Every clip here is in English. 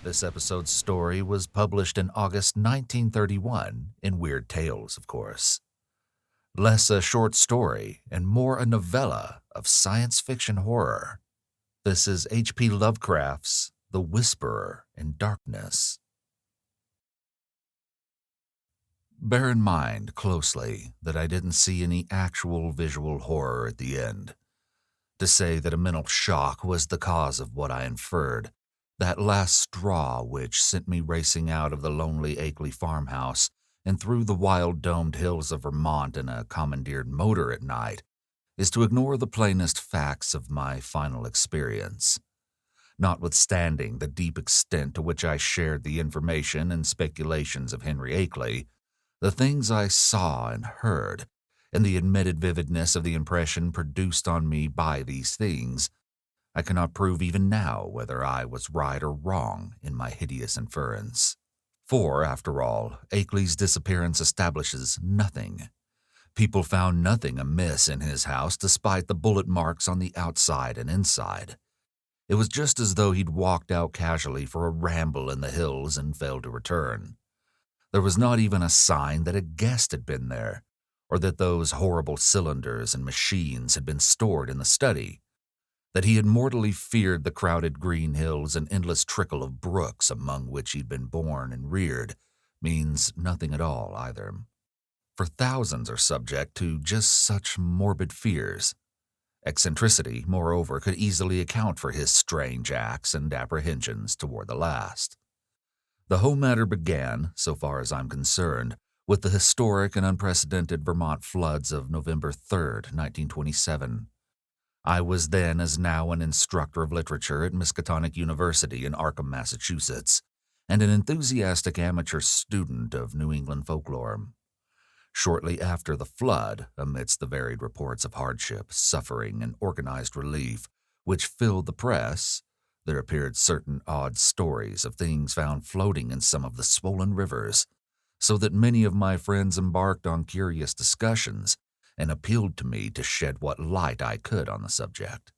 This episode's story was published in August 1931 in Weird Tales, of course. Less a short story and more a novella of science fiction horror. This is H.P. Lovecraft's The Whisperer in Darkness. Bear in mind closely that I didn't see any actual visual horror at the end. To say that a mental shock was the cause of what I inferred, that last straw which sent me racing out of the lonely Akeley farmhouse and through the wild domed hills of Vermont in a commandeered motor at night, is to ignore the plainest facts of my final experience. Notwithstanding the deep extent to which I shared the information and speculations of Henry Akeley, the things I saw and heard, and the admitted vividness of the impression produced on me by these things, I cannot prove even now whether I was right or wrong in my hideous inference. For, after all, Akeley's disappearance establishes nothing. People found nothing amiss in his house despite the bullet marks on the outside and inside. It was just as though he'd walked out casually for a ramble in the hills and failed to return. There was not even a sign that a guest had been there, or that those horrible cylinders and machines had been stored in the study. That he had mortally feared the crowded green hills and endless trickle of brooks among which he'd been born and reared means nothing at all either. For thousands are subject to just such morbid fears. Eccentricity, moreover, could easily account for his strange acts and apprehensions toward the last. The whole matter began, so far as I'm concerned, with the historic and unprecedented Vermont floods of November 3rd, 1927. I was then as now an instructor of literature at Miskatonic University in Arkham, Massachusetts, and an enthusiastic amateur student of New England folklore. Shortly after the flood, amidst the varied reports of hardship, suffering, and organized relief which filled the press, there appeared certain odd stories of things found floating in some of the swollen rivers, so that many of my friends embarked on curious discussions and appealed to me to shed what light I could on the subject.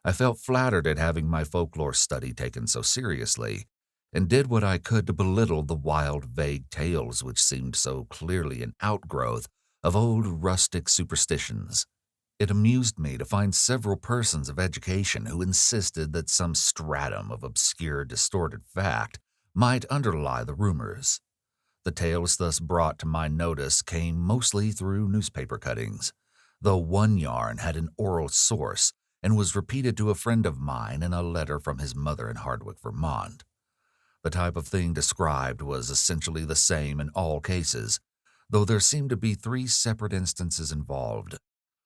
I felt flattered at having my folklore study taken so seriously, and did what I could to belittle the wild, vague tales which seemed so clearly an outgrowth of old rustic superstitions. It amused me to find several persons of education who insisted that some stratum of obscure, distorted fact might underlie the rumors. The tales thus brought to my notice came mostly through newspaper cuttings, though one yarn had an oral source and was repeated to a friend of mine in a letter from his mother in Hardwick, Vermont. The type of thing described was essentially the same in all cases, though there seemed to be three separate instances involved.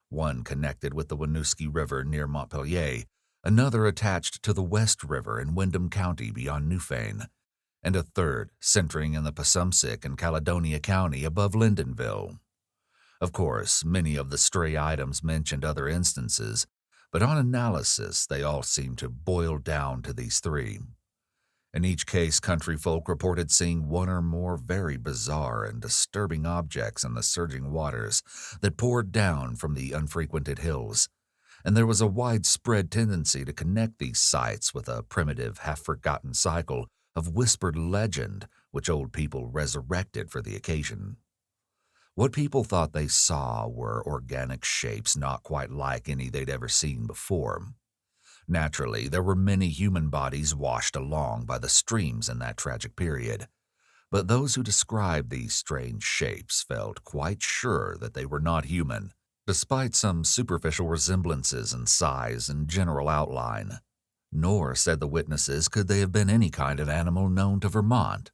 One connected with the Winooski River near Montpelier, another attached to the West River in Windham County beyond Newfane, and a third centering in the Passumpsic and Caledonia County above Lyndonville. Of course, many of the stray items mentioned other instances, but on analysis they all seemed to boil down to these three. In each case, country folk reported seeing one or more very bizarre and disturbing objects in the surging waters that poured down from the unfrequented hills, and there was a widespread tendency to connect these sights with a primitive, half-forgotten cycle of whispered legend which old people resurrected for the occasion. What people thought they saw were organic shapes not quite like any they'd ever seen before. Naturally, there were many human bodies washed along by the streams in that tragic period, but those who described these strange shapes felt quite sure that they were not human, despite some superficial resemblances in size and general outline. Nor, said the witnesses, could they have been any kind of animal known to Vermont.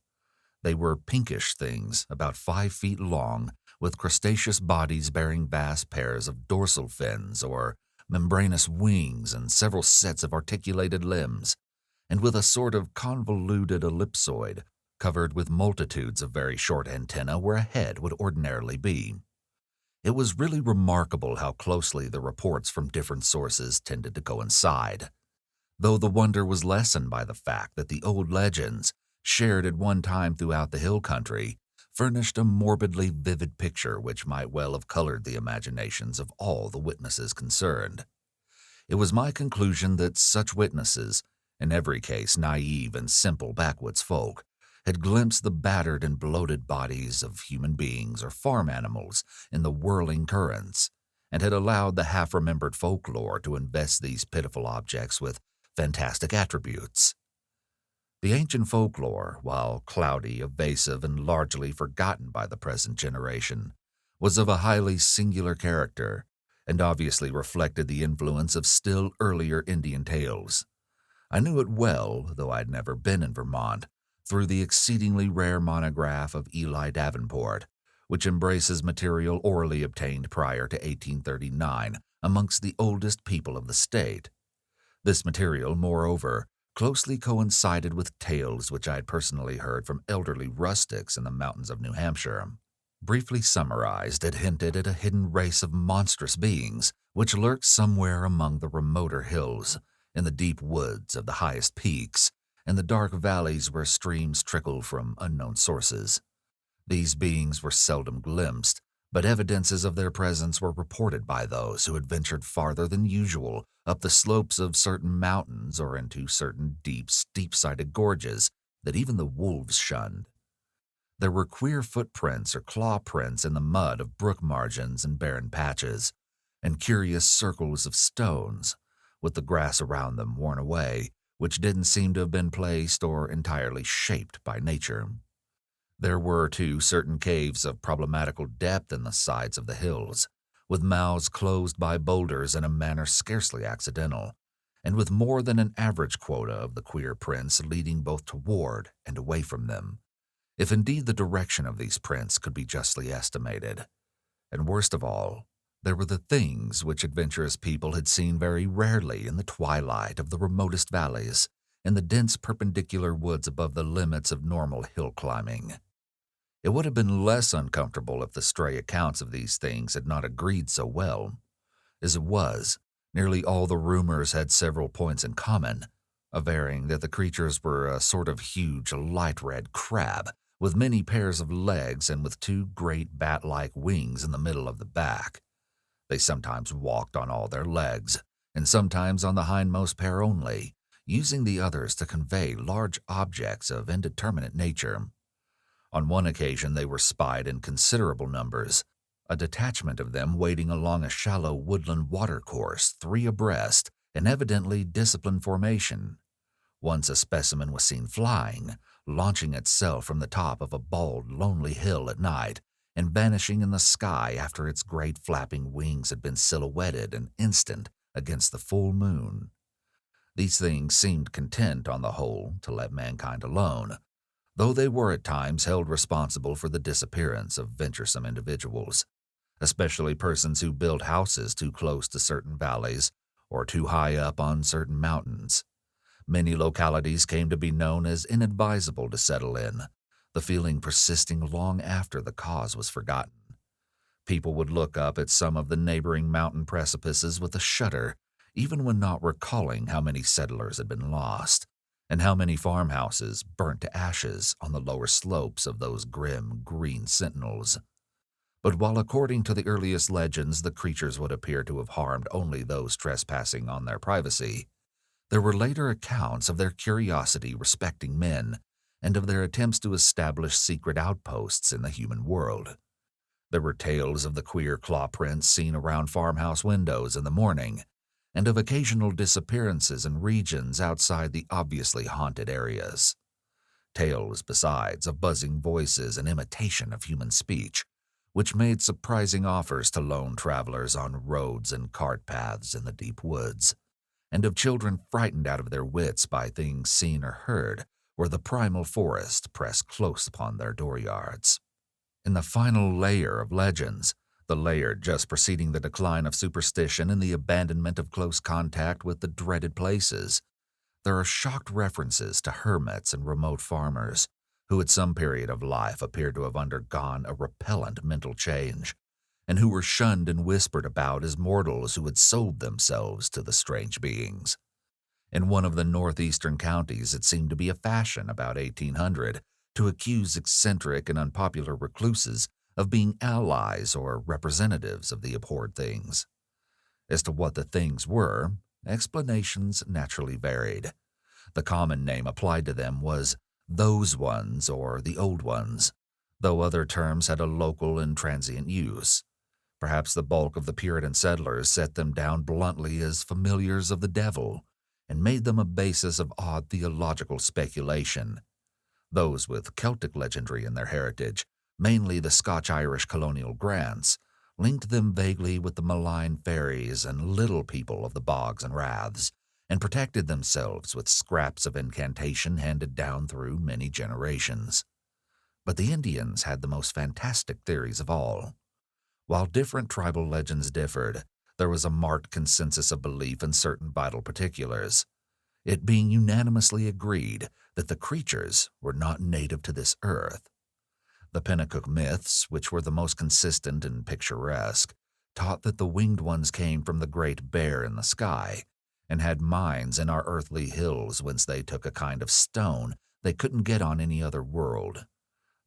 They were pinkish things, about 5 feet long, with crustaceous bodies bearing vast pairs of dorsal fins or membranous wings and several sets of articulated limbs, and with a sort of convoluted ellipsoid, covered with multitudes of very short antennae where a head would ordinarily be. It was really remarkable how closely the reports from different sources tended to coincide, though the wonder was lessened by the fact that the old legends, shared at one time throughout the hill country, furnished a morbidly vivid picture which might well have colored the imaginations of all the witnesses concerned. It was my conclusion that such witnesses, in every case naive and simple backwoods folk, had glimpsed the battered and bloated bodies of human beings or farm animals in the whirling currents, and had allowed the half-remembered folklore to invest these pitiful objects with fantastic attributes. The ancient folklore, while cloudy, evasive, and largely forgotten by the present generation, was of a highly singular character, and obviously reflected the influence of still earlier Indian tales. I knew it well, though I'd never been in Vermont, through the exceedingly rare monograph of Eli Davenport, which embraces material orally obtained prior to 1839 amongst the oldest people of the state. This material, moreover, closely coincided with tales which I had personally heard from elderly rustics in the mountains of New Hampshire. Briefly summarized, it hinted at a hidden race of monstrous beings which lurked somewhere among the remoter hills, in the deep woods of the highest peaks, and the dark valleys where streams trickled from unknown sources. These beings were seldom glimpsed, but evidences of their presence were reported by those who had ventured farther than usual up the slopes of certain mountains or into certain deep, steep-sided gorges that even the wolves shunned. There were queer footprints or claw prints in the mud of brook margins and barren patches, and curious circles of stones, with the grass around them worn away, which didn't seem to have been placed or entirely shaped by nature. There were, too, certain caves of problematical depth in the sides of the hills, with mouths closed by boulders in a manner scarcely accidental, and with more than an average quota of the queer prints leading both toward and away from them, if indeed the direction of these prints could be justly estimated. And worst of all, there were the things which adventurous people had seen very rarely in the twilight of the remotest valleys, in the dense perpendicular woods above the limits of normal hill climbing. It would have been less uncomfortable if the stray accounts of these things had not agreed so well. As it was, nearly all the rumors had several points in common, averring that the creatures were a sort of huge light red crab, with many pairs of legs and with two great bat-like wings in the middle of the back. They sometimes walked on all their legs, and sometimes on the hindmost pair only, using the others to convey large objects of indeterminate nature. On one occasion they were spied in considerable numbers, a detachment of them wading along a shallow woodland watercourse, 3 abreast, in evidently disciplined formation. Once a specimen was seen flying, launching itself from the top of a bald, lonely hill at night, and vanishing in the sky after its great flapping wings had been silhouetted an instant against the full moon. These things seemed content, on the whole, to let mankind alone, though they were at times held responsible for the disappearance of venturesome individuals, especially persons who built houses too close to certain valleys or too high up on certain mountains. Many localities came to be known as inadvisable to settle in, the feeling persisting long after the cause was forgotten. People would look up at some of the neighboring mountain precipices with a shudder, even when not recalling how many settlers had been lost, and how many farmhouses burnt to ashes on the lower slopes of those grim green sentinels. But while according to the earliest legends the creatures would appear to have harmed only those trespassing on their privacy, there were later accounts of their curiosity respecting men, and of their attempts to establish secret outposts in the human world. There were tales of the queer claw prints seen around farmhouse windows in the morning, and of occasional disappearances in regions outside the obviously haunted areas. Tales, besides, of buzzing voices and imitation of human speech, which made surprising offers to lone travelers on roads and cart paths in the deep woods, and of children frightened out of their wits by things seen or heard where the primal forest pressed close upon their dooryards. In the final layer of legends, the layer just preceding the decline of superstition and the abandonment of close contact with the dreaded places, there are shocked references to hermits and remote farmers who at some period of life appeared to have undergone a repellent mental change, and who were shunned and whispered about as mortals who had sold themselves to the strange beings. In one of the northeastern counties, it seemed to be a fashion about 1800 to accuse eccentric and unpopular recluses of being allies or representatives of the abhorred things. As to what the things were, explanations naturally varied. The common name applied to them was those ones or the old ones, though other terms had a local and transient use. Perhaps the bulk of the Puritan settlers set them down bluntly as familiars of the devil and made them a basis of odd theological speculation. Those with Celtic legendry in their heritage, mainly the Scotch-Irish colonial grants, linked them vaguely with the malign fairies and little people of the bogs and raths, and protected themselves with scraps of incantation handed down through many generations. But the Indians had the most fantastic theories of all. While different tribal legends differed, there was a marked consensus of belief in certain vital particulars, it being unanimously agreed that the creatures were not native to this earth. The Pennacook myths, which were the most consistent and picturesque, taught that the winged ones came from the great bear in the sky and had mines in our earthly hills whence they took a kind of stone they couldn't get on any other world.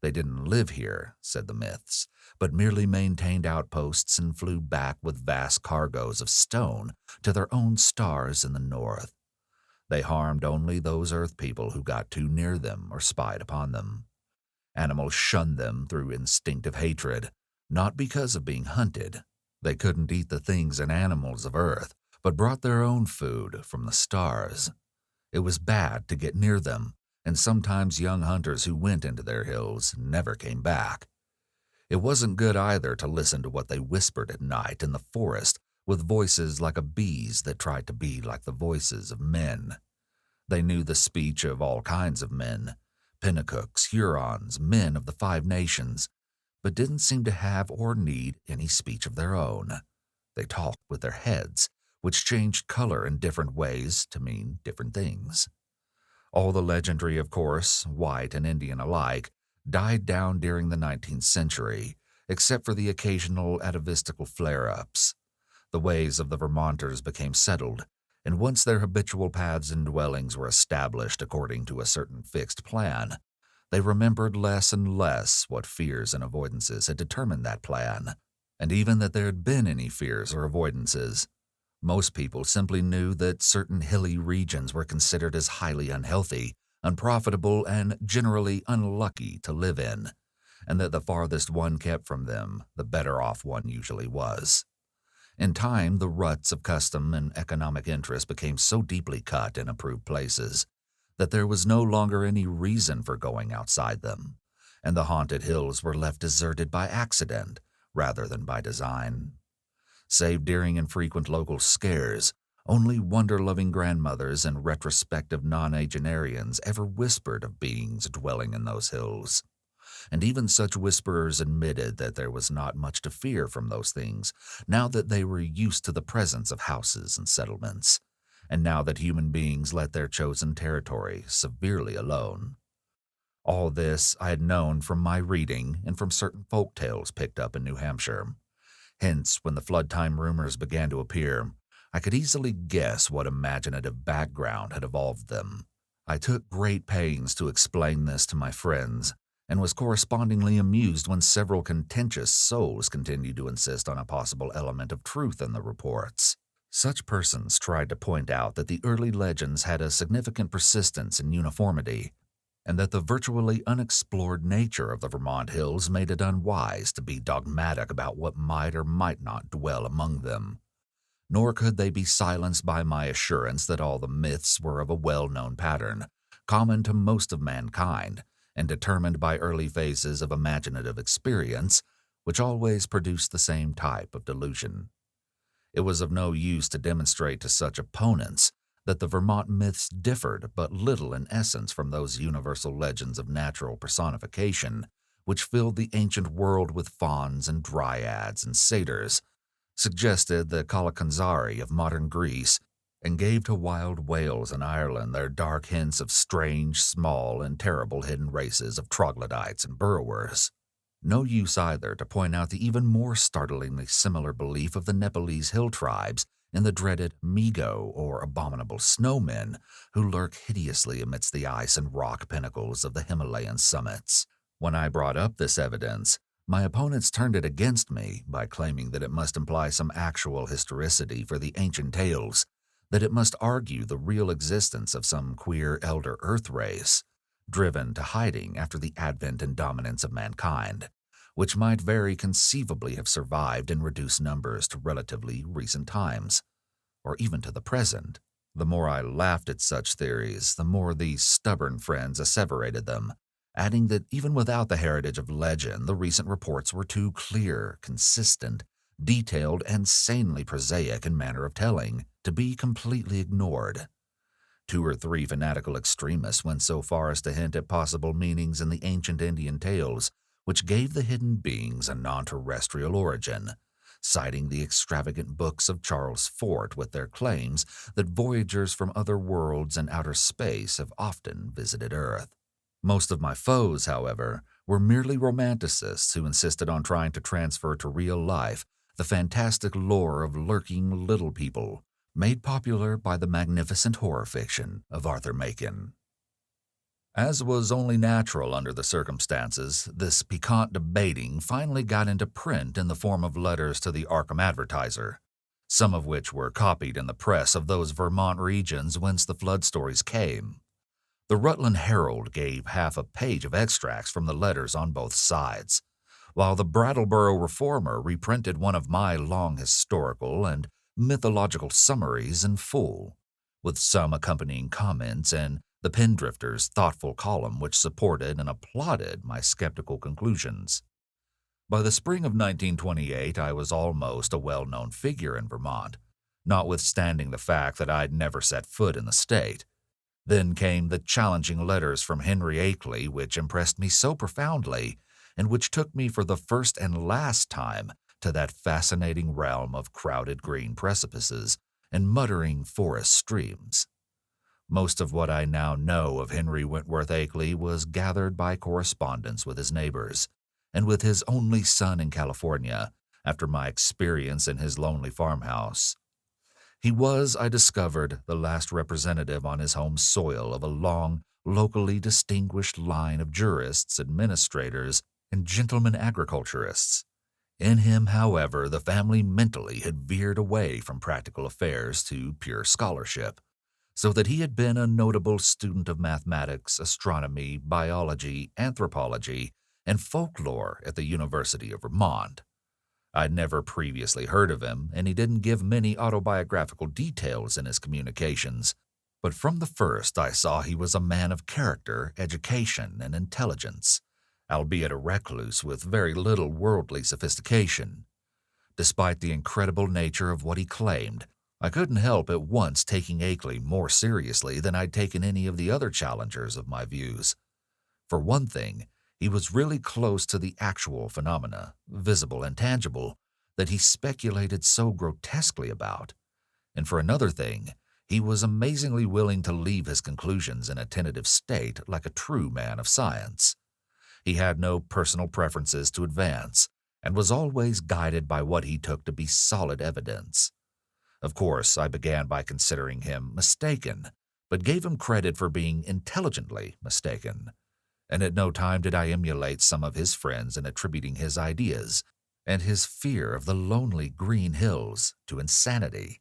They didn't live here, said the myths, but merely maintained outposts and flew back with vast cargoes of stone to their own stars in the north. They harmed only those earth people who got too near them or spied upon them. Animals shunned them through instinctive hatred, not because of being hunted. They couldn't eat the things and animals of earth, but brought their own food from the stars. It was bad to get near them, and sometimes young hunters who went into their hills never came back. It wasn't good either to listen to what they whispered at night in the forest with voices like a bee's that tried to be like the voices of men. They knew the speech of all kinds of men, Pinnacooks, Hurons, men of the 5 nations, but didn't seem to have or need any speech of their own. They talked with their heads, which changed color in different ways to mean different things. All the legendary, of course, white and Indian alike, died down during the 19th century, except for the occasional atavistical flare-ups. The ways of the Vermonters became settled, and once their habitual paths and dwellings were established according to a certain fixed plan, they remembered less and less what fears and avoidances had determined that plan, and even that there had been any fears or avoidances. Most people simply knew that certain hilly regions were considered as highly unhealthy, unprofitable, and generally unlucky to live in, and that the farthest one kept from them, the better off one usually was. In time, the ruts of custom and economic interest became so deeply cut in approved places that there was no longer any reason for going outside them, and the haunted hills were left deserted by accident rather than by design. Save during infrequent local scares, only wonder-loving grandmothers and retrospective nonagenarians ever whispered of beings dwelling in those hills. And even such whisperers admitted that there was not much to fear from those things, now that they were used to the presence of houses and settlements, and now that human beings let their chosen territory severely alone. All this I had known from my reading and from certain folk tales picked up in New Hampshire. Hence, when the flood-time rumors began to appear, I could easily guess what imaginative background had evolved them. I took great pains to explain this to my friends, and was correspondingly amused when several contentious souls continued to insist on a possible element of truth in the reports. Such persons tried to point out that the early legends had a significant persistence and uniformity, and that the virtually unexplored nature of the Vermont hills made it unwise to be dogmatic about what might or might not dwell among them. Nor could they be silenced by my assurance that all the myths were of a well-known pattern, common to most of mankind, and determined by early phases of imaginative experience, which always produced the same type of delusion. It was of no use to demonstrate to such opponents that the Vermont myths differed but little in essence from those universal legends of natural personification, which filled the ancient world with fauns and dryads and satyrs, suggested the Kalakanzari of modern Greece, and gave to wild Wales and Ireland their dark hints of strange, small, and terrible hidden races of troglodytes and burrowers. No use either to point out the even more startlingly similar belief of the Nepalese hill tribes in the dreaded Migo or abominable snowmen who lurk hideously amidst the ice and rock pinnacles of the Himalayan summits. When I brought up this evidence, my opponents turned it against me by claiming that it must imply some actual historicity for the ancient tales, that it must argue the real existence of some queer elder Earth race, driven to hiding after the advent and dominance of mankind, which might very conceivably have survived in reduced numbers to relatively recent times, or even to the present. The more I laughed at such theories, the more these stubborn friends asseverated them, adding that even without the heritage of legend, the recent reports were too clear, consistent, detailed, and sanely prosaic in manner of telling to be completely ignored. 2 or 3 fanatical extremists went so far as to hint at possible meanings in the ancient Indian tales, which gave the hidden beings a non-terrestrial origin, citing the extravagant books of Charles Fort with their claims that voyagers from other worlds and outer space have often visited Earth. Most of my foes, however, were merely romanticists who insisted on trying to transfer to real life the fantastic lore of lurking little people, made popular by the magnificent horror fiction of Arthur Machen. As was only natural under the circumstances, this piquant debating finally got into print in the form of letters to the Arkham Advertiser, some of which were copied in the press of those Vermont regions whence the flood stories came. The Rutland Herald gave half a page of extracts from the letters on both sides, while the Brattleboro Reformer reprinted one of my long historical and mythological summaries in full, with some accompanying comments and the Pendrifter's thoughtful column which supported and applauded my skeptical conclusions. By the spring of 1928, I was almost a well-known figure in Vermont, notwithstanding the fact that I'd never set foot in the state. Then came the challenging letters from Henry Akeley, which impressed me so profoundly, and which took me for the first and last time to that fascinating realm of crowded green precipices and muttering forest streams. Most of what I now know of Henry Wentworth Akeley was gathered by correspondence with his neighbors, and with his only son in California, after my experience in his lonely farmhouse. He was, I discovered, the last representative on his home soil of a long, locally distinguished line of jurists, administrators, and gentlemen agriculturists. In him, however, the family mentally had veered away from practical affairs to pure scholarship, so that he had been a notable student of mathematics, astronomy, biology, anthropology, and folklore at the University of Vermont. I'd never previously heard of him, and he didn't give many autobiographical details in his communications, but from the first I saw he was a man of character, education, and intelligence, albeit a recluse with very little worldly sophistication. Despite the incredible nature of what he claimed, I couldn't help at once taking Akeley more seriously than I'd taken any of the other challengers of my views. For one thing, he was really close to the actual phenomena, visible and tangible, that he speculated so grotesquely about. And for another thing, he was amazingly willing to leave his conclusions in a tentative state like a true man of science. He had no personal preferences to advance, and was always guided by what he took to be solid evidence. Of course, I began by considering him mistaken, but gave him credit for being intelligently mistaken. And at no time did I emulate some of his friends in attributing his ideas and his fear of the lonely green hills to insanity.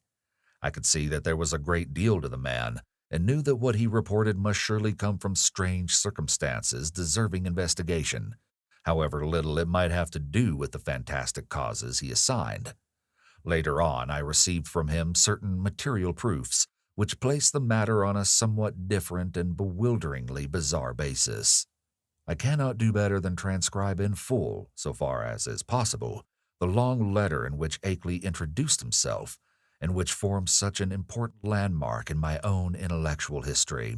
I could see that there was a great deal to the man, and knew that what he reported must surely come from strange circumstances deserving investigation, however little it might have to do with the fantastic causes he assigned. Later on, I received from him certain material proofs, which placed the matter on a somewhat different and bewilderingly bizarre basis. I cannot do better than transcribe in full, so far as is possible, the long letter in which Akeley introduced himself, and which forms such an important landmark in my own intellectual history.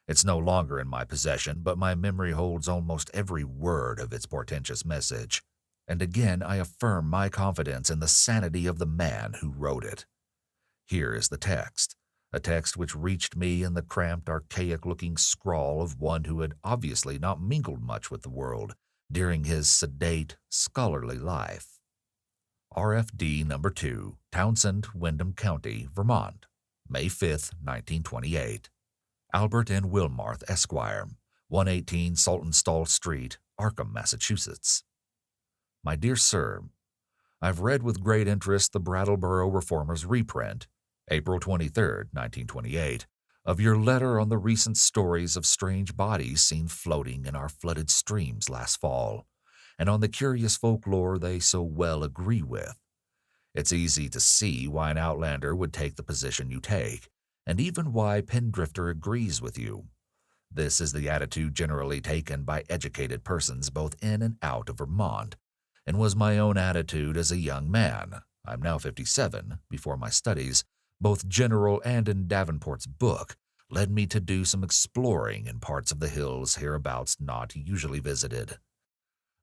It's no longer in my possession, but my memory holds almost every word of its portentous message, and again I affirm my confidence in the sanity of the man who wrote it. Here is the text, a text which reached me in the cramped, archaic-looking scrawl of one who had obviously not mingled much with the world during his sedate, scholarly life. RFD No. 2, Townsend, Windham County, Vermont, May 5, 1928. Albert N. Wilmarth, Esquire, 118 Saltonstall Street, Arkham, Massachusetts. My dear Sir, I've read with great interest the Brattleboro Reformer's reprint, April 23rd, 1928, of your letter on the recent stories of strange bodies seen floating in our flooded streams last fall, and on the curious folklore they so well agree with. It's easy to see why an outlander would take the position you take, and even why Pendrifter agrees with you. This is the attitude generally taken by educated persons both in and out of Vermont, and was my own attitude as a young man. I'm now 57, before my studies, both general and in Davenport's book, led me to do some exploring in parts of the hills hereabouts not usually visited.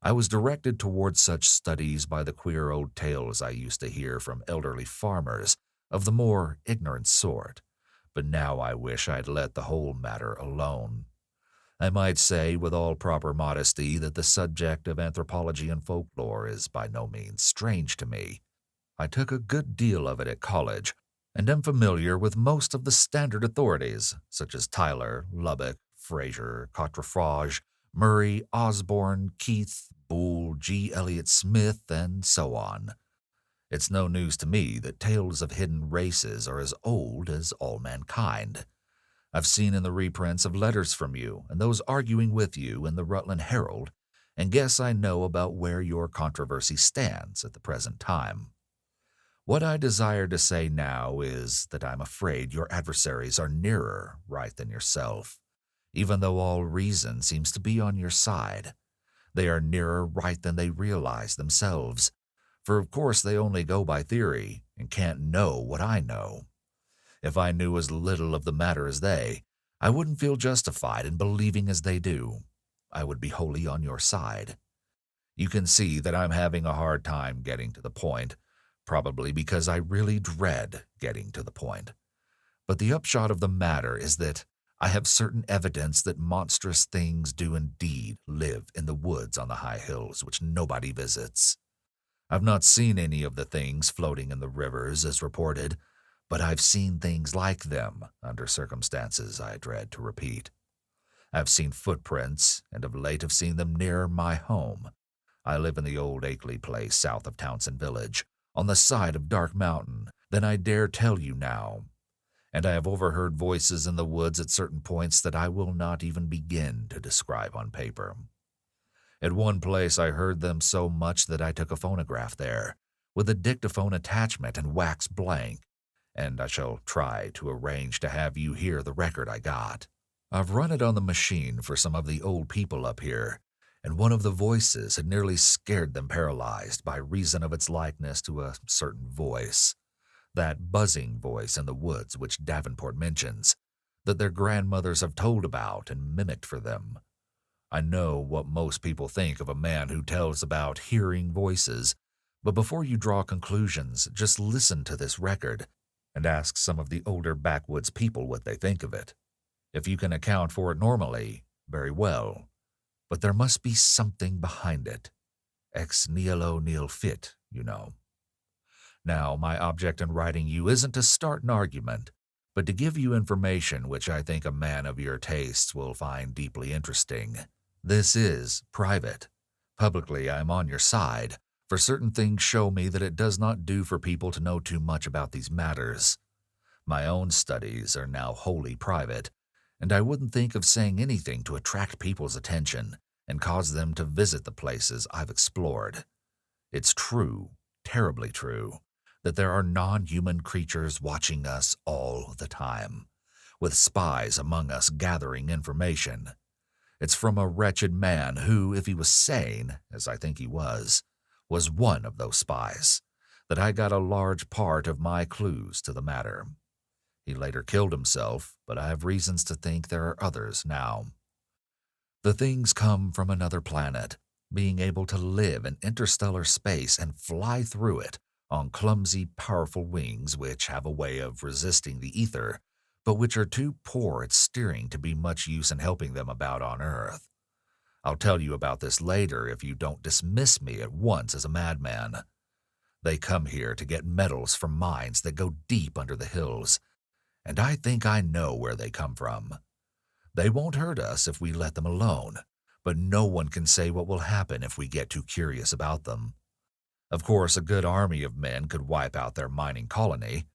I was directed towards such studies by the queer old tales I used to hear from elderly farmers of the more ignorant sort, but now I wish I'd let the whole matter alone. I might say with all proper modesty that the subject of anthropology and folklore is by no means strange to me. I took a good deal of it at college, and am familiar with most of the standard authorities, such as Tyler, Lubbock, Fraser, Quatrefages, Murray, Osborne, Keith, Boole, G. Eliot Smith, and so on. It's no news to me that tales of hidden races are as old as all mankind. I've seen in the reprints of letters from you and those arguing with you in the Rutland Herald, and guess I know about where your controversy stands at the present time. What I desire to say now is that I'm afraid your adversaries are nearer right than yourself, even though all reason seems to be on your side. They are nearer right than they realize themselves, for of course they only go by theory and can't know what I know. If I knew as little of the matter as they, I wouldn't feel justified in believing as they do. I would be wholly on your side. You can see that I'm having a hard time getting to the point, probably because I really dread getting to the point. But the upshot of the matter is that I have certain evidence that monstrous things do indeed live in the woods on the high hills which nobody visits. I've not seen any of the things floating in the rivers as reported, but I've seen things like them under circumstances I dread to repeat. I've seen footprints, and of late have seen them near my home. I live in the old Akeley place south of Townsend Village, on the side of Dark Mountain, than I dare tell you now. And I have overheard voices in the woods at certain points that I will not even begin to describe on paper. At one place I heard them so much that I took a phonograph there, with a dictaphone attachment and wax blank, and I shall try to arrange to have you hear the record I got. I've run it on the machine for some of the old people up here, and one of the voices had nearly scared them paralyzed by reason of its likeness to a certain voice, that buzzing voice in the woods which Davenport mentions, that their grandmothers have told about and mimicked for them. I know what most people think of a man who tells about hearing voices, but before you draw conclusions, just listen to this record and ask some of the older backwoods people what they think of it. If you can account for it normally, very well, but there must be something behind it. Ex nihilo nihil fit, you know. Now, my object in writing you isn't to start an argument, but to give you information which I think a man of your tastes will find deeply interesting. This is private. Publicly, I am on your side, for certain things show me that it does not do for people to know too much about these matters. My own studies are now wholly private, and I wouldn't think of saying anything to attract people's attention and cause them to visit the places I've explored. It's true, terribly true, that there are non-human creatures watching us all the time, with spies among us gathering information. It's from a wretched man who, if he was sane, as I think he was one of those spies, that I got a large part of my clues to the matter. He later killed himself, but I have reasons to think there are others now. The things come from another planet, being able to live in interstellar space and fly through it on clumsy, powerful wings which have a way of resisting the ether, but which are too poor at steering to be much use in helping them about on Earth. I'll tell you about this later if you don't dismiss me at once as a madman. They come here to get metals from mines that go deep under the hills, and I think I know where they come from. They won't hurt us if we let them alone, but no one can say what will happen if we get too curious about them. Of course, a good army of men could wipe out their mining colony.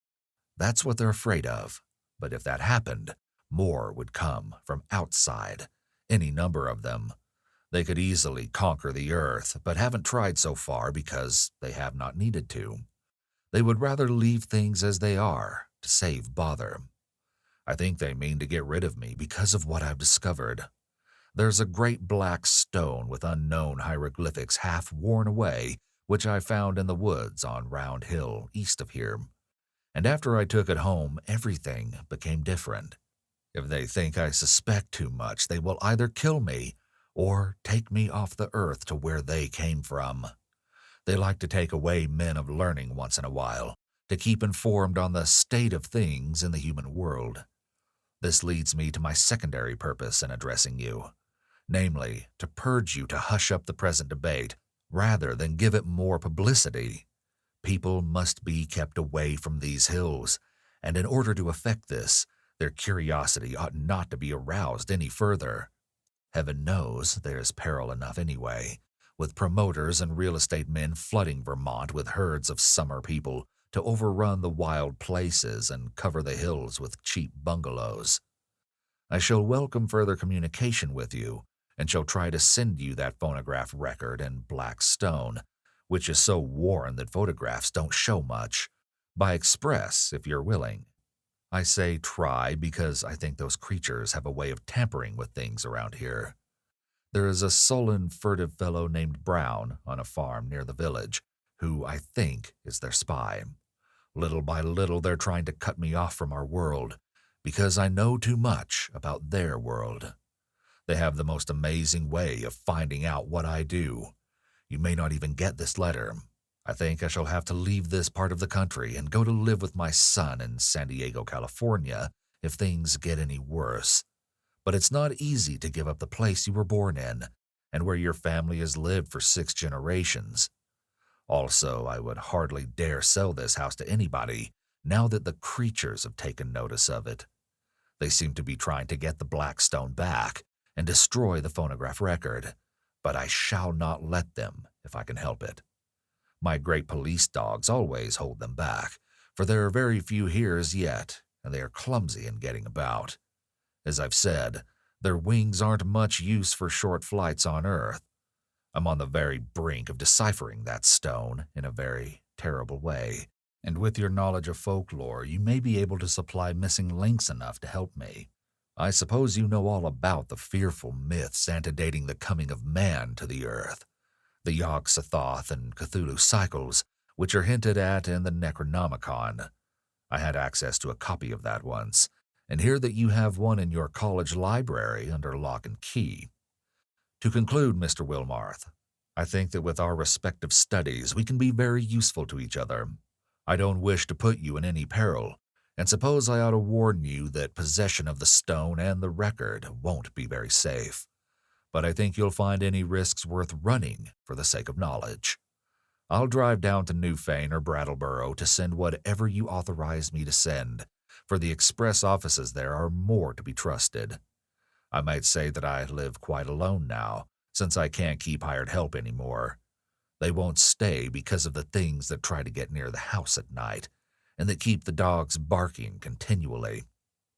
That's what they're afraid of. But if that happened, more would come from outside, any number of them. They could easily conquer the earth, but haven't tried so far because they have not needed to. They would rather leave things as they are to save bother. I think they mean to get rid of me because of what I've discovered. There's a great black stone with unknown hieroglyphics half worn away, which I found in the woods on Round Hill, east of here. And after I took it home, everything became different. If they think I suspect too much, they will either kill me or take me off the earth to where they came from. They like to take away men of learning once in a while, to keep informed on the state of things in the human world. This leads me to my secondary purpose in addressing you, namely, to purge you to hush up the present debate rather than give it more publicity. People must be kept away from these hills, and in order to effect this, their curiosity ought not to be aroused any further. Heaven knows there's peril enough anyway, with promoters and real estate men flooding Vermont with herds of summer people to overrun the wild places and cover the hills with cheap bungalows. I shall welcome further communication with you, and shall try to send you that phonograph record in black stone, which is so worn that photographs don't show much, by express if you're willing. I say try because I think those creatures have a way of tampering with things around here. There is a sullen, furtive fellow named Brown on a farm near the village, who I think is their spy. Little by little, they're trying to cut me off from our world, because I know too much about their world. They have the most amazing way of finding out what I do. You may not even get this letter. I think I shall have to leave this part of the country and go to live with my son in San Diego, California, if things get any worse. But it's not easy to give up the place you were born in, and where your family has lived for 6 generations. Also, I would hardly dare sell this house to anybody, now that the creatures have taken notice of it. They seem to be trying to get the black stone back and destroy the phonograph record, but I shall not let them if I can help it. My great police dogs always hold them back, for there are very few here as yet, and they are clumsy in getting about. As I've said, their wings aren't much use for short flights on Earth. I'm on the very brink of deciphering that stone in a very terrible way, and with your knowledge of folklore, you may be able to supply missing links enough to help me. I suppose you know all about the fearful myths antedating the coming of man to the Earth, the Yog-Sothoth and Cthulhu cycles, which are hinted at in the Necronomicon. I had access to a copy of that once, and hear that you have one in your college library under lock and key. To conclude, Mr. Wilmarth, I think that with our respective studies we can be very useful to each other. I don't wish to put you in any peril, and suppose I ought to warn you that possession of the stone and the record won't be very safe. But I think you'll find any risks worth running for the sake of knowledge. I'll drive down to Newfane or Brattleboro to send whatever you authorize me to send, for the express offices there are more to be trusted. I might say that I live quite alone now, since I can't keep hired help anymore. They won't stay because of the things that try to get near the house at night, and that keep the dogs barking continually.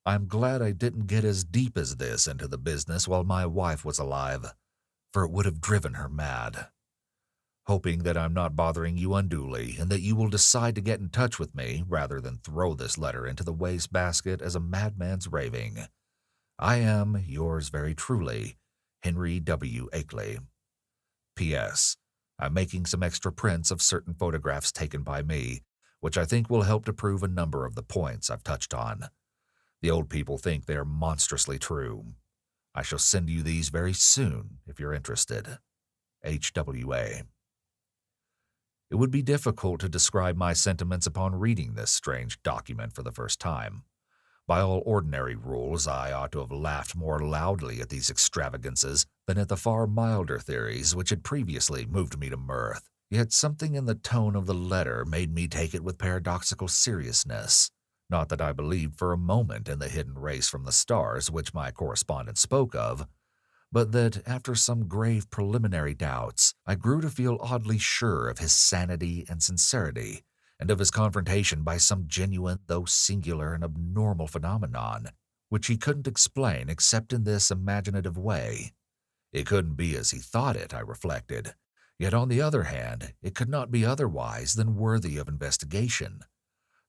I'm glad I didn't get as deep as this into the business while my wife was alive, for it would have driven her mad. Hoping that I'm not bothering you unduly and that you will decide to get in touch with me rather than throw this letter into the wastebasket as a madman's raving, I am, yours very truly, Henry W. Akeley. P.S. I'm making some extra prints of certain photographs taken by me, which I think will help to prove a number of the points I've touched on. The old people think they are monstrously true. I shall send you these very soon if you're interested. H.W.A. It would be difficult to describe my sentiments upon reading this strange document for the first time. By all ordinary rules, I ought to have laughed more loudly at these extravagances than at the far milder theories which had previously moved me to mirth. Yet something in the tone of the letter made me take it with paradoxical seriousness. Not that I believed for a moment in the hidden race from the stars which my correspondent spoke of, but that after some grave preliminary doubts, I grew to feel oddly sure of his sanity and sincerity, and of his confrontation by some genuine, though singular and abnormal phenomenon, which he couldn't explain except in this imaginative way. It couldn't be as he thought it, I reflected. Yet on the other hand, it could not be otherwise than worthy of investigation.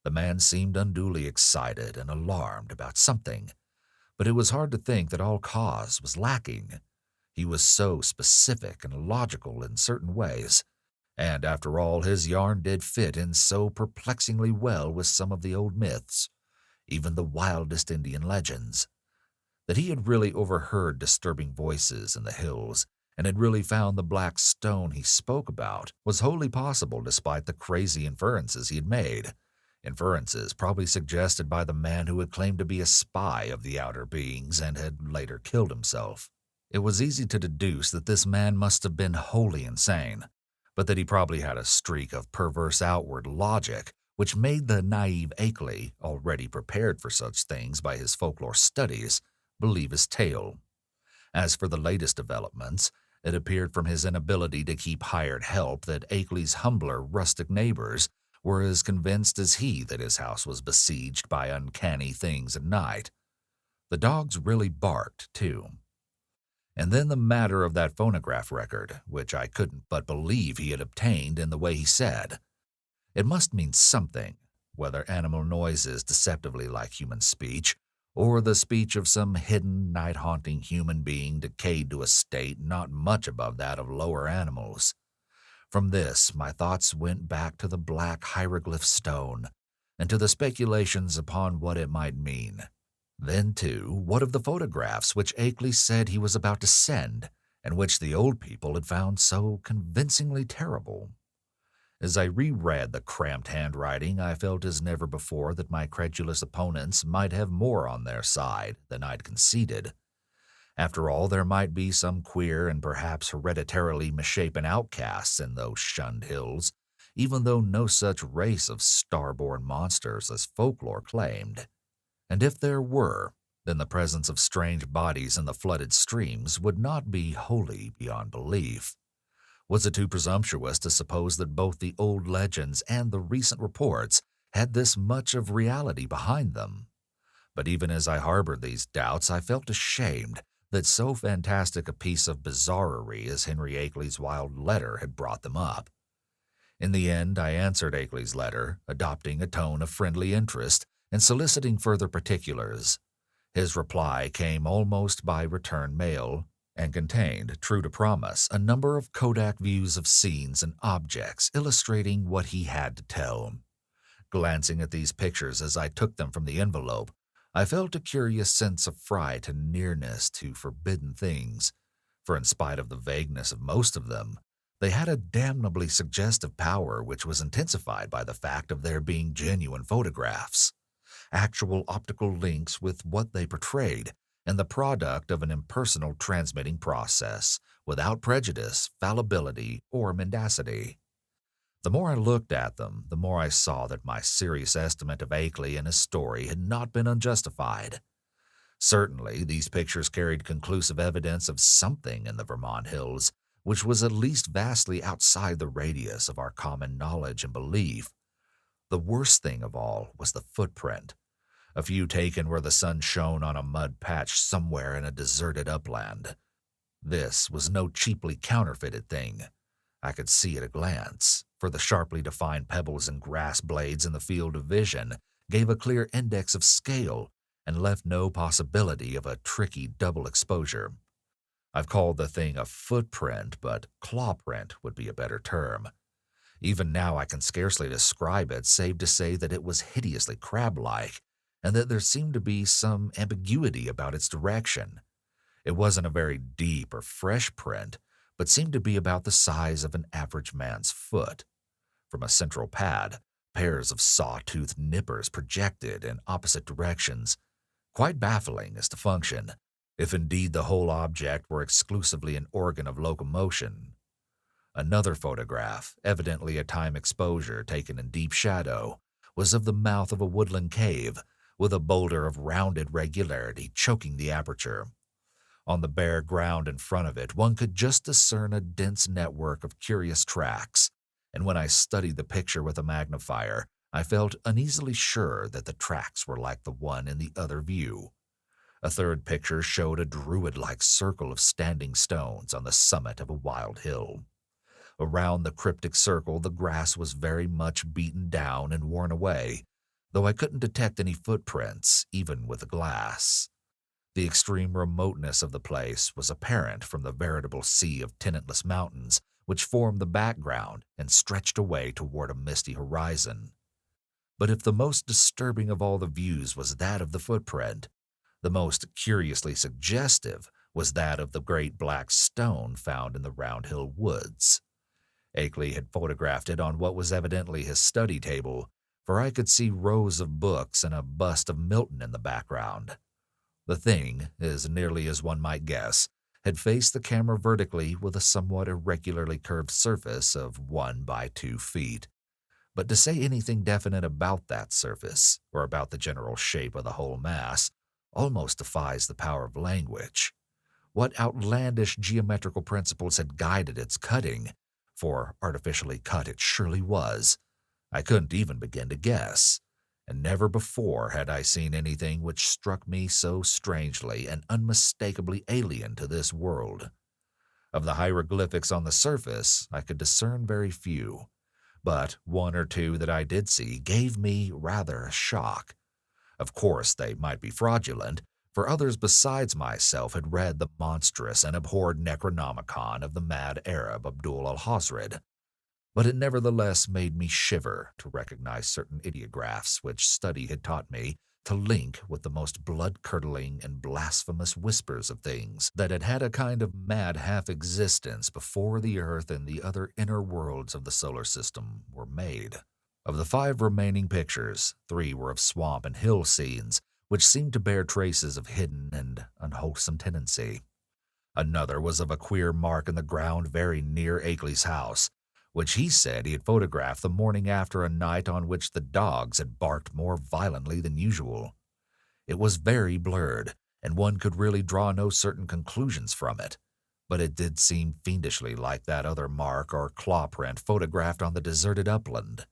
The man seemed unduly excited and alarmed about something, but it was hard to think that all cause was lacking. He was so specific and logical in certain ways, and after all, his yarn did fit in so perplexingly well with some of the old myths, even the wildest Indian legends. That he had really overheard disturbing voices in the hills and had really found the black stone he spoke about was wholly possible despite the crazy inferences he had made. Inferences probably suggested by the man who had claimed to be a spy of the outer beings and had later killed himself. It was easy to deduce that this man must have been wholly insane, but that he probably had a streak of perverse outward logic which made the naive Akeley, already prepared for such things by his folklore studies, believe his tale. As for the latest developments, it appeared from his inability to keep hired help that Akeley's humbler, rustic neighbors were as convinced as he that his house was besieged by uncanny things at night. The dogs really barked, too. And then the matter of that phonograph record, which I couldn't but believe he had obtained in the way he said. It must mean something, whether animal noises deceptively like human speech, or the speech of some hidden, night-haunting human being decayed to a state not much above that of lower animals. From this, my thoughts went back to the black hieroglyph stone, and to the speculations upon what it might mean. Then, too, what of the photographs which Akeley said he was about to send, and which the old people had found so convincingly terrible? As I reread the cramped handwriting, I felt as never before that my credulous opponents might have more on their side than I'd conceded. After all, there might be some queer and perhaps hereditarily misshapen outcasts in those shunned hills, even though no such race of star-born monsters as folklore claimed. And if there were, then the presence of strange bodies in the flooded streams would not be wholly beyond belief. Was it too presumptuous to suppose that both the old legends and the recent reports had this much of reality behind them? But even as I harbored these doubts, I felt ashamed that so fantastic a piece of bizarrerie as Henry Akeley's wild letter had brought them up. In the end, I answered Akeley's letter, adopting a tone of friendly interest and soliciting further particulars. His reply came almost by return mail, and contained, true to promise, a number of Kodak views of scenes and objects illustrating what he had to tell. Glancing at these pictures as I took them from the envelope, I felt a curious sense of fright and nearness to forbidden things, for in spite of the vagueness of most of them, they had a damnably suggestive power which was intensified by the fact of their being genuine photographs, actual optical links with what they portrayed, and the product of an impersonal transmitting process, without prejudice, fallibility, or mendacity. The more I looked at them, the more I saw that my serious estimate of Akeley and his story had not been unjustified. Certainly, these pictures carried conclusive evidence of something in the Vermont hills, which was at least vastly outside the radius of our common knowledge and belief. The worst thing of all was the footprint, a few taken where the sun shone on a mud patch somewhere in a deserted upland. This was no cheaply counterfeited thing. I could see at a glance, for the sharply defined pebbles and grass blades in the field of vision gave a clear index of scale and left no possibility of a tricky double exposure. I've called the thing a footprint, but claw print would be a better term. Even now I can scarcely describe it save to say that it was hideously crab-like, and that there seemed to be some ambiguity about its direction. It wasn't a very deep or fresh print, but seemed to be about the size of an average man's foot. From a central pad, pairs of saw-toothed nippers projected in opposite directions, quite baffling as to function, if indeed the whole object were exclusively an organ of locomotion. Another photograph, evidently a time exposure taken in deep shadow, was of the mouth of a woodland cave, with a boulder of rounded regularity choking the aperture. On the bare ground in front of it, one could just discern a dense network of curious tracks, and when I studied the picture with a magnifier, I felt uneasily sure that the tracks were like the one in the other view. A third picture showed a druid-like circle of standing stones on the summit of a wild hill. Around the cryptic circle, the grass was very much beaten down and worn away, though I couldn't detect any footprints, even with a glass. The extreme remoteness of the place was apparent from the veritable sea of tenantless mountains which formed the background and stretched away toward a misty horizon. But if the most disturbing of all the views was that of the footprint, the most curiously suggestive was that of the great black stone found in the Round Hill woods. Akeley had photographed it on what was evidently his study table, for I could see rows of books and a bust of Milton in the background. The thing, as nearly as one might guess, had faced the camera vertically with a somewhat irregularly curved surface of 1 by 2 feet. But to say anything definite about that surface, or about the general shape of the whole mass, almost defies the power of language. What outlandish geometrical principles had guided its cutting, for artificially cut it surely was, I couldn't even begin to guess, and never before had I seen anything which struck me so strangely and unmistakably alien to this world. Of the hieroglyphics on the surface, I could discern very few, but one or two that I did see gave me rather a shock. Of course, they might be fraudulent, for others besides myself had read the monstrous and abhorred Necronomicon of the mad Arab Abdul al-Hazred, but it nevertheless made me shiver to recognize certain ideographs which study had taught me to link with the most blood-curdling and blasphemous whispers of things that had had a kind of mad half-existence before the Earth and the other inner worlds of the solar system were made. Of the 5 remaining pictures, 3 were of swamp and hill scenes, which seemed to bear traces of hidden and unwholesome tendency. Another was of a queer mark in the ground very near Akeley's house, which he said he had photographed the morning after a night on which the dogs had barked more violently than usual. It was very blurred, and one could really draw no certain conclusions from it, but it did seem fiendishly like that other mark or claw print photographed on the deserted upland.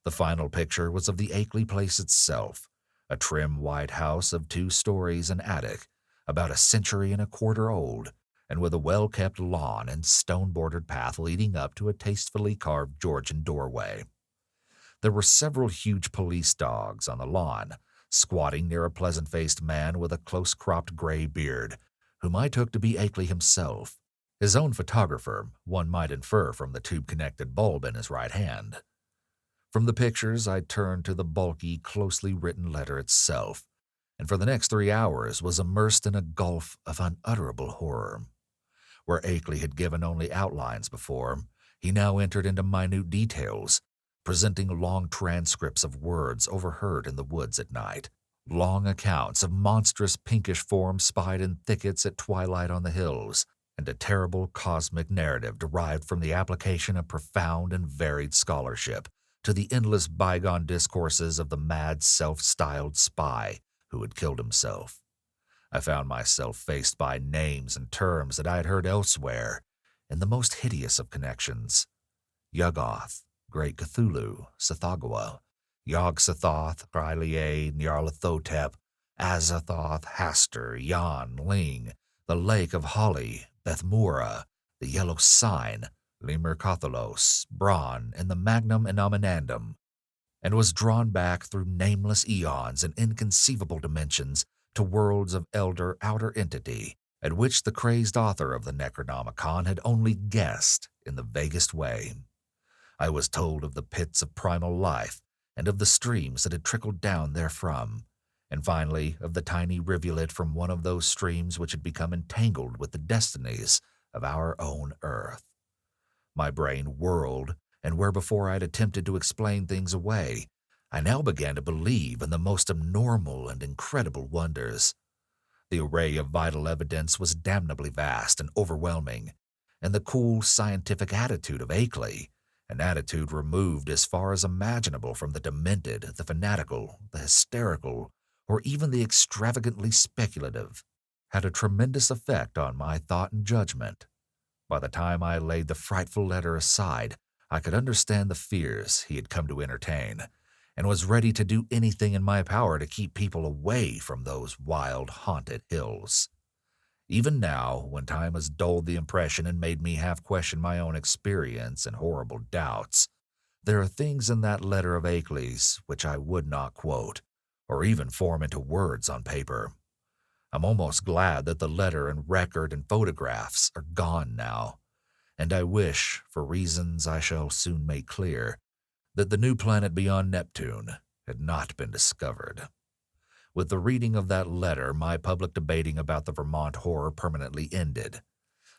The final picture was of the Akeley place itself, a trim white house of 2 stories and attic, about a century and a quarter old, and with a well-kept lawn and stone-bordered path leading up to a tastefully carved Georgian doorway. There were several huge police dogs on the lawn, squatting near a pleasant-faced man with a close-cropped gray beard, whom I took to be Akeley himself, his own photographer, one might infer from the tube-connected bulb in his right hand. From the pictures, I turned to the bulky, closely written letter itself, and for the next 3 hours was immersed in a gulf of unutterable horror. Where Akeley had given only outlines before, he now entered into minute details, presenting long transcripts of words overheard in the woods at night, long accounts of monstrous pinkish forms spied in thickets at twilight on the hills, and a terrible cosmic narrative derived from the application of profound and varied scholarship to the endless bygone discourses of the mad self-styled spy who had killed himself. I found myself faced by names and terms that I had heard elsewhere, in the most hideous of connections. Yuggoth, Great Cthulhu, Sathagawa, Yog-Sothoth, R'lyeh, Nyarlathotep, Azathoth, Hastur, Yan, Ling, the Lake of Holly, Bethmura, the Yellow Sign, Lemur Cathalos, Braun, and the Magnum Anomenandum, and was drawn back through nameless eons and inconceivable dimensions to worlds of elder outer entity, at which the crazed author of the Necronomicon had only guessed in the vaguest way. I was told of the pits of primal life, and of the streams that had trickled down therefrom, and finally of the tiny rivulet from one of those streams which had become entangled with the destinies of our own earth. My brain whirled, and where before I had attempted to explain things away, I now began to believe in the most abnormal and incredible wonders. The array of vital evidence was damnably vast and overwhelming, and the cool scientific attitude of Akeley, an attitude removed as far as imaginable from the demented, the fanatical, the hysterical, or even the extravagantly speculative, had a tremendous effect on my thought and judgment. By the time I laid the frightful letter aside, I could understand the fears he had come to entertain, and was ready to do anything in my power to keep people away from those wild, haunted hills. Even now, when time has dulled the impression and made me half question my own experience and horrible doubts, there are things in that letter of Akeley's which I would not quote, or even form into words on paper. I'm almost glad that the letter and record and photographs are gone now, and I wish, for reasons I shall soon make clear, that the new planet beyond Neptune had not been discovered. With the reading of that letter, my public debating about the Vermont horror permanently ended.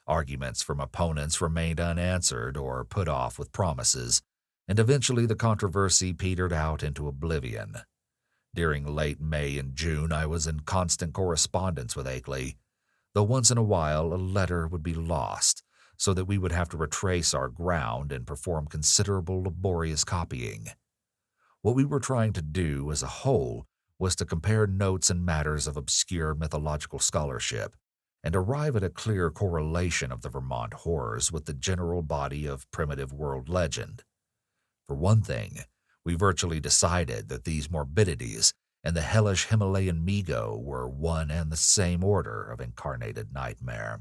Arguments from opponents remained unanswered or put off with promises, and eventually the controversy petered out into oblivion. During late May and June, I was in constant correspondence with Akeley, though once in a while a letter would be lost, so that we would have to retrace our ground and perform considerable laborious copying. What we were trying to do as a whole was to compare notes and matters of obscure mythological scholarship and arrive at a clear correlation of the Vermont horrors with the general body of primitive world legend. For one thing, we virtually decided that these morbidities and the hellish Himalayan Migo were one and the same order of incarnated nightmare.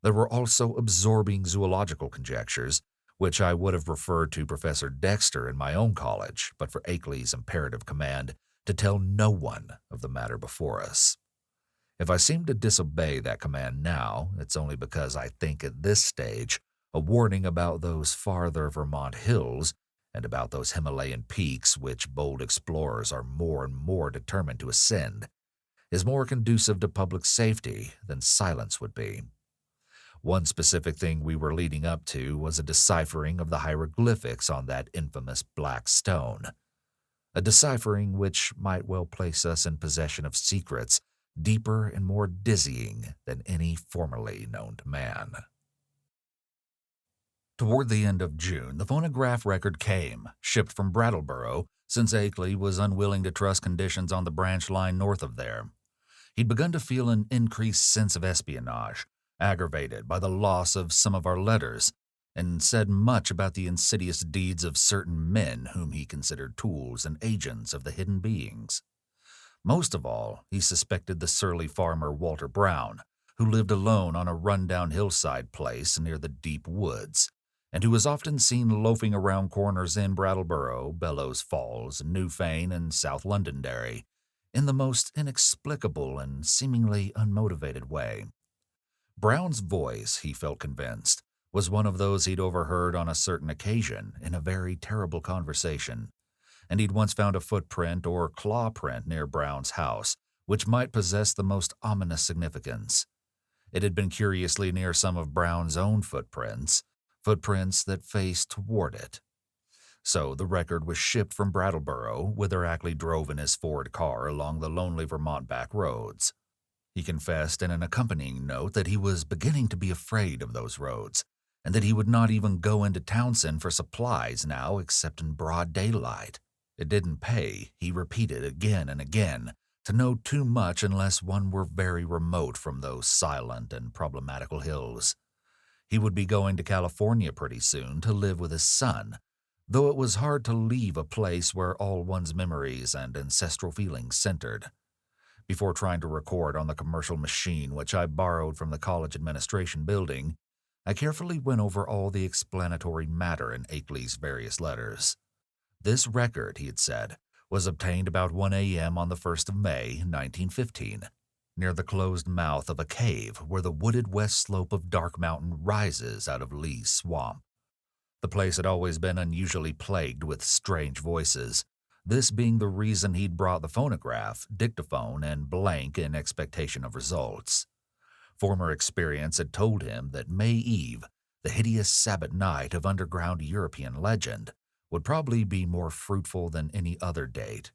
There were also absorbing zoological conjectures, which I would have referred to Professor Dexter in my own college, but for Akeley's imperative command to tell no one of the matter before us. If I seem to disobey that command now, it's only because I think at this stage a warning about those farther Vermont hills and about those Himalayan peaks which bold explorers are more and more determined to ascend is more conducive to public safety than silence would be. One specific thing we were leading up to was a deciphering of the hieroglyphics on that infamous black stone, a deciphering which might well place us in possession of secrets deeper and more dizzying than any formerly known to man. Toward the end of June, the phonograph record came, shipped from Brattleboro, since Akeley was unwilling to trust conditions on the branch line north of there. He'd begun to feel an increased sense of espionage, aggravated by the loss of some of our letters, and said much about the insidious deeds of certain men whom he considered tools and agents of the hidden beings. Most of all, he suspected the surly farmer Walter Brown, who lived alone on a run-down hillside place near the deep woods, and who was often seen loafing around corners in Brattleboro, Bellows Falls, Newfane, and South Londonderry, in the most inexplicable and seemingly unmotivated way. Brown's voice, he felt convinced, was one of those he'd overheard on a certain occasion in a very terrible conversation, and he'd once found a footprint or claw print near Brown's house, which might possess the most ominous significance. It had been curiously near some of Brown's own footprints that faced toward it. So the record was shipped from Brattleboro, whither Akeley drove in his Ford car along the lonely Vermont back roads. He confessed in an accompanying note that he was beginning to be afraid of those roads, and that he would not even go into Townsend for supplies now except in broad daylight. It didn't pay, he repeated again and again, to know too much unless one were very remote from those silent and problematical hills. He would be going to California pretty soon to live with his son, though it was hard to leave a place where all one's memories and ancestral feelings centered. Before trying to record on the commercial machine which I borrowed from the college administration building, I carefully went over all the explanatory matter in Akeley's various letters. This record, he had said, was obtained about 1 a.m. on the 1st of May, 1915, near the closed mouth of a cave where the wooded west slope of Dark Mountain rises out of Lee's Swamp. The place had always been unusually plagued with strange voices, this being the reason he'd brought the phonograph, dictaphone, and blank in expectation of results. Former experience had told him that May Eve, the hideous Sabbath night of underground European legend, would probably be more fruitful than any other date,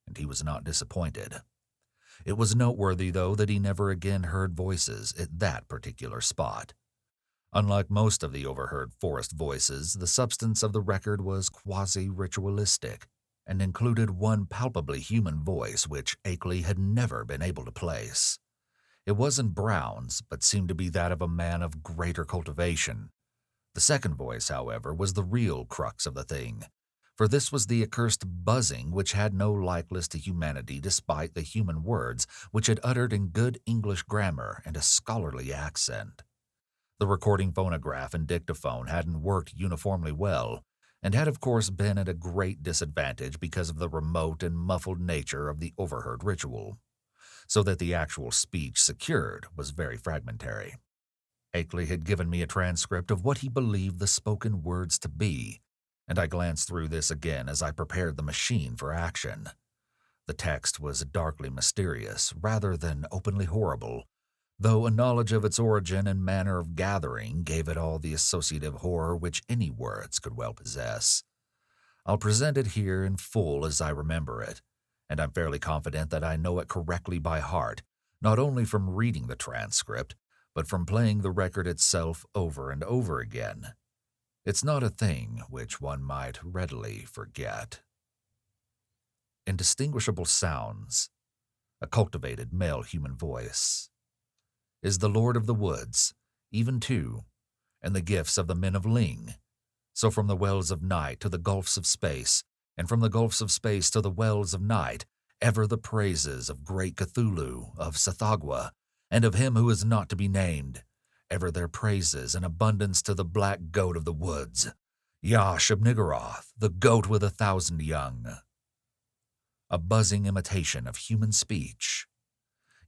and he was not disappointed. It was noteworthy, though, that he never again heard voices at that particular spot. Unlike most of the overheard forest voices, the substance of the record was quasi-ritualistic and included one palpably human voice which Akeley had never been able to place. It wasn't Brown's, but seemed to be that of a man of greater cultivation. The second voice, however, was the real crux of the thing, for this was the accursed buzzing which had no likeness to humanity despite the human words which it uttered in good English grammar and a scholarly accent. The recording phonograph and dictaphone hadn't worked uniformly well, and had of course been at a great disadvantage because of the remote and muffled nature of the overheard ritual, so that the actual speech secured was very fragmentary. Akeley had given me a transcript of what he believed the spoken words to be, and I glanced through this again as I prepared the machine for action. The text was darkly mysterious rather than openly horrible, though a knowledge of its origin and manner of gathering gave it all the associative horror which any words could well possess. I'll present it here in full as I remember it, and I'm fairly confident that I know it correctly by heart, not only from reading the transcript, but from playing the record itself over and over again. It's not a thing which one might readily forget. Indistinguishable sounds, a cultivated male human voice, is the Lord of the Woods, even too, and the gifts of the men of Ling. So from the wells of night to the gulfs of space, and from the gulfs of space to the wells of night, ever the praises of great Cthulhu, of Sathagwa, and of him who is not to be named, ever their praises and abundance to the black goat of the woods, Yah-Shub-Niggurath, the goat with 1,000 young. A buzzing imitation of human speech.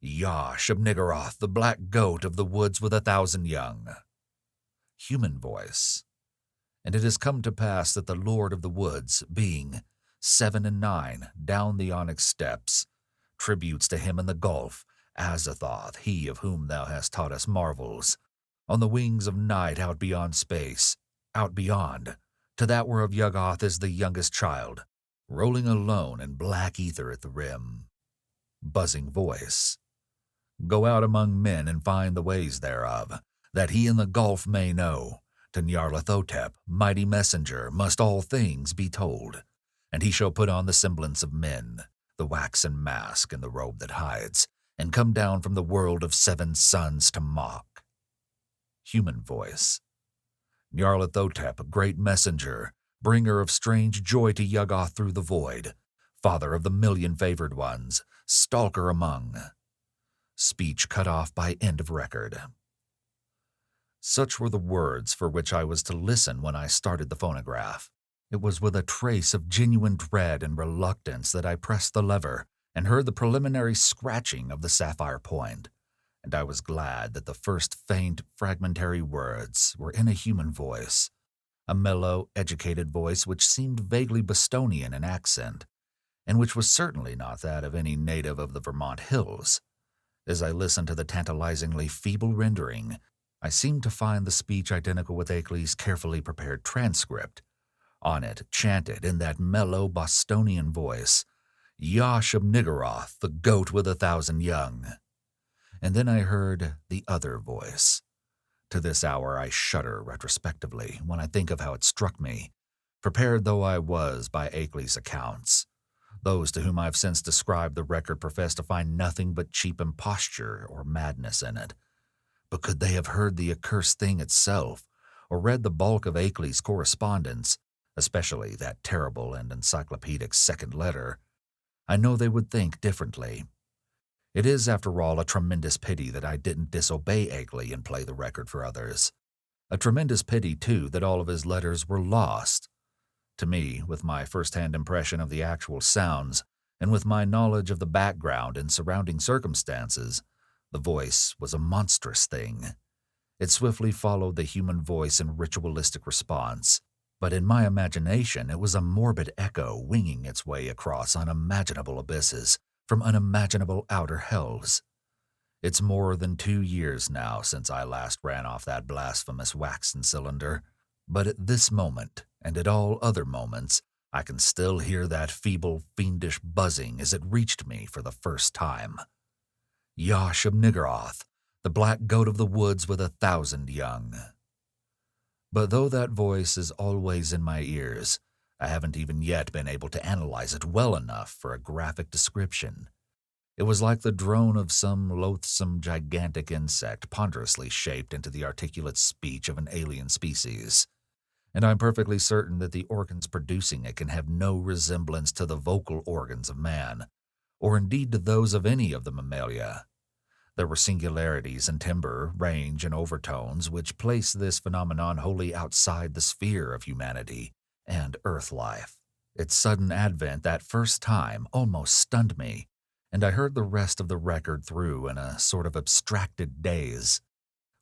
Yah-Shub-Niggurath, the black goat of the woods with 1,000 young. Human voice. And it has come to pass that the Lord of the Woods, being 7 and 9 down the onyx steps, tributes to him in the gulf, Azathoth, he of whom thou hast taught us marvels, on the wings of night out beyond space, out beyond, to that whereof Yuggoth is the youngest child, rolling alone in black ether at the rim. Buzzing voice. Go out among men and find the ways thereof, that he in the gulf may know. To Nyarlathotep, mighty messenger, must all things be told, and he shall put on the semblance of men, the waxen mask and the robe that hides, and come down from the world of 7 suns to mock. Human voice. Nyarlathotep, great messenger, bringer of strange joy to Yuggoth through the void, father of the 1,000,000 favored ones, stalker among. Speech cut off by end of record. Such were the words for which I was to listen when I started the phonograph. It was with a trace of genuine dread and reluctance that I pressed the lever and heard the preliminary scratching of the sapphire point, and I was glad that the first faint, fragmentary words were in a human voice, a mellow, educated voice which seemed vaguely Bostonian in accent, and which was certainly not that of any native of the Vermont hills. As I listened to the tantalizingly feeble rendering, I seemed to find the speech identical with Akeley's carefully prepared transcript. On it, chanted in that mellow Bostonian voice, Yah-Shub-Niggurath, the goat with 1,000 young. And then I heard the other voice. To this hour I shudder retrospectively when I think of how it struck me, prepared though I was by Akeley's accounts. Those to whom I have since described the record profess to find nothing but cheap imposture or madness in it. But could they have heard the accursed thing itself, or read the bulk of Akeley's correspondence, especially that terrible and encyclopedic second letter, I know they would think differently. It is, after all, a tremendous pity that I didn't disobey Akeley and play the record for others. A tremendous pity, too, that all of his letters were lost. To me, with my first-hand impression of the actual sounds, and with my knowledge of the background and surrounding circumstances, the voice was a monstrous thing. It swiftly followed the human voice in ritualistic response, but in my imagination it was a morbid echo winging its way across unimaginable abysses from unimaginable outer hells. It's more than 2 years now since I last ran off that blasphemous waxen cylinder, but at this moment, and at all other moments, I can still hear that feeble, fiendish buzzing as it reached me for the first time. Yah-Shub-Niggurath, the black goat of the woods with 1,000 young. But though that voice is always in my ears, I haven't even yet been able to analyze it well enough for a graphic description. It was like the drone of some loathsome gigantic insect ponderously shaped into the articulate speech of an alien species, and I'm perfectly certain that the organs producing it can have no resemblance to the vocal organs of man, or indeed to those of any of the mammalia. There were singularities in timbre, range, and overtones which placed this phenomenon wholly outside the sphere of humanity and earth life. Its sudden advent that first time almost stunned me, and I heard the rest of the record through in a sort of abstracted daze.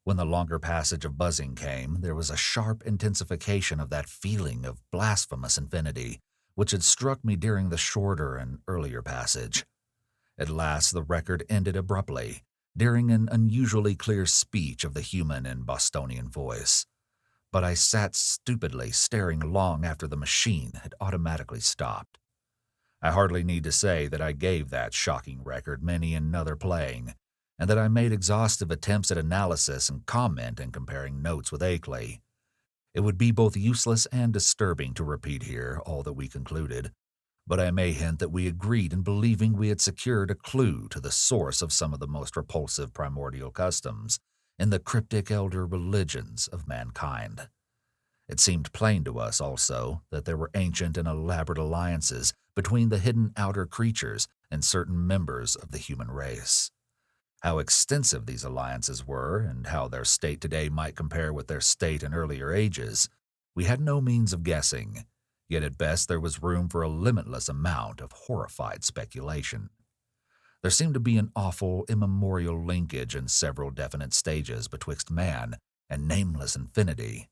When the longer passage of buzzing came, there was a sharp intensification of that feeling of blasphemous infinity which had struck me during the shorter and earlier passage. At last the record ended abruptly, during an unusually clear speech of the human and Bostonian voice. But I sat stupidly staring long after the machine had automatically stopped. I hardly need to say that I gave that shocking record many another playing, and that I made exhaustive attempts at analysis and comment in comparing notes with Akeley. It would be both useless and disturbing to repeat here all that we concluded, but I may hint that we agreed in believing we had secured a clue to the source of some of the most repulsive primordial customs in the cryptic elder religions of mankind. It seemed plain to us, also, that there were ancient and elaborate alliances between the hidden outer creatures and certain members of the human race. How extensive these alliances were, and how their state today might compare with their state in earlier ages, we had no means of guessing, yet at best there was room for a limitless amount of horrified speculation. There seemed to be an awful, immemorial linkage in several definite stages betwixt man and nameless infinity.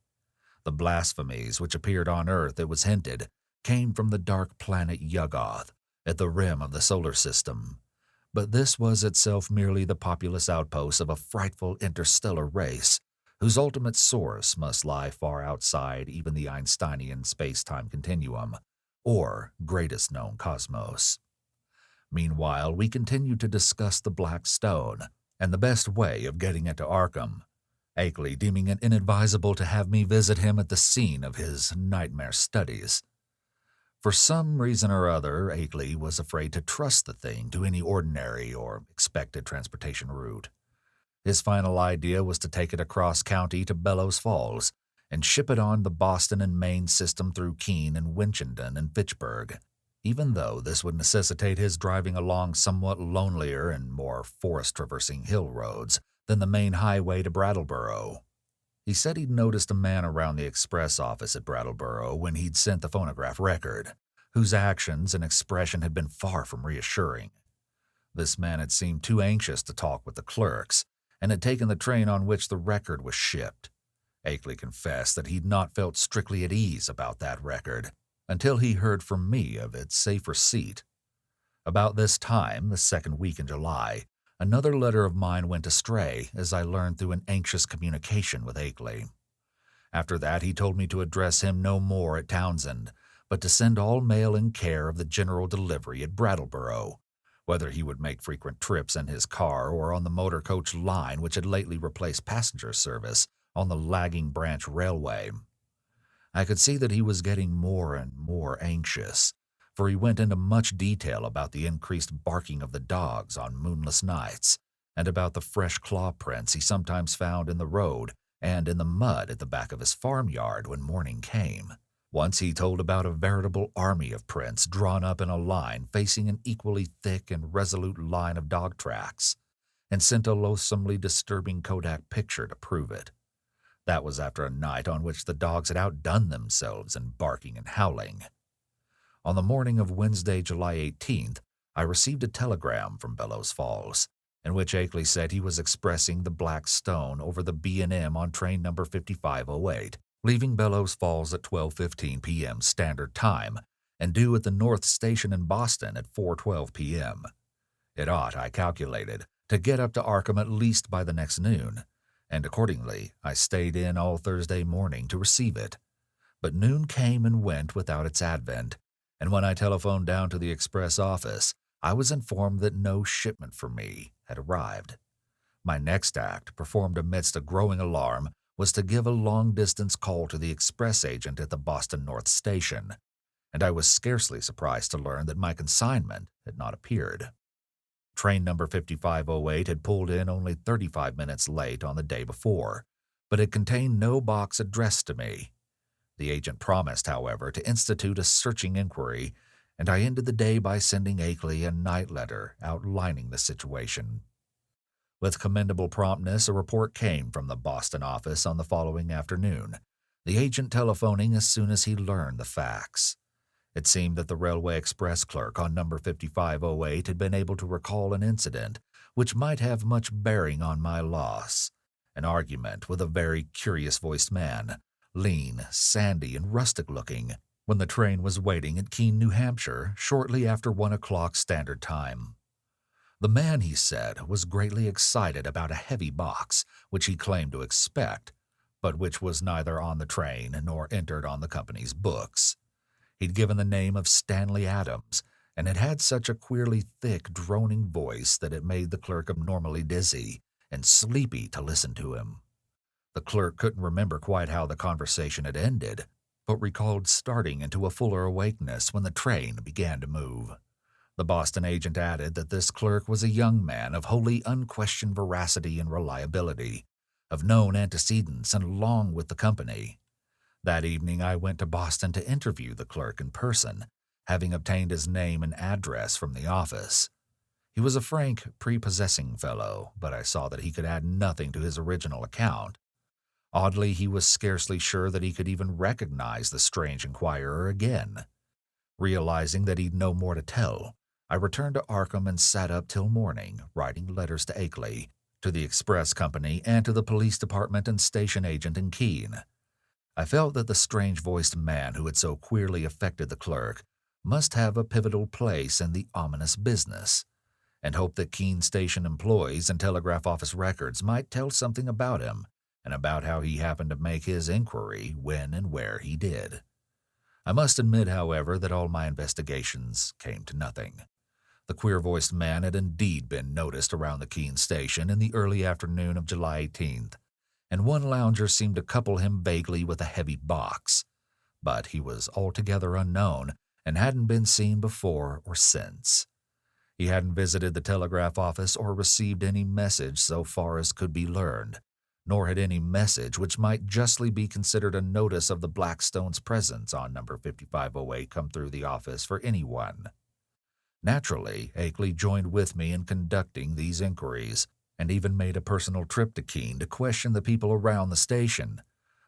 The blasphemies which appeared on Earth, it was hinted, came from the dark planet Yuggoth at the rim of the solar system, but this was itself merely the populous outpost of a frightful interstellar race whose ultimate source must lie far outside even the Einsteinian space-time continuum, or greatest known cosmos. Meanwhile, we continued to discuss the Black Stone and the best way of getting it to Arkham, Akeley deeming it inadvisable to have me visit him at the scene of his nightmare studies. For some reason or other, Akeley was afraid to trust the thing to any ordinary or expected transportation route. His final idea was to take it across county to Bellows Falls and ship it on the Boston and Maine system through Keene and Winchendon and Fitchburg, even though this would necessitate his driving along somewhat lonelier and more forest-traversing hill roads than the main highway to Brattleboro. He said he'd noticed a man around the express office at Brattleboro when he'd sent the phonograph record, whose actions and expression had been far from reassuring. This man had seemed too anxious to talk with the clerks, and had taken the train on which the record was shipped. Akeley confessed that he'd not felt strictly at ease about that record, until he heard from me of its safe receipt. About this time, the second week in July, another letter of mine went astray, as I learned through an anxious communication with Akeley. After that, he told me to address him no more at Townsend, but to send all mail in care of the general delivery at Brattleboro, whether he would make frequent trips in his car or on the motor coach line which had lately replaced passenger service on the lagging branch railway. I could see that he was getting more and more anxious, for he went into much detail about the increased barking of the dogs on moonless nights, and about the fresh claw prints he sometimes found in the road and in the mud at the back of his farmyard when morning came. Once he told about a veritable army of prints drawn up in a line facing an equally thick and resolute line of dog tracks, and sent a loathsomely disturbing Kodak picture to prove it. That was after a night on which the dogs had outdone themselves in barking and howling. On the morning of Wednesday, July 18th, I received a telegram from Bellows Falls, in which Akeley said he was expressing the Black Stone over the B&M on train number 5508, leaving Bellows Falls at 12:15 p.m. Standard Time, and due at the North Station in Boston at 4:12 p.m. It ought, I calculated, to get up to Arkham at least by the next noon, and accordingly I stayed in all Thursday morning to receive it. But noon came and went without its advent, and when I telephoned down to the express office, I was informed that no shipment for me had arrived. My next act, performed amidst a growing alarm, was to give a long-distance call to the express agent at the Boston North Station, and I was scarcely surprised to learn that my consignment had not appeared. Train number 5508 had pulled in only 35 minutes late on the day before, but it contained no box addressed to me. The agent promised, however, to institute a searching inquiry, and I ended the day by sending Akeley a night letter outlining the situation. With commendable promptness, a report came from the Boston office on the following afternoon, the agent telephoning as soon as he learned the facts. It seemed that the Railway Express clerk on number 5508 had been able to recall an incident which might have much bearing on my loss, an argument with a very curious-voiced man, lean, sandy, and rustic-looking, when the train was waiting at Keene, New Hampshire, shortly after 1 o'clock Standard Time. The man, he said, was greatly excited about a heavy box, which he claimed to expect, but which was neither on the train nor entered on the company's books. He'd given the name of Stanley Adams, and it had such a queerly thick, droning voice that it made the clerk abnormally dizzy and sleepy to listen to him. The clerk couldn't remember quite how the conversation had ended, but recalled starting into a fuller awakeness when the train began to move. The Boston agent added that this clerk was a young man of wholly unquestioned veracity and reliability, of known antecedents and long with the company. That evening I went to Boston to interview the clerk in person, having obtained his name and address from the office. He was a frank, prepossessing fellow, but I saw that he could add nothing to his original account. Oddly, he was scarcely sure that he could even recognize the strange inquirer again. Realizing that he'd no more to tell, I returned to Arkham and sat up till morning, writing letters to Akeley, to the express company, and to the police department and station agent in Keene. I felt that the strange-voiced man who had so queerly affected the clerk must have a pivotal place in the ominous business, and hoped that Keene station employees and telegraph office records might tell something about him and about how he happened to make his inquiry when and where he did. I must admit, however, that all my investigations came to nothing. The queer-voiced man had indeed been noticed around the Keene station in the early afternoon of July 18th, and one lounger seemed to couple him vaguely with a heavy box, but he was altogether unknown and hadn't been seen before or since. He hadn't visited the telegraph office or received any message so far as could be learned, nor had any message which might justly be considered a notice of the Blackstone's presence on number 5508 come through the office for anyone. Naturally, Akeley joined with me in conducting these inquiries, and even made a personal trip to Keene to question the people around the station,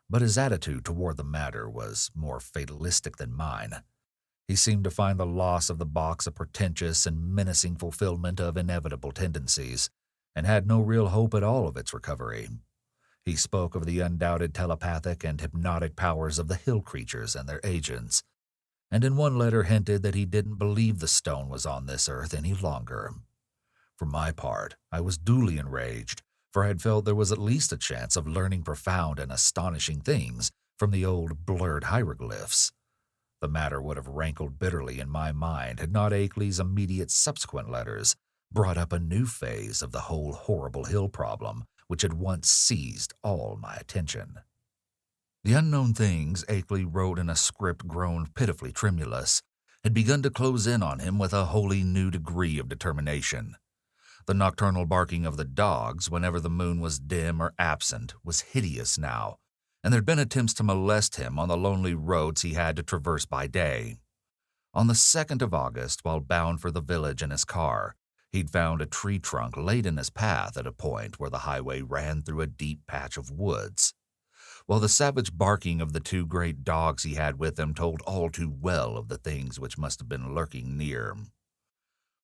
but his attitude toward the matter was more fatalistic than mine. He seemed to find the loss of the box a portentous and menacing fulfillment of inevitable tendencies, and had no real hope at all of its recovery. He spoke of the undoubted telepathic and hypnotic powers of the hill creatures and their agents, and in one letter hinted that he didn't believe the stone was on this earth any longer. For my part, I was duly enraged, for I had felt there was at least a chance of learning profound and astonishing things from the old blurred hieroglyphs. The matter would have rankled bitterly in my mind had not Akeley's immediate subsequent letters brought up a new phase of the whole horrible hill problem which had once seized all my attention. The unknown things Akeley wrote in a script grown pitifully tremulous had begun to close in on him with a wholly new degree of determination. The nocturnal barking of the dogs whenever the moon was dim or absent was hideous now, and there'd been attempts to molest him on the lonely roads he had to traverse by day. On the 2nd of August, while bound for the village in his car, he'd found a tree trunk laid in his path at a point where the highway ran through a deep patch of woods, while the savage barking of the two great dogs he had with him told all too well of the things which must have been lurking near.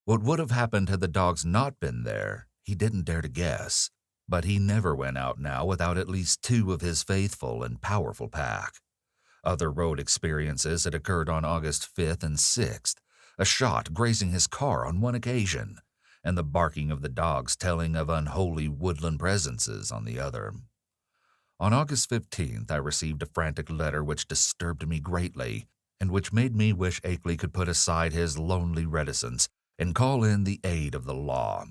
What would have happened had the dogs not been there, he didn't dare to guess, but he never went out now without at least 2 of his faithful and powerful pack. Other road experiences had occurred on August 5th and 6th, a shot grazing his car on one occasion, and the barking of the dogs telling of unholy woodland presences on the other. On August 15th, I received a frantic letter which disturbed me greatly, and which made me wish Akeley could put aside his lonely reticence and call in the aid of the law.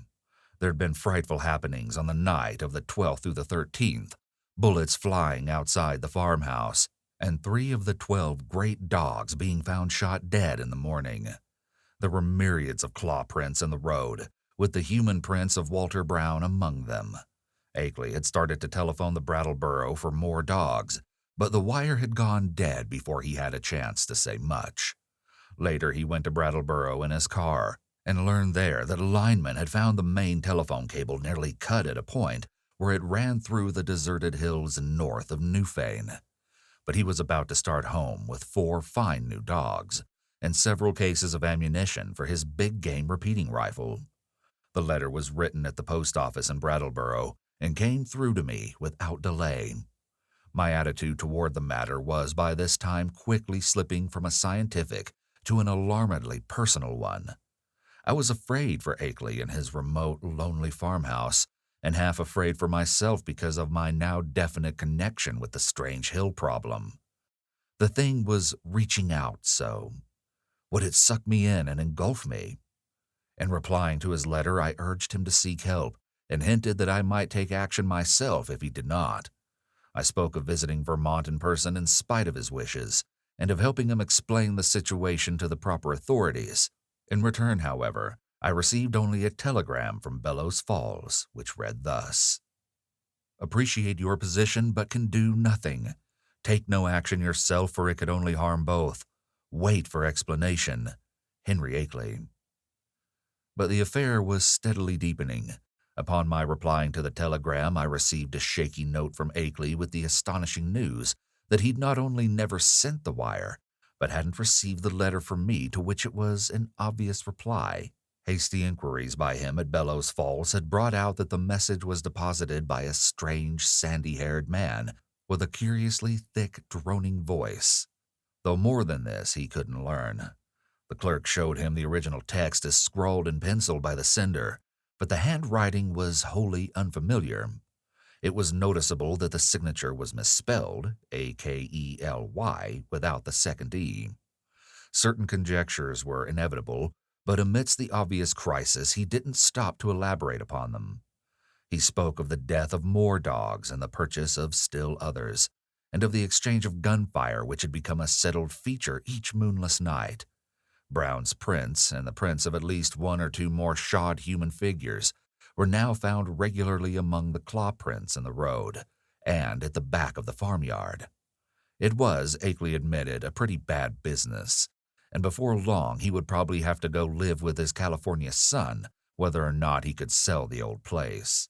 There had been frightful happenings on the night of the 12th through the 13th, bullets flying outside the farmhouse, and 3 of the 12 great dogs being found shot dead in the morning. There were myriads of claw prints in the road, with the human prints of Walter Brown among them. Akeley had started to telephone the Brattleboro for more dogs, but the wire had gone dead before he had a chance to say much. Later, he went to Brattleboro in his car and learned there that a lineman had found the main telephone cable nearly cut at a point where it ran through the deserted hills north of Newfane. But he was about to start home with 4 fine new dogs and several cases of ammunition for his big game repeating rifle. The letter was written at the post office in Brattleboro and came through to me without delay. My attitude toward the matter was by this time quickly slipping from a scientific to an alarmingly personal one. I was afraid for Akeley in his remote, lonely farmhouse, and half afraid for myself because of my now definite connection with the strange hill problem. The thing was reaching out so. Would it suck me in and engulf me? In replying to his letter, I urged him to seek help and hinted that I might take action myself if he did not. I spoke of visiting Vermont in person in spite of his wishes, and of helping him explain the situation to the proper authorities. In return, however, I received only a telegram from Bellows Falls, which read thus: "Appreciate your position, but can do nothing. Take no action yourself, for it could only harm both. Wait for explanation. Henry Akeley." But the affair was steadily deepening. Upon my replying to the telegram, I received a shaky note from Akeley with the astonishing news that he'd not only never sent the wire, but hadn't received the letter from me, to which it was an obvious reply. Hasty inquiries by him at Bellows Falls had brought out that the message was deposited by a strange, sandy-haired man with a curiously thick, droning voice. Though more than this he couldn't learn. The clerk showed him the original text as scrawled in pencil by the sender, but the handwriting was wholly unfamiliar. It was noticeable that the signature was misspelled, Akeley, without the second E. Certain conjectures were inevitable, but amidst the obvious crisis he didn't stop to elaborate upon them. He spoke of the death of more dogs and the purchase of still others, and of the exchange of gunfire which had become a settled feature each moonless night. Brown's prints, and the prints of at least 1 or 2 more shod human figures, were now found regularly among the claw prints in the road and at the back of the farmyard. It was, Akeley admitted, a pretty bad business, and before long he would probably have to go live with his California son, whether or not he could sell the old place.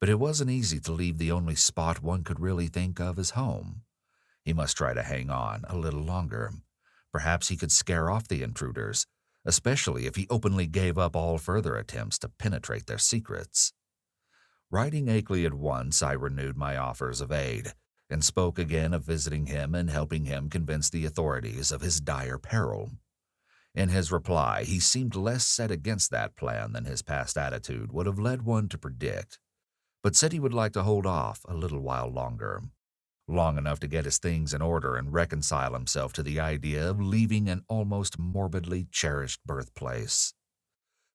But it wasn't easy to leave the only spot one could really think of as home. He must try to hang on a little longer. Perhaps he could scare off the intruders, especially if he openly gave up all further attempts to penetrate their secrets. Writing Akeley at once, I renewed my offers of aid, and spoke again of visiting him and helping him convince the authorities of his dire peril. In his reply, he seemed less set against that plan than his past attitude would have led one to predict, but said he would like to hold off a little while longer. Long enough to get his things in order and reconcile himself to the idea of leaving an almost morbidly cherished birthplace.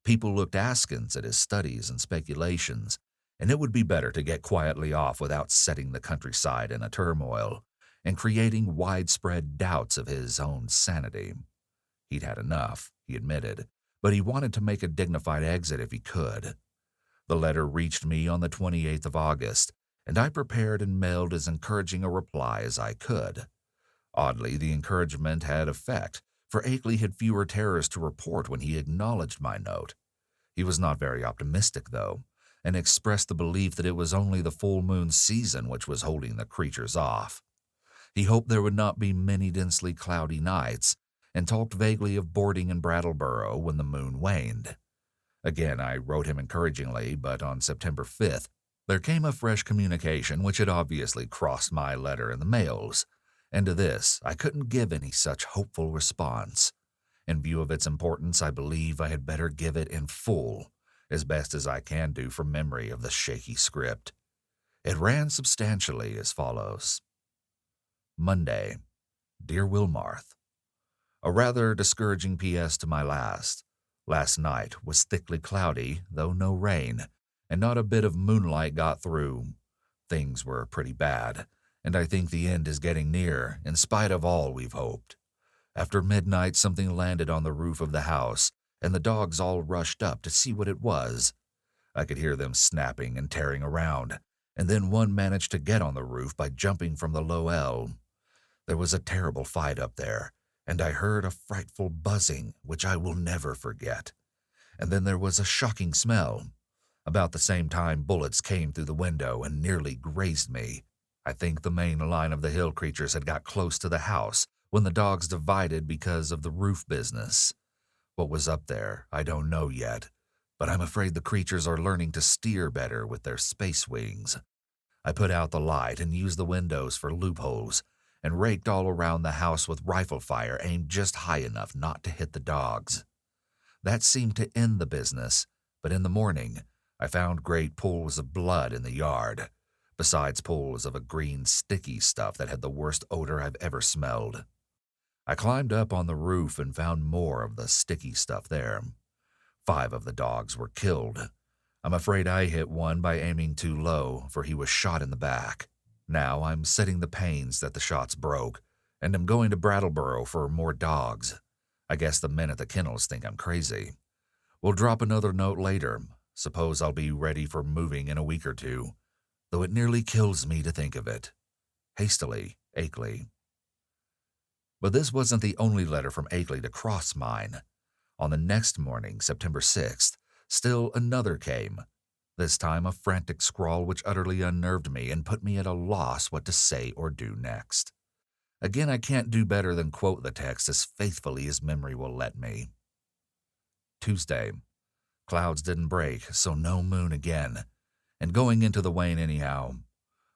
People looked askance at his studies and speculations, and it would be better to get quietly off without setting the countryside in a turmoil and creating widespread doubts of his own sanity. He'd had enough, he admitted, but he wanted to make a dignified exit if he could. The letter reached me on the 28th of August, and I prepared and mailed as encouraging a reply as I could. Oddly, the encouragement had effect, for Akeley had fewer terrors to report when he acknowledged my note. He was not very optimistic, though, and expressed the belief that it was only the full moon season which was holding the creatures off. He hoped there would not be many densely cloudy nights, and talked vaguely of boarding in Brattleboro when the moon waned. Again, I wrote him encouragingly, but on September 5th, there came a fresh communication which had obviously crossed my letter in the mails, and to this I couldn't give any such hopeful response. In view of its importance, I believe I had better give it in full, as best as I can do from memory of the shaky script. It ran substantially as follows. Monday. Dear Wilmarth, a rather discouraging P.S. to my last. Last night was thickly cloudy, though no rain, and not a bit of moonlight got through. Things were pretty bad, and I think the end is getting near, in spite of all we've hoped. After midnight, something landed on the roof of the house, and the dogs all rushed up to see what it was. I could hear them snapping and tearing around, and then one managed to get on the roof by jumping from the low L. There was a terrible fight up there, and I heard a frightful buzzing, which I will never forget. And then there was a shocking smell. About the same time, bullets came through the window and nearly grazed me. I think the main line of the hill creatures had got close to the house when the dogs divided because of the roof business. What was up there, I don't know yet, but I'm afraid the creatures are learning to steer better with their space wings. I put out the light and used the windows for loopholes and raked all around the house with rifle fire aimed just high enough not to hit the dogs. That seemed to end the business, but in the morning, I found great pools of blood in the yard, besides pools of a green sticky stuff that had the worst odor I've ever smelled. I climbed up on the roof and found more of the sticky stuff there. 5 of the dogs were killed. I'm afraid I hit one by aiming too low, for he was shot in the back. Now I'm setting the panes that the shots broke, and am going to Brattleboro for more dogs. I guess the men at the kennels think I'm crazy. We'll drop another note later. Suppose I'll be ready for moving in a week or 2, though it nearly kills me to think of it. Hastily, Akeley. But this wasn't the only letter from Akeley to cross mine. On the next morning, September 6th, still another came. This time a frantic scrawl which utterly unnerved me and put me at a loss what to say or do next. Again, I can't do better than quote the text as faithfully as memory will let me. Tuesday. Clouds didn't break, so no moon again. And going into the wane anyhow.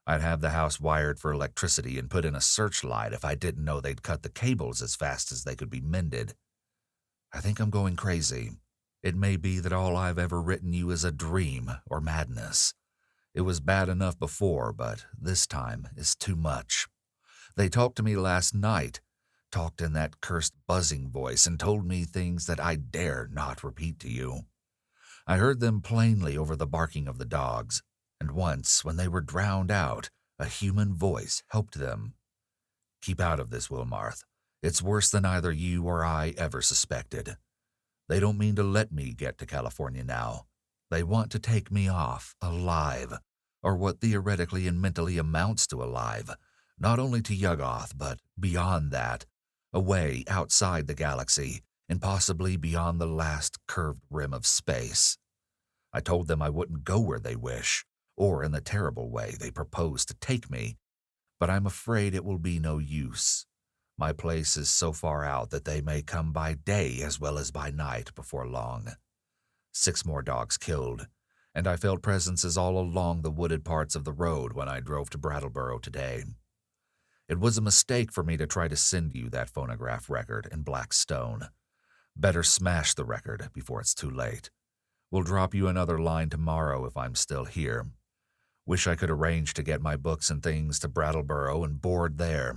I'd have the house wired for electricity and put in a searchlight if I didn't know they'd cut the cables as fast as they could be mended. I think I'm going crazy. It may be that all I've ever written you is a dream or madness. It was bad enough before, but this time is too much. They talked to me last night, talked in that cursed buzzing voice and told me things that I dare not repeat to you. I heard them plainly over the barking of the dogs, and once, when they were drowned out, a human voice helped them. Keep out of this, Wilmarth. It's worse than either you or I ever suspected. They don't mean to let me get to California now. They want to take me off, alive, or what theoretically and mentally amounts to alive, not only to Yuggoth, but beyond that, away outside the galaxy, and possibly beyond the last curved rim of space. I told them I wouldn't go where they wish, or in the terrible way they propose to take me, but I'm afraid it will be no use. My place is so far out that they may come by day as well as by night before long. 6 more dogs killed, and I felt presences all along the wooded parts of the road when I drove to Brattleboro today. It was a mistake for me to try to send you that phonograph record in black stone. Better smash the record before it's too late. We'll drop you another line tomorrow if I'm still here. Wish I could arrange to get my books and things to Brattleboro and board there.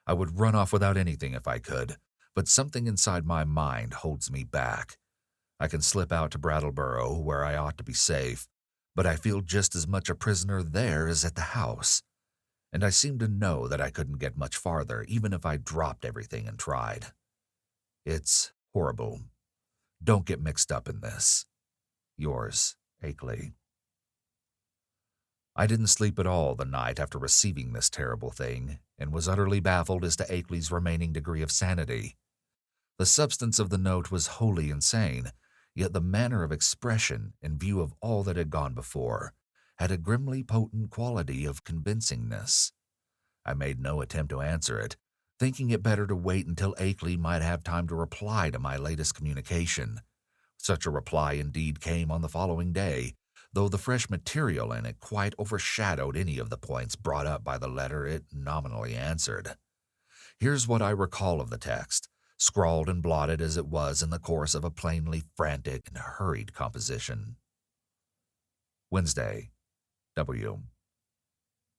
I would run off without anything if I could, but something inside my mind holds me back. I can slip out to Brattleboro, where I ought to be safe, but I feel just as much a prisoner there as at the house. And I seem to know that I couldn't get much farther even if I dropped everything and tried. It's horrible. Don't get mixed up in this. Yours, Akeley. I didn't sleep at all the night after receiving this terrible thing, and was utterly baffled as to Akeley's remaining degree of sanity. The substance of the note was wholly insane, yet the manner of expression, in view of all that had gone before, had a grimly potent quality of convincingness. I made no attempt to answer it, thinking it better to wait until Akeley might have time to reply to my latest communication. Such a reply indeed came on the following day, though the fresh material in it quite overshadowed any of the points brought up by the letter it nominally answered. Here's what I recall of the text, scrawled and blotted as it was in the course of a plainly frantic and hurried composition. Wednesday. W.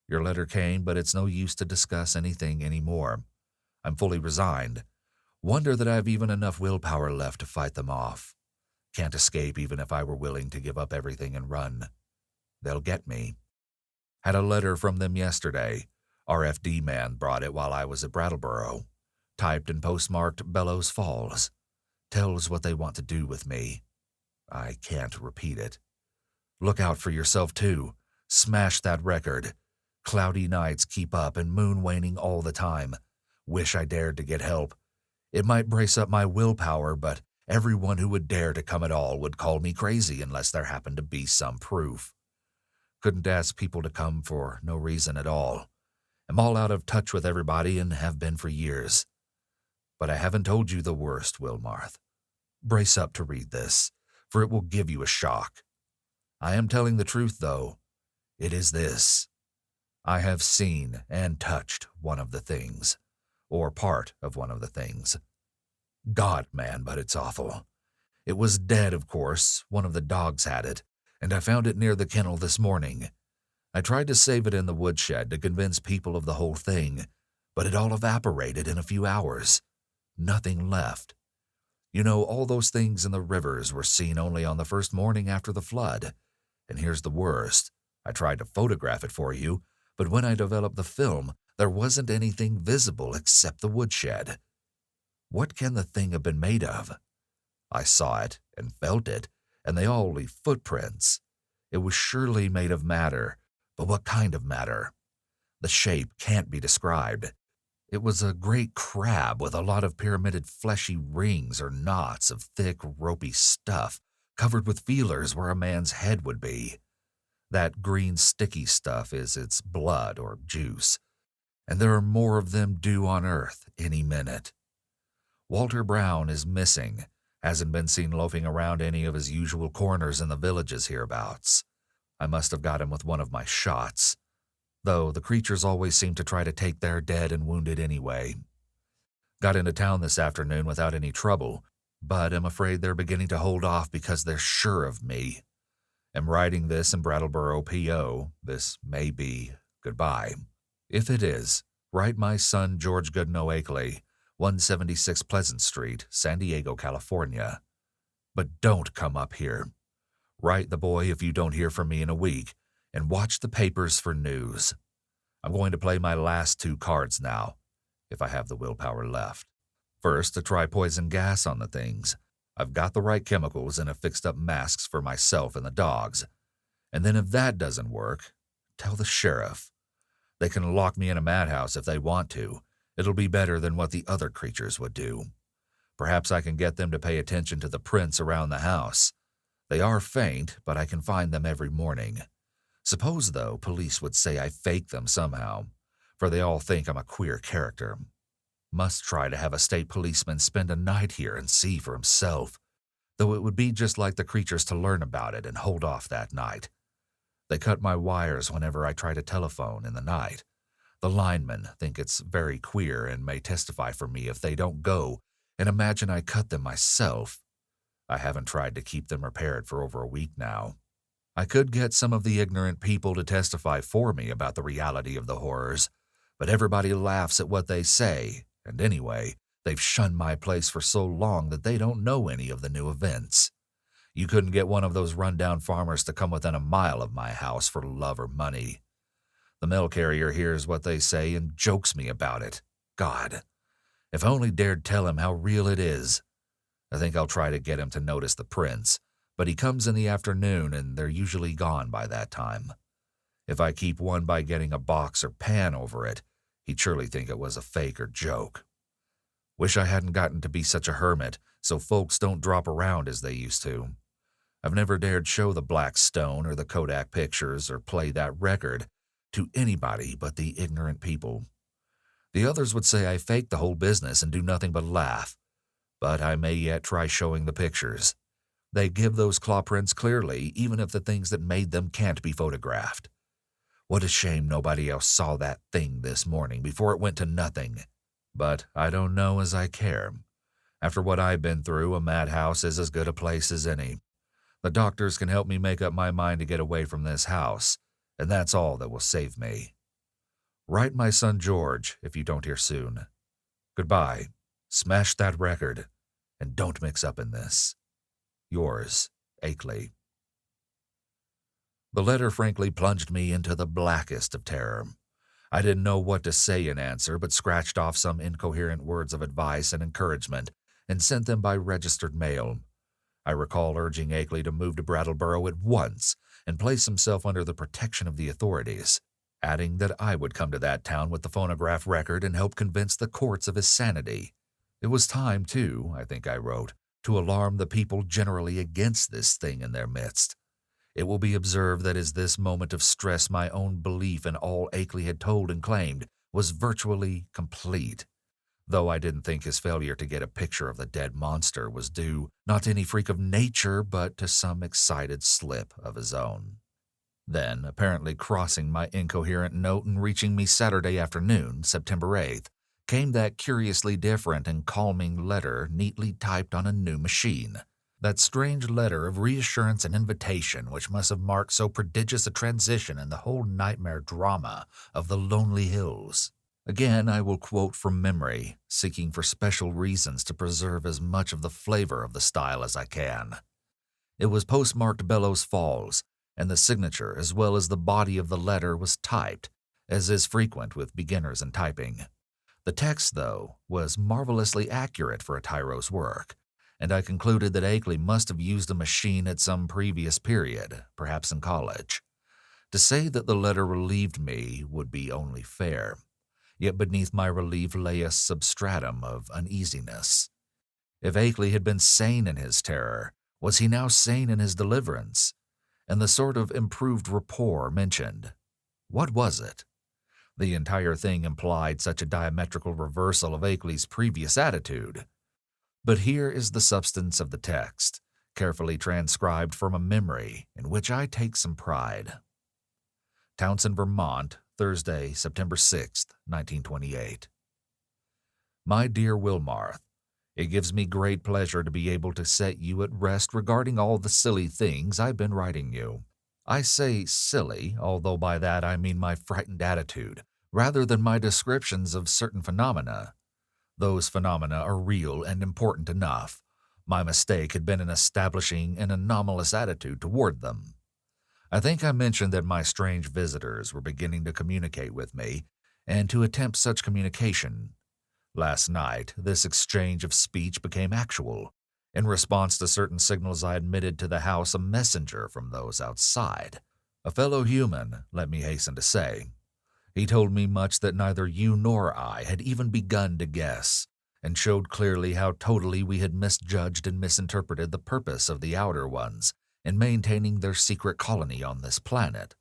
Your letter came, but it's no use to discuss anything anymore. I'm fully resigned. Wonder that I've even enough willpower left to fight them off. Can't escape even if I were willing to give up everything and run. They'll get me. Had a letter from them yesterday. RFD man brought it while I was at Brattleboro. Typed and postmarked Bellows Falls. tells what they want to do with me. I can't repeat it. Look out for yourself, too. Smash that record. Cloudy nights keep up and moon waning all the time. Wish I dared to get help. It might brace up my willpower, but everyone who would dare to come at all would call me crazy unless there happened to be some proof. Couldn't ask people to come for no reason at all. I'm all out of touch with everybody and have been for years. But I haven't told you the worst, Wilmarth. Brace up to read this, for it will give you a shock. I am telling the truth, though. It is this. I have seen and touched one of the things, or part of one of the things. God, man, but it's awful. It was dead, of course. One of the dogs had it, and I found it near the kennel this morning. I tried to save it in the woodshed to convince people of the whole thing, but it all evaporated in a few hours. Nothing left. You know, all those things in the rivers were seen only on the first morning after the flood. And here's the worst. I tried to photograph it for you, but when I developed the film, there wasn't anything visible except the woodshed. What can the thing have been made of? I saw it and felt it, and they all leave footprints. It was surely made of matter, but what kind of matter? The shape can't be described. It was a great crab with a lot of pyramided fleshy rings or knots of thick, ropey stuff covered with feelers where a man's head would be. That green sticky stuff is its blood or juice, and there are more of them due on Earth any minute. Walter Brown is missing, hasn't been seen loafing around any of his usual corners in the villages hereabouts. I must have got him with one of my shots, though the creatures always seem to try to take their dead and wounded anyway. Got into town this afternoon without any trouble, but am afraid they're beginning to hold off because they're sure of me. Am writing this in Brattleboro, P.O. This may be goodbye. If it is, write my son George Goodnow Akeley, 176 Pleasant Street, San Diego, California. But don't come up here. Write the boy if you don't hear from me in a week, and watch the papers for news. I'm going to play my last 2 cards now, if I have the willpower left. First, to try poison gas on the things. I've got the right chemicals and have fixed up masks for myself and the dogs. And then if that doesn't work, tell the sheriff. They can lock me in a madhouse if they want to. It'll be better than what the other creatures would do. Perhaps I can get them to pay attention to the prints around the house. They are faint, but I can find them every morning. Suppose, though, police would say I faked them somehow, for they all think I'm a queer character. Must try to have a state policeman spend a night here and see for himself, though it would be just like the creatures to learn about it and hold off that night. They cut my wires whenever I try to telephone in the night. The linemen think it's very queer and may testify for me if they don't go and imagine I cut them myself. I haven't tried to keep them repaired for over a week now. I could get some of the ignorant people to testify for me about the reality of the horrors, but everybody laughs at what they say, and anyway, they've shunned my place for so long that they don't know any of the new events. You couldn't get one of those rundown farmers to come within a mile of my house for love or money. The mail carrier hears what they say and jokes me about it. God, if I only dared tell him how real it is. I think I'll try to get him to notice the prints, but he comes in the afternoon and they're usually gone by that time. If I keep one by getting a box or pan over it, he'd surely think it was a fake or joke. Wish I hadn't gotten to be such a hermit so folks don't drop around as they used to. I've never dared show the black stone or the Kodak pictures or play that record to anybody but the ignorant people. The others would say I faked the whole business and do nothing but laugh, but I may yet try showing the pictures. They give those claw prints clearly, even if the things that made them can't be photographed. What a shame nobody else saw that thing this morning before it went to nothing. But I don't know as I care. After what I've been through, a madhouse is as good a place as any. The doctors can help me make up my mind to get away from this house, and that's all that will save me. Write my son George if you don't hear soon. Goodbye. Smash that record, and don't mix up in this. Yours, Akeley. The letter frankly plunged me into the blackest of terror. I didn't know what to say in answer, but scratched off some incoherent words of advice and encouragement and sent them by registered mail. I recall urging Akeley to move to Brattleboro at once and place himself under the protection of the authorities, adding that I would come to that town with the phonograph record and help convince the courts of his sanity. It was time, too, I think I wrote, to alarm the people generally against this thing in their midst. It will be observed that as this moment of stress my own belief in all Akeley had told and claimed was virtually complete, though I didn't think his failure to get a picture of the dead monster was due not to any freak of nature but to some excited slip of his own. Then, apparently crossing my incoherent note and reaching me Saturday afternoon, September 8th, came that curiously different and calming letter neatly typed on a new machine. That strange letter of reassurance and invitation which must have marked so prodigious a transition in the whole nightmare drama of the Lonely Hills. Again, I will quote from memory, seeking for special reasons to preserve as much of the flavor of the style as I can. It was postmarked Bellows Falls, and the signature as well as the body of the letter was typed, as is frequent with beginners in typing. The text, though, was marvelously accurate for a tyro's work, and I concluded that Akeley must have used a machine at some previous period, perhaps in college. To say that the letter relieved me would be only fair, yet beneath my relief lay a substratum of uneasiness. If Akeley had been sane in his terror, was he now sane in his deliverance? And the sort of improved rapport mentioned, what was it? The entire thing implied such a diametrical reversal of Akeley's previous attitude. But here is the substance of the text, carefully transcribed from a memory in which I take some pride. Townsend, Vermont, Thursday, September 6th, 1928. My dear Wilmarth, it gives me great pleasure to be able to set you at rest regarding all the silly things I've been writing you. I say silly, although by that I mean my frightened attitude, rather than my descriptions of certain phenomena. Those phenomena are real and important enough. My mistake had been in establishing an anomalous attitude toward them. I think I mentioned that my strange visitors were beginning to communicate with me, and to attempt such communication. Last night, this exchange of speech became actual. In response to certain signals, I admitted to the house a messenger from those outside. A fellow human, let me hasten to say. He told me much that neither you nor I had even begun to guess, and showed clearly how totally we had misjudged and misinterpreted the purpose of the Outer Ones in maintaining their secret colony on this planet.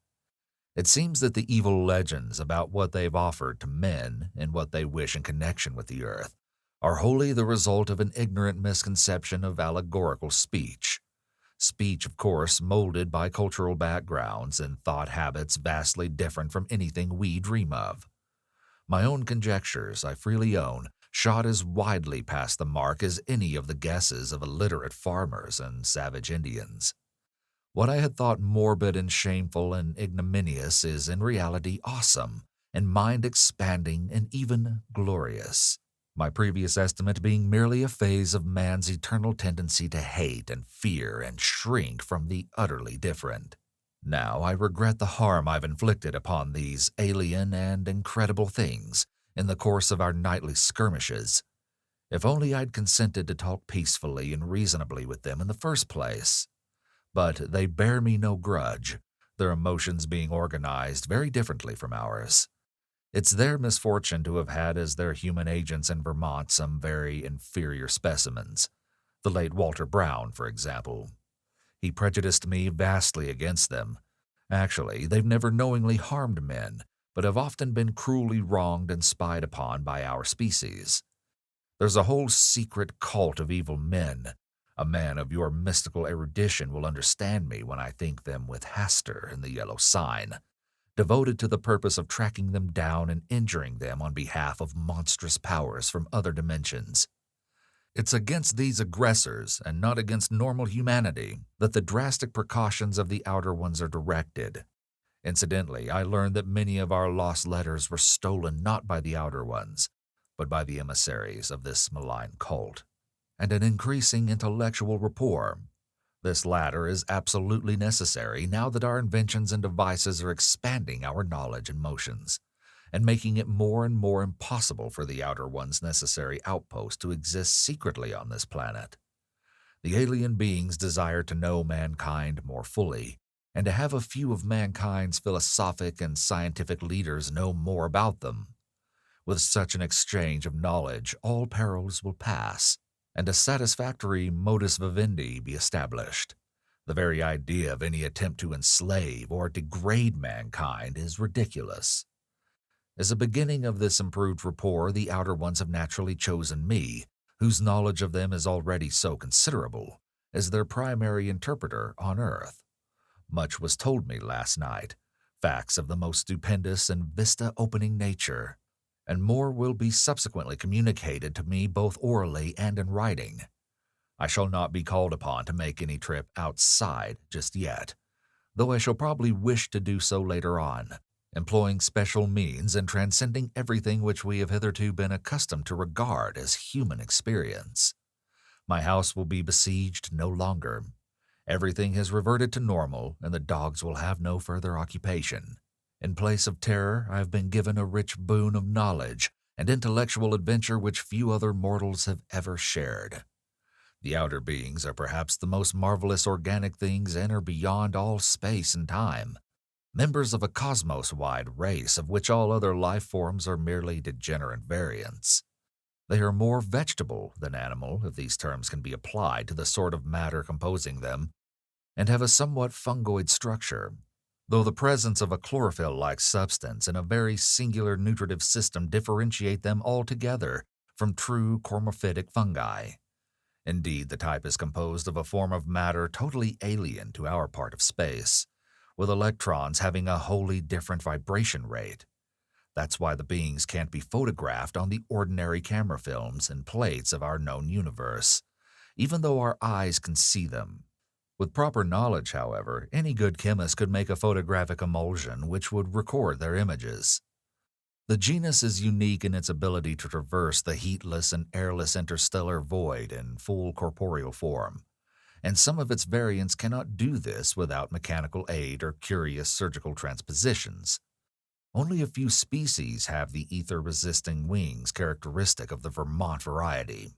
It seems that the evil legends about what they've offered to men and what they wish in connection with the Earth are wholly the result of an ignorant misconception of allegorical speech. Speech, of course, molded by cultural backgrounds and thought habits vastly different from anything we dream of. My own conjectures, I freely own, shot as widely past the mark as any of the guesses of illiterate farmers and savage Indians. What I had thought morbid and shameful and ignominious is in reality awesome and mind-expanding and even glorious. My previous estimate being merely a phase of man's eternal tendency to hate and fear and shrink from the utterly different. Now I regret the harm I've inflicted upon these alien and incredible things in the course of our nightly skirmishes. If only I'd consented to talk peacefully and reasonably with them in the first place. But they bear me no grudge, their emotions being organized very differently from ours. It's their misfortune to have had as their human agents in Vermont some very inferior specimens. The late Walter Brown, for example. He prejudiced me vastly against them. Actually, they've never knowingly harmed men, but have often been cruelly wronged and spied upon by our species. There's a whole secret cult of evil men. A man of your mystical erudition will understand me when I think them with Hastur and the Yellow Sign, devoted to the purpose of tracking them down and injuring them on behalf of monstrous powers from other dimensions. It's against these aggressors, and not against normal humanity, that the drastic precautions of the Outer Ones are directed. Incidentally, I learned that many of our lost letters were stolen not by the Outer Ones, but by the emissaries of this malign cult. And an increasing intellectual rapport. This latter is absolutely necessary now that our inventions and devices are expanding our knowledge and motions, and making it more and more impossible for the Outer One's necessary outpost to exist secretly on this planet. The alien beings desire to know mankind more fully, and to have a few of mankind's philosophic and scientific leaders know more about them. With such an exchange of knowledge, all perils will pass, and a satisfactory modus vivendi be established. The very idea of any attempt to enslave or degrade mankind is ridiculous. As a beginning of this improved rapport, the Outer Ones have naturally chosen me, whose knowledge of them is already so considerable, as their primary interpreter on Earth. Much was told me last night, facts of the most stupendous and vista-opening nature, and more will be subsequently communicated to me both orally and in writing. I shall not be called upon to make any trip outside just yet, though I shall probably wish to do so later on, employing special means and transcending everything which we have hitherto been accustomed to regard as human experience. My house will be besieged no longer. Everything has reverted to normal, and the dogs will have no further occupation. In place of terror, I have been given a rich boon of knowledge and intellectual adventure which few other mortals have ever shared. The outer beings are perhaps the most marvelous organic things in or beyond all space and time, members of a cosmos-wide race of which all other life forms are merely degenerate variants. They are more vegetable than animal, if these terms can be applied to the sort of matter composing them, and have a somewhat fungoid structure, though the presence of a chlorophyll-like substance and a very singular nutritive system differentiate them altogether from true cormophytic fungi. Indeed, the type is composed of a form of matter totally alien to our part of space, with electrons having a wholly different vibration rate. That's why the beings can't be photographed on the ordinary camera films and plates of our known universe, even though our eyes can see them. With proper knowledge, however, any good chemist could make a photographic emulsion which would record their images. The genus is unique in its ability to traverse the heatless and airless interstellar void in full corporeal form, and some of its variants cannot do this without mechanical aid or curious surgical transpositions. Only a few species have the ether-resisting wings characteristic of the Vermont variety.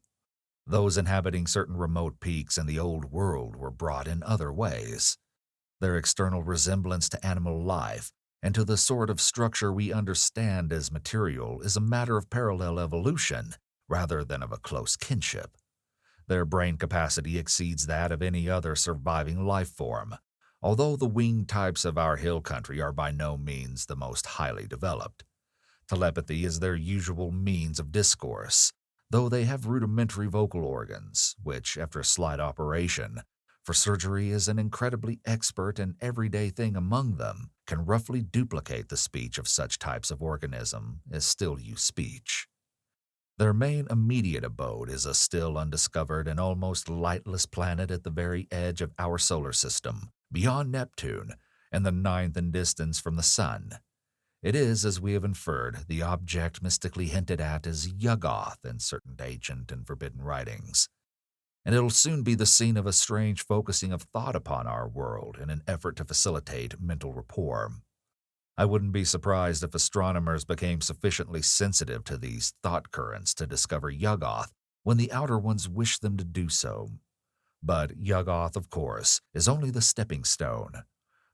Those inhabiting certain remote peaks in the Old World were brought in other ways. Their external resemblance to animal life and to the sort of structure we understand as material is a matter of parallel evolution rather than of a close kinship. Their brain capacity exceeds that of any other surviving life form, although the winged types of our hill country are by no means the most highly developed. Telepathy is their usual means of discourse, though they have rudimentary vocal organs, which, after a slight operation, for surgery is an incredibly expert and everyday thing among them, can roughly duplicate the speech of such types of organism as still use speech. Their main immediate abode is a still undiscovered and almost lightless planet at the very edge of our solar system, beyond Neptune, and the ninth in distance from the Sun. It is, as we have inferred, the object mystically hinted at as Yuggoth in certain ancient and forbidden writings, and it'll soon be the scene of a strange focusing of thought upon our world in an effort to facilitate mental rapport. I wouldn't be surprised if astronomers became sufficiently sensitive to these thought currents to discover Yuggoth when the Outer Ones wish them to do so. But Yuggoth, of course, is only the stepping stone.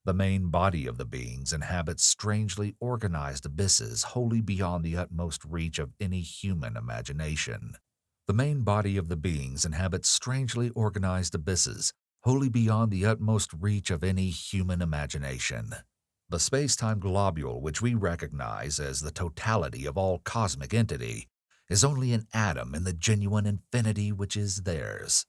The main body of the beings inhabits strangely organized abysses wholly beyond the utmost reach of any human imagination. The main body of the beings inhabits strangely organized abysses wholly beyond the utmost reach of any human imagination. The space-time globule which we recognize as the totality of all cosmic entity is only an atom in the genuine infinity which is theirs,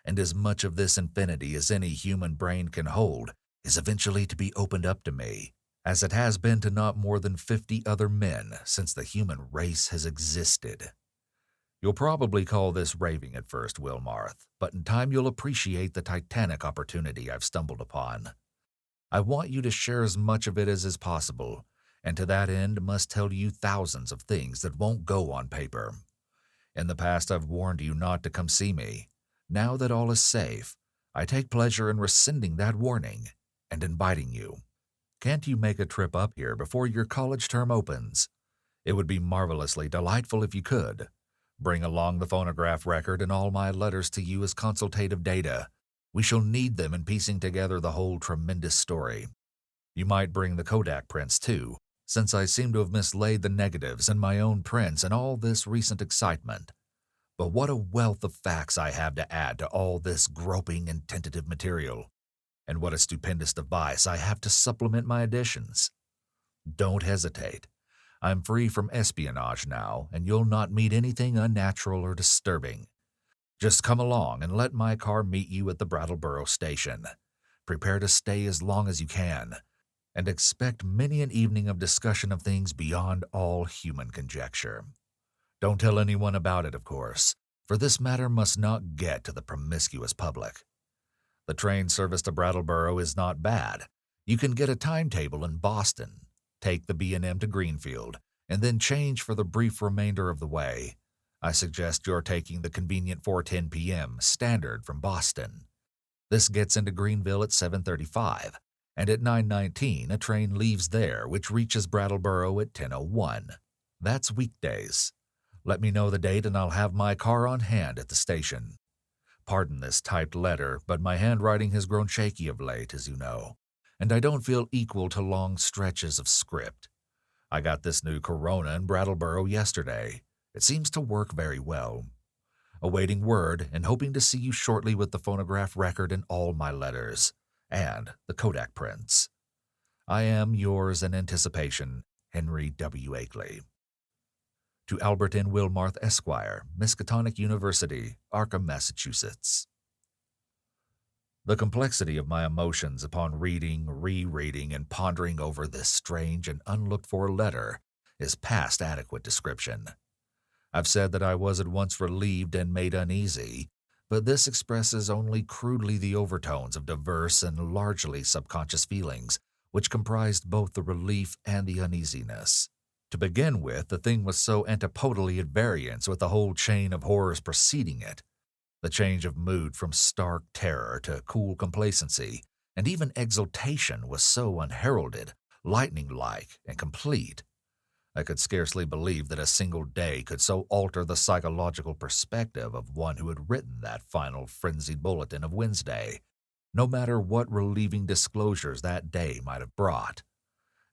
and as much of this infinity as any human brain can hold is eventually to be opened up to me, as it has been to not more than 50 other men since the human race has existed. You'll probably call this raving at first, Wilmarth, but in time you'll appreciate the titanic opportunity I've stumbled upon. I want you to share as much of it as is possible, and to that end must tell you thousands of things that won't go on paper. In the past I've warned you not to come see me. Now that all is safe, I take pleasure in rescinding that warning and inviting you. Can't you make a trip up here before your college term opens? It would be marvelously delightful if you could. Bring along the phonograph record and all my letters to you as consultative data. We shall need them in piecing together the whole tremendous story. You might bring the Kodak prints too, since I seem to have mislaid the negatives in my own prints in all this recent excitement. But what a wealth of facts I have to add to all this groping and tentative material, and what a stupendous device I have to supplement my additions. Don't hesitate. I'm free from espionage now, and you'll not meet anything unnatural or disturbing. Just come along and let my car meet you at the Brattleboro station. Prepare to stay as long as you can, and expect many an evening of discussion of things beyond all human conjecture. Don't tell anyone about it, of course, for this matter must not get to the promiscuous public. The train service to Brattleboro is not bad. You can get a timetable in Boston, take the B&M to Greenfield, and then change for the brief remainder of the way. I suggest you're taking the convenient 4:10 p.m. standard from Boston. This gets into Greenville at 7:35, and at 9:19 a train leaves there which reaches Brattleboro at 10:01. That's weekdays. Let me know the date and I'll have my car on hand at the station. Pardon this typed letter, but my handwriting has grown shaky of late, as you know, and I don't feel equal to long stretches of script. I got this new Corona in Brattleboro yesterday. It seems to work very well. Awaiting word and hoping to see you shortly with the phonograph record and all my letters, and the Kodak prints. I am yours in anticipation, Henry W. Akeley. To Albert N. Wilmarth, Esquire, Miskatonic University, Arkham, Massachusetts. The complexity of my emotions upon reading, rereading, and pondering over this strange and unlooked-for letter is past adequate description. I've said that I was at once relieved and made uneasy, but this expresses only crudely the overtones of diverse and largely subconscious feelings which comprised both the relief and the uneasiness. To begin with, the thing was so antipodally at variance with the whole chain of horrors preceding it. The change of mood from stark terror to cool complacency, and even exultation, was so unheralded, lightning-like, and complete. I could scarcely believe that a single day could so alter the psychological perspective of one who had written that final frenzied bulletin of Wednesday, no matter what relieving disclosures that day might have brought.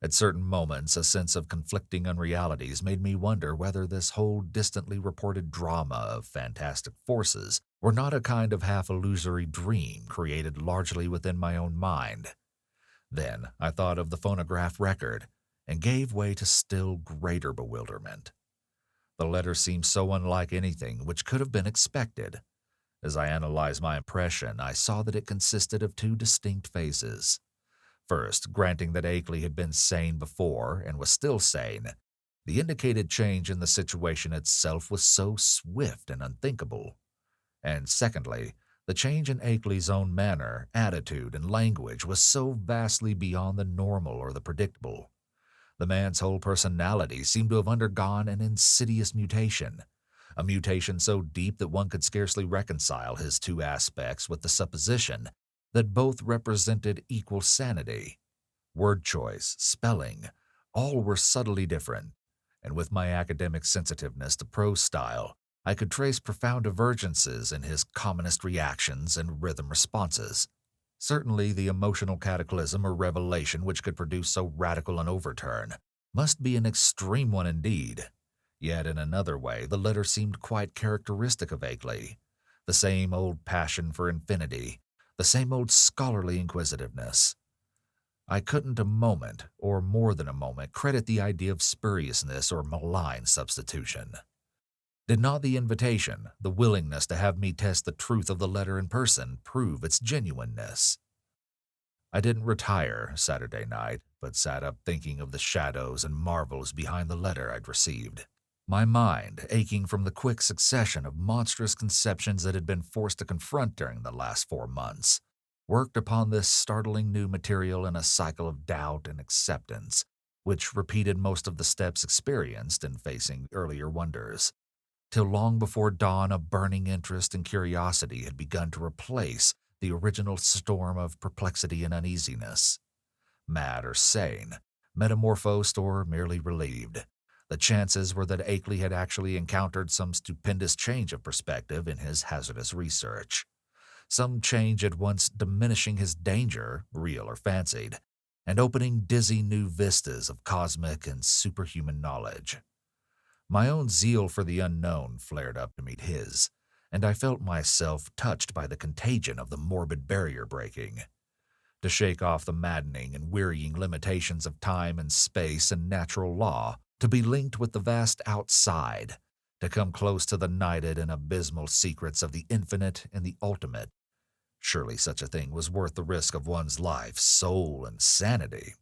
At certain moments, a sense of conflicting unrealities made me wonder whether this whole distantly reported drama of fantastic forces were not a kind of half-illusory dream created largely within my own mind. Then I thought of the phonograph record and gave way to still greater bewilderment. The letter seemed so unlike anything which could have been expected. As I analyzed my impression, I saw that it consisted of two distinct phases. First, granting that Akeley had been sane before and was still sane, the indicated change in the situation itself was so swift and unthinkable. And secondly, the change in Akeley's own manner, attitude, and language was so vastly beyond the normal or the predictable. The man's whole personality seemed to have undergone an insidious mutation, a mutation so deep that one could scarcely reconcile his two aspects with the supposition that both represented equal sanity. Word choice, spelling, all were subtly different, and with my academic sensitiveness to prose style, I could trace profound divergences in his commonest reactions and rhythm responses. Certainly the emotional cataclysm or revelation which could produce so radical an overturn must be an extreme one indeed. Yet in another way the letter seemed quite characteristic of Akeley. The same old passion for infinity, the same old scholarly inquisitiveness. I couldn't a moment, or more than a moment, credit the idea of spuriousness or malign substitution. Did not the invitation, the willingness to have me test the truth of the letter in person, prove its genuineness? I didn't retire Saturday night, but sat up thinking of the shadows and marvels behind the letter I'd received. My mind, aching from the quick succession of monstrous conceptions that had been forced to confront during the last 4 months, worked upon this startling new material in a cycle of doubt and acceptance, which repeated most of the steps experienced in facing earlier wonders, till long before dawn a burning interest and curiosity had begun to replace the original storm of perplexity and uneasiness. Mad or sane, metamorphosed or merely relieved, The chances were that Akeley had actually encountered some stupendous change of perspective in his hazardous research. Some change at once diminishing his danger, real or fancied, and opening dizzy new vistas of cosmic and superhuman knowledge. My own zeal for the unknown flared up to meet his, and I felt myself touched by the contagion of the morbid barrier breaking. To shake off the maddening and wearying limitations of time and space and natural law, to be linked with the vast outside, to come close to the nighted and abysmal secrets of the infinite and the ultimate. Surely such a thing was worth the risk of one's life, soul, and sanity.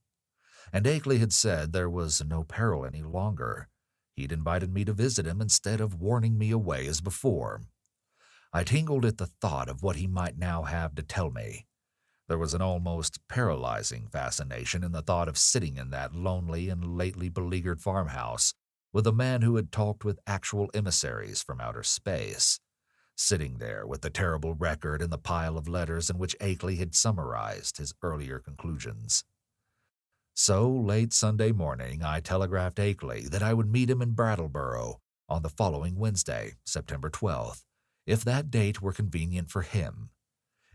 And Akeley had said there was no peril any longer. He'd invited me to visit him instead of warning me away as before. I tingled at the thought of what he might now have to tell me. There was an almost paralyzing fascination in the thought of sitting in that lonely and lately beleaguered farmhouse with a man who had talked with actual emissaries from outer space. Sitting there with the terrible record and the pile of letters in which Akeley had summarized his earlier conclusions. So, late Sunday morning, I telegraphed Akeley that I would meet him in Brattleboro on the following Wednesday, September 12th, if that date were convenient for him.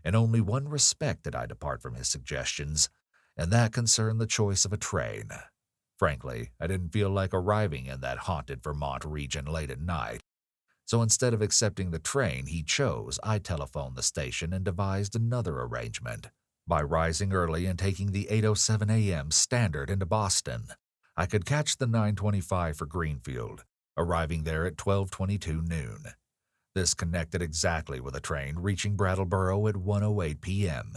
In only one respect did I depart from his suggestions, and that concerned the choice of a train. Frankly, I didn't feel like arriving in that haunted Vermont region late at night. So instead of accepting the train he chose, I telephoned the station and devised another arrangement. By rising early and taking the 8:07 a.m. Standard into Boston, I could catch the 9:25 for Greenfield, arriving there at 12:22 noon. This connected exactly with a train reaching Brattleboro at 1:08 p.m.,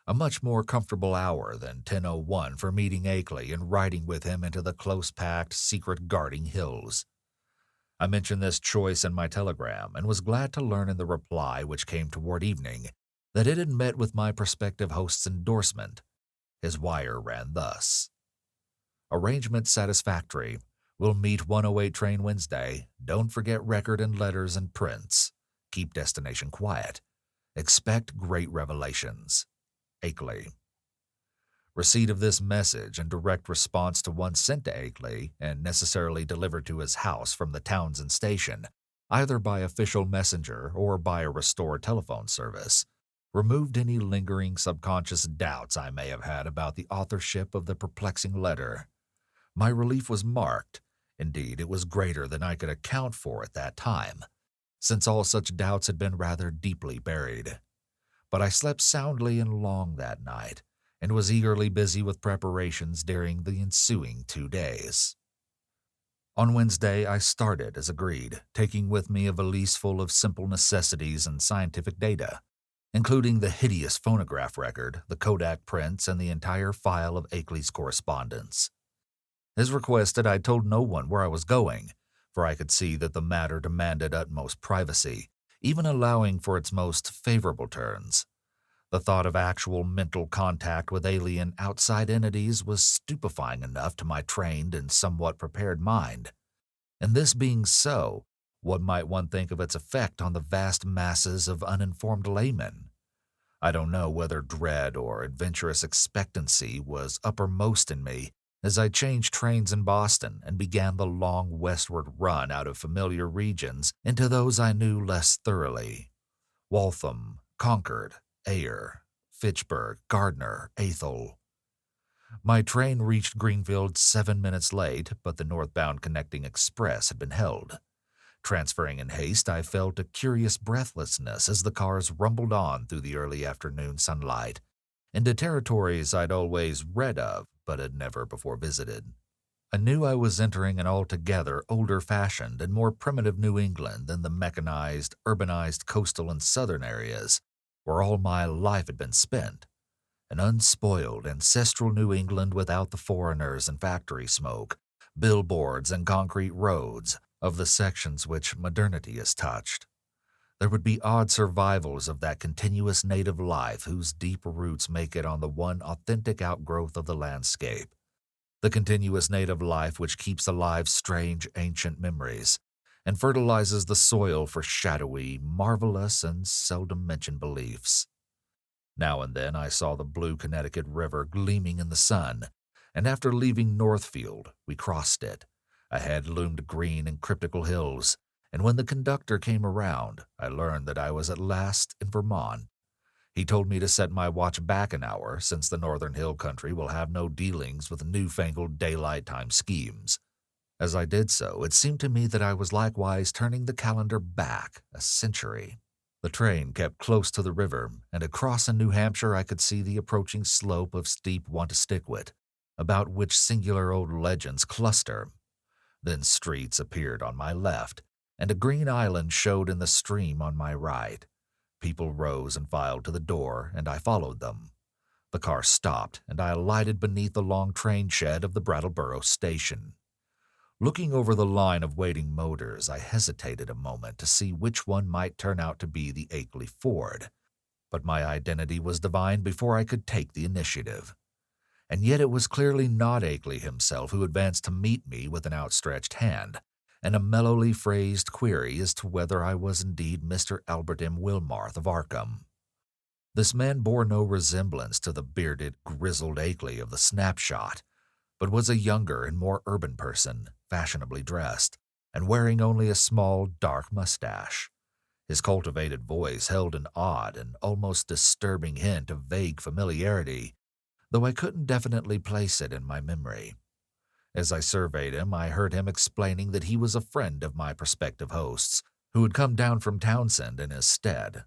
a much more comfortable hour than 10:01 for meeting Akeley and riding with him into the close-packed, secret-guarding hills. I mentioned this choice in my telegram and was glad to learn in the reply, which came toward evening, that it had met with my prospective host's endorsement. His wire ran thus: "Arrangement satisfactory. We'll meet 1:08 train Wednesday. Don't forget record and letters and prints. Keep destination quiet. Expect great revelations. Akeley." Receipt of this message and direct response to one sent to Akeley and necessarily delivered to his house from the Townsend station, either by official messenger or by a restored telephone service, removed any lingering subconscious doubts I may have had about the authorship of the perplexing letter. My relief was marked. Indeed, it was greater than I could account for at that time, since all such doubts had been rather deeply buried. But I slept soundly and long that night, and was eagerly busy with preparations during the ensuing 2 days. On Wednesday, I started as agreed, taking with me a valise full of simple necessities and scientific data, including the hideous phonograph record, the Kodak prints, and the entire file of Akeley's correspondence. As requested, I told no one where I was going, for I could see that the matter demanded utmost privacy, even allowing for its most favorable turns. The thought of actual mental contact with alien outside entities was stupefying enough to my trained and somewhat prepared mind. And this being so, what might one think of its effect on the vast masses of uninformed laymen? I don't know whether dread or adventurous expectancy was uppermost in me as I changed trains in Boston and began the long westward run out of familiar regions into those I knew less thoroughly. Waltham, Concord, Ayer, Fitchburg, Gardner, Athol. My train reached Greenfield 7 minutes late, but the northbound connecting express had been held. Transferring in haste, I felt a curious breathlessness as the cars rumbled on through the early afternoon sunlight, into territories I'd always read of but had never before visited. I knew I was entering an altogether older-fashioned and more primitive New England than the mechanized, urbanized coastal and southern areas, where all my life had been spent. An unspoiled, ancestral New England without the foreigners and factory smoke, billboards and concrete roads of the sections which modernity has touched. There would be odd survivals of that continuous native life whose deep roots make it on the one authentic outgrowth of the landscape. The continuous native life which keeps alive strange ancient memories and fertilizes the soil for shadowy, marvelous, and seldom mentioned beliefs. Now and then I saw the blue Connecticut River gleaming in the sun, and after leaving Northfield, we crossed it, Ahead loomed green and cryptical hills, and when the conductor came around, I learned that I was at last in Vermont. He told me to set my watch back an hour, since the northern hill country will have no dealings with newfangled daylight time schemes. As I did so, it seemed to me that I was likewise turning the calendar back a century. The train kept close to the river, and across in New Hampshire I could see the approaching slope of steep Wantastiquet, about which singular old legends cluster. Then streets appeared on my left, and a green island showed in the stream on my right. People rose and filed to the door, and I followed them. The car stopped, and I alighted beneath the long train shed of the Brattleboro station. Looking over the line of waiting motors, I hesitated a moment to see which one might turn out to be the Akeley Ford, but my identity was divined before I could take the initiative. And yet it was clearly not Akeley himself who advanced to meet me with an outstretched hand, and a mellowly phrased query as to whether I was indeed Mr. Albert M. Wilmarth of Arkham. This man bore no resemblance to the bearded, grizzled Akeley of the snapshot, but was a younger and more urban person, fashionably dressed, and wearing only a small, dark mustache. His cultivated voice held an odd and almost disturbing hint of vague familiarity, though I couldn't definitely place it in my memory. As I surveyed him, I heard him explaining that he was a friend of my prospective host's, who had come down from Townsend in his stead.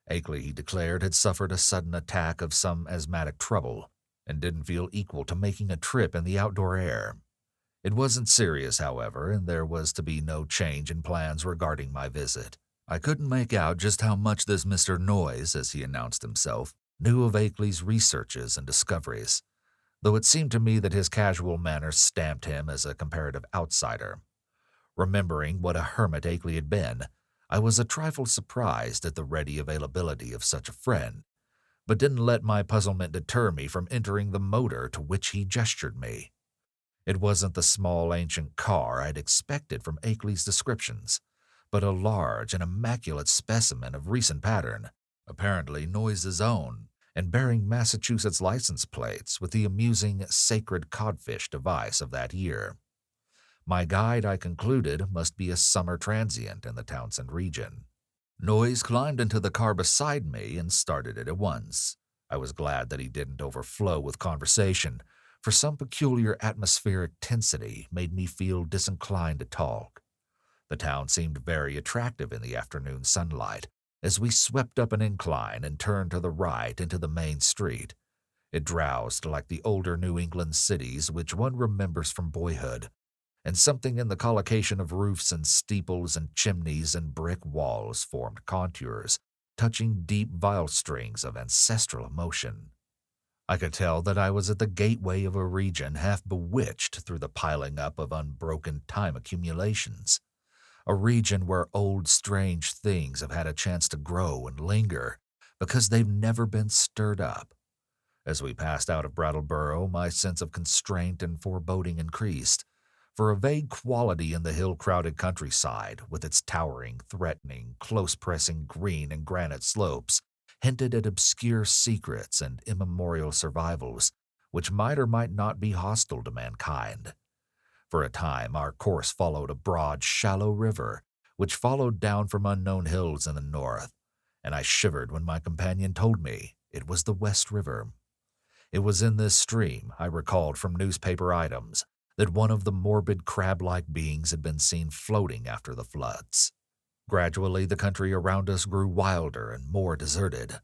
Akeley, he declared, had suffered a sudden attack of some asthmatic trouble, and didn't feel equal to making a trip in the outdoor air. It wasn't serious, however, and there was to be no change in plans regarding my visit. I couldn't make out just how much this Mr. Noyes, as he announced himself, knew of Akeley's researches and discoveries, though it seemed to me that his casual manner stamped him as a comparative outsider. Remembering what a hermit Akeley had been, I was a trifle surprised at the ready availability of such a friend, but didn't let my puzzlement deter me from entering the motor to which he gestured me. It wasn't the small ancient car I'd expected from Akeley's descriptions, but a large and immaculate specimen of recent pattern, apparently Noyes' own, and bearing Massachusetts license plates with the amusing sacred codfish device of that year. My guide, I concluded, must be a summer transient in the Townsend region. Noyes climbed into the car beside me and started it at once. I was glad that he didn't overflow with conversation, for some peculiar atmospheric tensity made me feel disinclined to talk. The town seemed very attractive in the afternoon sunlight, as we swept up an incline and turned to the right into the main street. It drowsed like the older New England cities which one remembers from boyhood, and something in the collocation of roofs and steeples and chimneys and brick walls formed contours, touching deep viol strings of ancestral emotion. I could tell that I was at the gateway of a region half bewitched through the piling up of unbroken time accumulations, a region where old strange things have had a chance to grow and linger because they've never been stirred up. As we passed out of Brattleboro, my sense of constraint and foreboding increased, for a vague quality in the hill-crowded countryside, with its towering, threatening, close-pressing green and granite slopes, hinted at obscure secrets and immemorial survivals, which might or might not be hostile to mankind. For a time, our course followed a broad, shallow river, which followed down from unknown hills in the north, and I shivered when my companion told me it was the West River. It was in this stream, I recalled from newspaper items, that one of the morbid crab-like beings had been seen floating after the floods. Gradually, the country around us grew wilder and more deserted.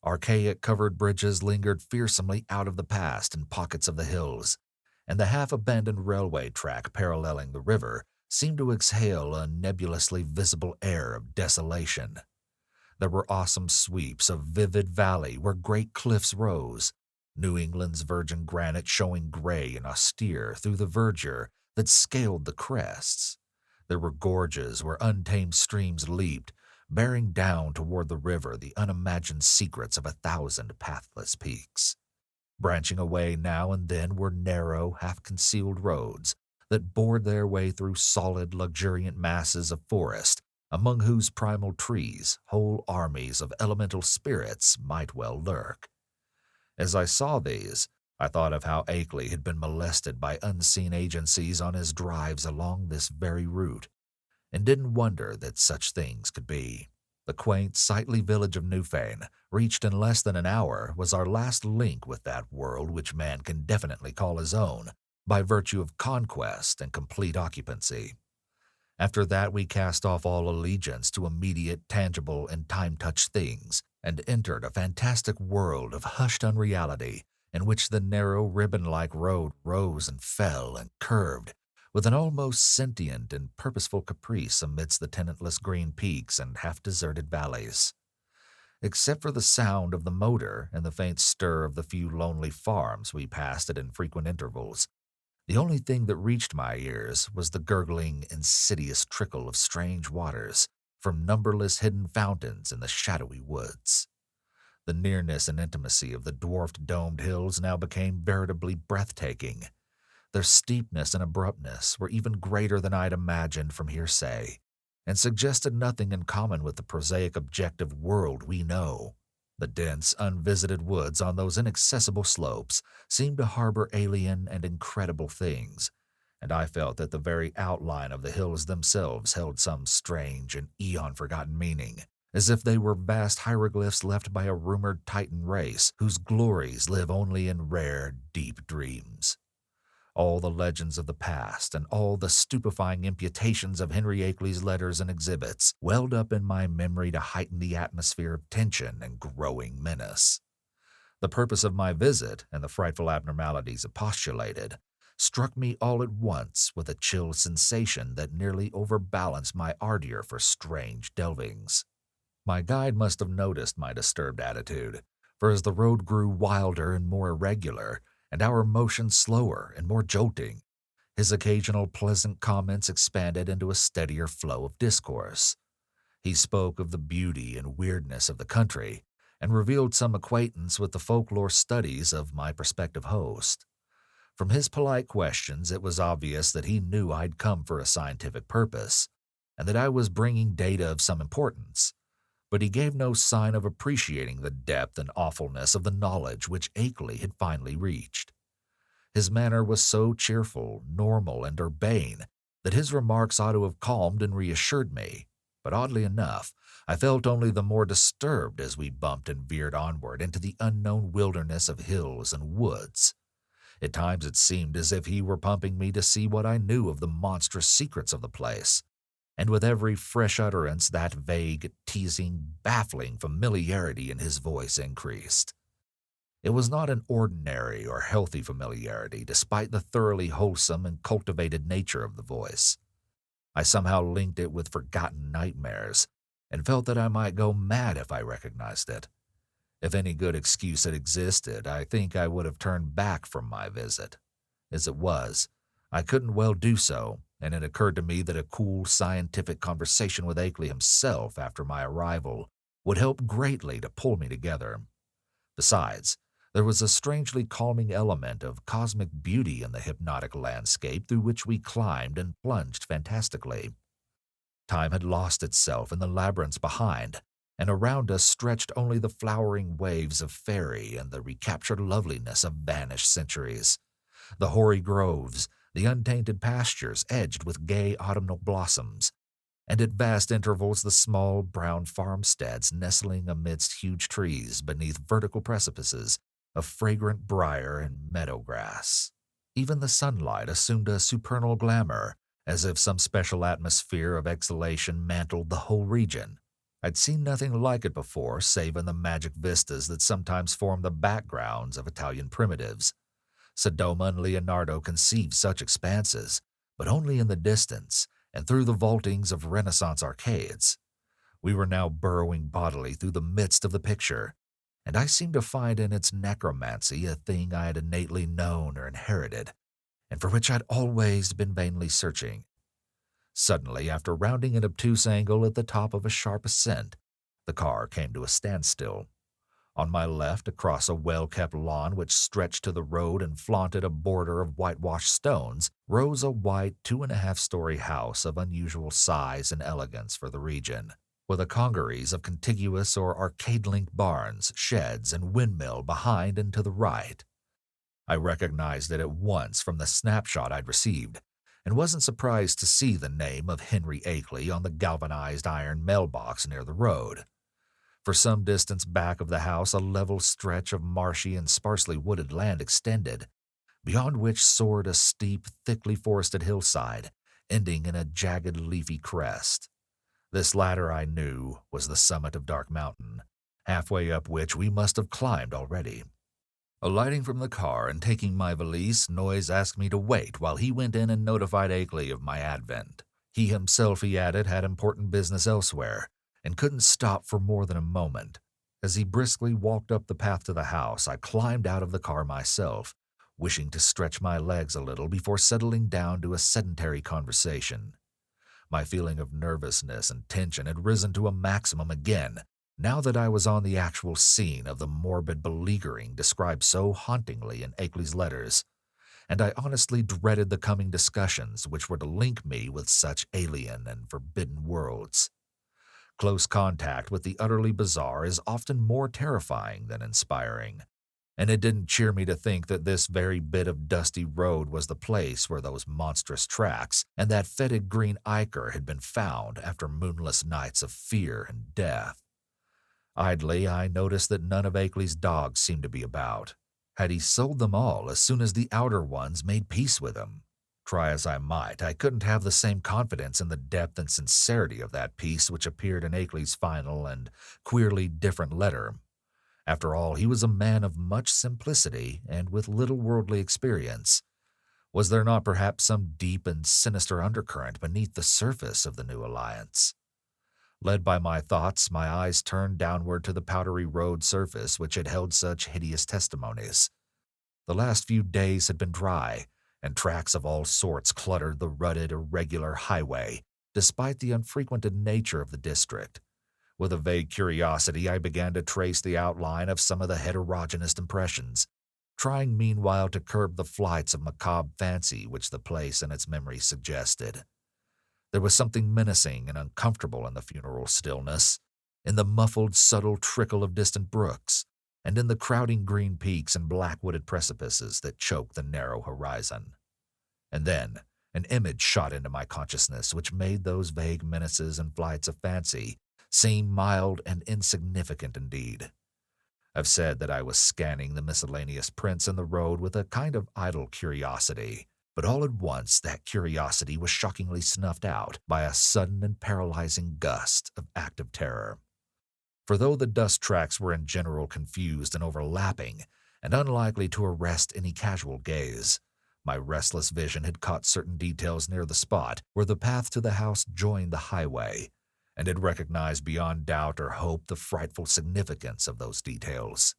Archaic covered bridges lingered fearsomely out of the past in pockets of the hills, and the half-abandoned railway track paralleling the river seemed to exhale a nebulously visible air of desolation. There were awesome sweeps of vivid valley where great cliffs rose, New England's virgin granite showing gray and austere through the verdure that scaled the crests. There were gorges where untamed streams leaped, bearing down toward the river the unimagined secrets of 1,000 pathless peaks. Branching away now and then were narrow, half-concealed roads that bored their way through solid, luxuriant masses of forest, among whose primal trees whole armies of elemental spirits might well lurk. As I saw these, I thought of how Akeley had been molested by unseen agencies on his drives along this very route, and didn't wonder that such things could be. The quaint, sightly village of Newfane, reached in less than an hour, was our last link with that world which man can definitely call his own, by virtue of conquest and complete occupancy. After that, we cast off all allegiance to immediate, tangible, and time-touched things, and entered a fantastic world of hushed unreality in which the narrow, ribbon-like road rose and fell and curved with an almost sentient and purposeful caprice amidst the tenantless green peaks and half-deserted valleys. Except for the sound of the motor and the faint stir of the few lonely farms we passed at infrequent intervals, the only thing that reached my ears was the gurgling, insidious trickle of strange waters from numberless hidden fountains in the shadowy woods. The nearness and intimacy of the dwarfed domed hills now became veritably breathtaking. Their steepness and abruptness were even greater than I'd imagined from hearsay, and suggested nothing in common with the prosaic objective world we know. The dense, unvisited woods on those inaccessible slopes seemed to harbor alien and incredible things, and I felt that the very outline of the hills themselves held some strange and eon-forgotten meaning, as if they were vast hieroglyphs left by a rumored Titan race whose glories live only in rare, deep dreams. All the legends of the past and all the stupefying imputations of Henry Akeley's letters and exhibits welled up in my memory to heighten the atmosphere of tension and growing menace. The purpose of my visit and the frightful abnormalities it postulated struck me all at once with a chill sensation that nearly overbalanced my ardor for strange delvings. My guide must have noticed my disturbed attitude, for as the road grew wilder and more irregular, and our motion slower and more jolting, his occasional pleasant comments expanded into a steadier flow of discourse. He spoke of the beauty and weirdness of the country, and revealed some acquaintance with the folklore studies of my prospective host. From his polite questions, it was obvious that he knew I'd come for a scientific purpose, and that I was bringing data of some importance, but he gave no sign of appreciating the depth and awfulness of the knowledge which Akeley had finally reached. His manner was so cheerful, normal, and urbane that his remarks ought to have calmed and reassured me, but oddly enough, I felt only the more disturbed as we bumped and veered onward into the unknown wilderness of hills and woods. At times it seemed as if he were pumping me to see what I knew of the monstrous secrets of the place, and with every fresh utterance that vague, teasing, baffling familiarity in his voice increased. It was not an ordinary or healthy familiarity, despite the thoroughly wholesome and cultivated nature of the voice. I somehow linked it with forgotten nightmares, and felt that I might go mad if I recognized it. If any good excuse had existed, I think I would have turned back from my visit. As it was, I couldn't well do so, and it occurred to me that a cool, scientific conversation with Akeley himself after my arrival would help greatly to pull me together. Besides, there was a strangely calming element of cosmic beauty in the hypnotic landscape through which we climbed and plunged fantastically. Time had lost itself in the labyrinths behind, and around us stretched only the flowering waves of fairy and the recaptured loveliness of vanished centuries. The hoary groves, the untainted pastures edged with gay autumnal blossoms, and at vast intervals the small brown farmsteads nestling amidst huge trees beneath vertical precipices of fragrant briar and meadow grass. Even the sunlight assumed a supernal glamour, as if some special atmosphere of exhalation mantled the whole region. I'd seen nothing like it before, save in the magic vistas that sometimes form the backgrounds of Italian primitives. Sodoma and Leonardo conceived such expanses, but only in the distance and through the vaultings of Renaissance arcades. We were now burrowing bodily through the midst of the picture, and I seemed to find in its necromancy a thing I had innately known or inherited, and for which I'd always been vainly searching. Suddenly, after rounding an obtuse angle at the top of a sharp ascent, the car came to a standstill. On my left, across a well-kept lawn which stretched to the road and flaunted a border of whitewashed stones, rose a white 2.5-story house of unusual size and elegance for the region, with a congeries of contiguous or arcade-linked barns, sheds, and windmill behind and to the right. I recognized it at once from the snapshot I'd received, and wasn't surprised to see the name of Henry Akeley on the galvanized iron mailbox near the road. For some distance back of the house, a level stretch of marshy and sparsely wooded land extended, beyond which soared a steep, thickly forested hillside, ending in a jagged, leafy crest. This latter, I knew, was the summit of Dark Mountain, halfway up which we must have climbed already. Alighting from the car and taking my valise, Noyes asked me to wait while he went in and notified Akeley of my advent. He himself, he added, had important business elsewhere, and couldn't stop for more than a moment. As he briskly walked up the path to the house, I climbed out of the car myself, wishing to stretch my legs a little before settling down to a sedentary conversation. My feeling of nervousness and tension had risen to a maximum again, now that I was on the actual scene of the morbid beleaguering described so hauntingly in Akeley's letters, and I honestly dreaded the coming discussions which were to link me with such alien and forbidden worlds. Close contact with the utterly bizarre is often more terrifying than inspiring, and it didn't cheer me to think that this very bit of dusty road was the place where those monstrous tracks and that fetid green ichor had been found after moonless nights of fear and death. Idly, I noticed that none of Akeley's dogs seemed to be about. Had he sold them all as soon as the outer ones made peace with him? Try as I might, I couldn't have the same confidence in the depth and sincerity of that peace which appeared in Akeley's final and queerly different letter. After all, he was a man of much simplicity and with little worldly experience. Was there not perhaps some deep and sinister undercurrent beneath the surface of the new alliance? Led by my thoughts, my eyes turned downward to the powdery road surface which had held such hideous testimonies. The last few days had been dry, and tracks of all sorts cluttered the rutted, irregular highway, despite the unfrequented nature of the district. With a vague curiosity, I began to trace the outline of some of the heterogeneous impressions, trying meanwhile to curb the flights of macabre fancy which the place and its memories suggested. There was something menacing and uncomfortable in the funeral stillness, in the muffled, subtle trickle of distant brooks, and in the crowding green peaks and black-wooded precipices that choked the narrow horizon. And then an image shot into my consciousness which made those vague menaces and flights of fancy seem mild and insignificant indeed. I've said that I was scanning the miscellaneous prints in the road with a kind of idle curiosity, but all at once that curiosity was shockingly snuffed out by a sudden and paralyzing gust of active terror. For though the dust tracks were in general confused and overlapping, and unlikely to arrest any casual gaze, my restless vision had caught certain details near the spot where the path to the house joined the highway, and had recognized beyond doubt or hope the frightful significance of those details.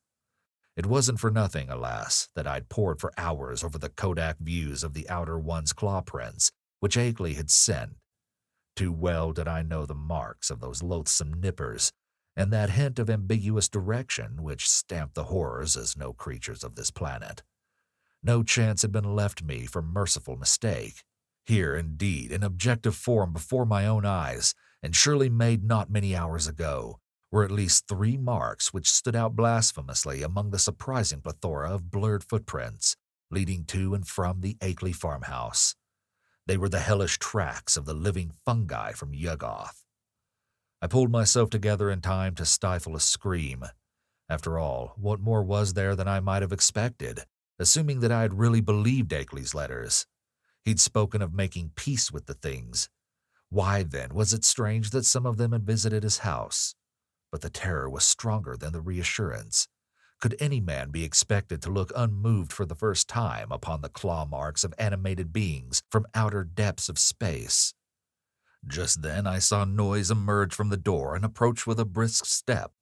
It wasn't for nothing, alas, that I'd pored for hours over the Kodak views of the outer one's claw prints, which Akeley had sent. Too well did I know the marks of those loathsome nippers, and that hint of ambiguous direction which stamped the horrors as no creatures of this planet. No chance had been left me for merciful mistake. Here, indeed, in objective form before my own eyes, and surely made not many hours ago, were at least 3 marks which stood out blasphemously among the surprising plethora of blurred footprints leading to and from the Akeley farmhouse. They were the hellish tracks of the living fungi from Yuggoth. I pulled myself together in time to stifle a scream. After all, what more was there than I might have expected, assuming that I had really believed Akeley's letters? He'd spoken of making peace with the things. Why, then, was it strange that some of them had visited his house? But the terror was stronger than the reassurance. Could any man be expected to look unmoved for the first time upon the claw marks of animated beings from outer depths of space? Just then I saw Noyes emerge from the door and approach with a brisk step.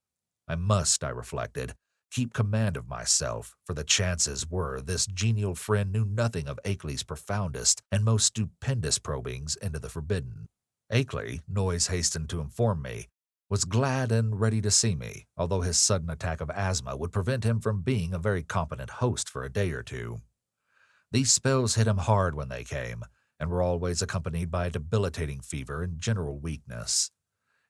I must, I reflected, keep command of myself, for the chances were this genial friend knew nothing of Akeley's profoundest and most stupendous probings into the forbidden. Akeley, Noyes hastened to inform me, was glad and ready to see me, although his sudden attack of asthma would prevent him from being a very competent host for a day or two. These spells hit him hard when they came, and were always accompanied by a debilitating fever and general weakness.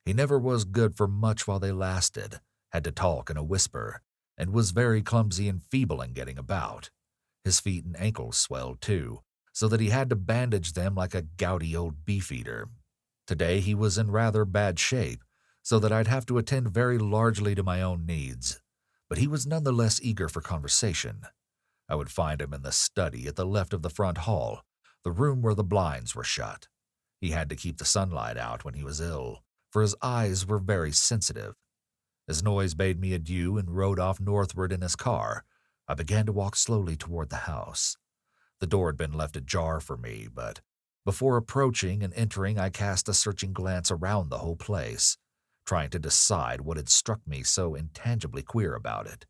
He never was good for much while they lasted, had to talk in a whisper, and was very clumsy and feeble in getting about. His feet and ankles swelled too, so that he had to bandage them like a gouty old beefeater. Today he was in rather bad shape, so that I'd have to attend very largely to my own needs, but he was none the less eager for conversation. I would find him in the study at the left of the front hall, the room where the blinds were shut. He had to keep the sunlight out when he was ill, for his eyes were very sensitive. As Noyes bade me adieu and rode off northward in his car, I began to walk slowly toward the house. The door had been left ajar for me, but before approaching and entering, I cast a searching glance around the whole place, trying to decide what had struck me so intangibly queer about it.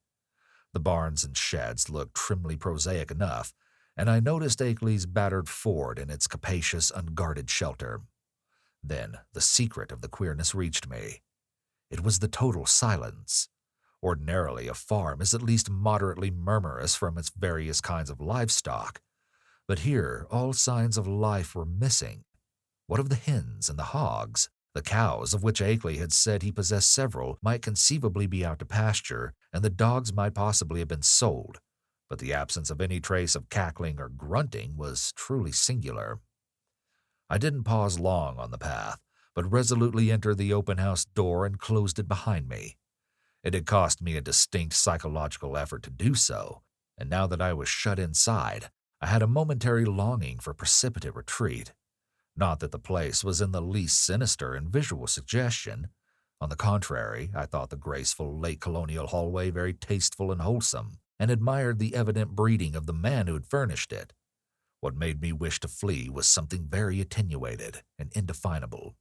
The barns and sheds looked trimly prosaic enough, and I noticed Akeley's battered fort in its capacious, unguarded shelter. Then the secret of the queerness reached me. It was the total silence. Ordinarily, a farm is at least moderately murmurous from its various kinds of livestock, but here all signs of life were missing. What of the hens and the hogs? The cows, of which Akeley had said he possessed several, might conceivably be out to pasture, and the dogs might possibly have been sold, but the absence of any trace of cackling or grunting was truly singular. I didn't pause long on the path, but resolutely entered the open house door and closed it behind me. It had cost me a distinct psychological effort to do so, and now that I was shut inside, I had a momentary longing for precipitate retreat. Not that the place was in the least sinister in visual suggestion. On the contrary, I thought the graceful late colonial hallway very tasteful and wholesome, and admired the evident breeding of the man who had furnished it. What made me wish to flee was something very attenuated and indefinable.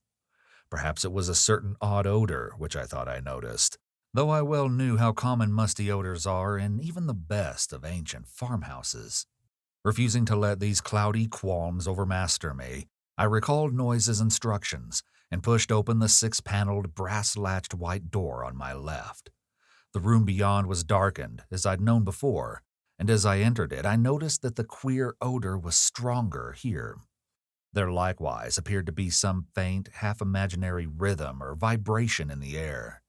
Perhaps it was a certain odd odor which I thought I noticed, though I well knew how common musty odors are in even the best of ancient farmhouses. Refusing to let these cloudy qualms overmaster me, I recalled Noyes' instructions and pushed open the six-paneled, brass-latched white door on my left. The room beyond was darkened, as I'd known before, and as I entered it, I noticed that the queer odor was stronger here. There likewise appeared to be some faint, half-imaginary rhythm or vibration in the air.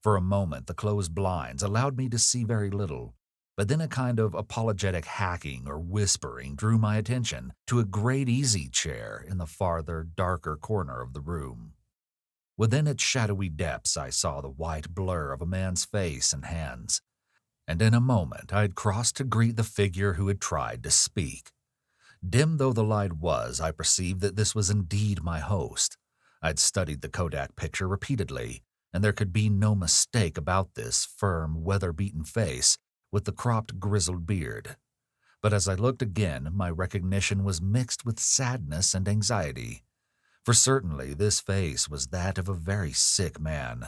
For a moment, the closed blinds allowed me to see very little, but then a kind of apologetic hacking or whispering drew my attention to a great easy chair in the farther, darker corner of the room. Within its shadowy depths I saw the white blur of a man's face and hands, and in a moment I had crossed to greet the figure who had tried to speak. Dim though the light was, I perceived that this was indeed my host. I'd studied the Kodak picture repeatedly, and there could be no mistake about this firm, weather-beaten face with the cropped, grizzled beard. But as I looked again, my recognition was mixed with sadness and anxiety, for certainly this face was that of a very sick man.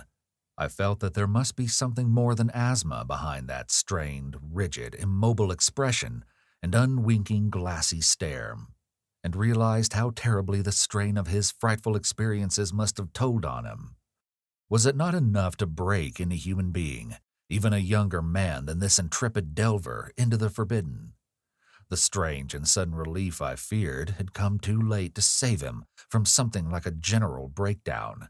I felt that there must be something more than asthma behind that strained, rigid, immobile expression and unwinking, glassy stare, and realized how terribly the strain of his frightful experiences must have told on him. Was it not enough to break any human being, even a younger man than this intrepid delver, into the forbidden? The strange and sudden relief I feared had come too late to save him from something like a general breakdown.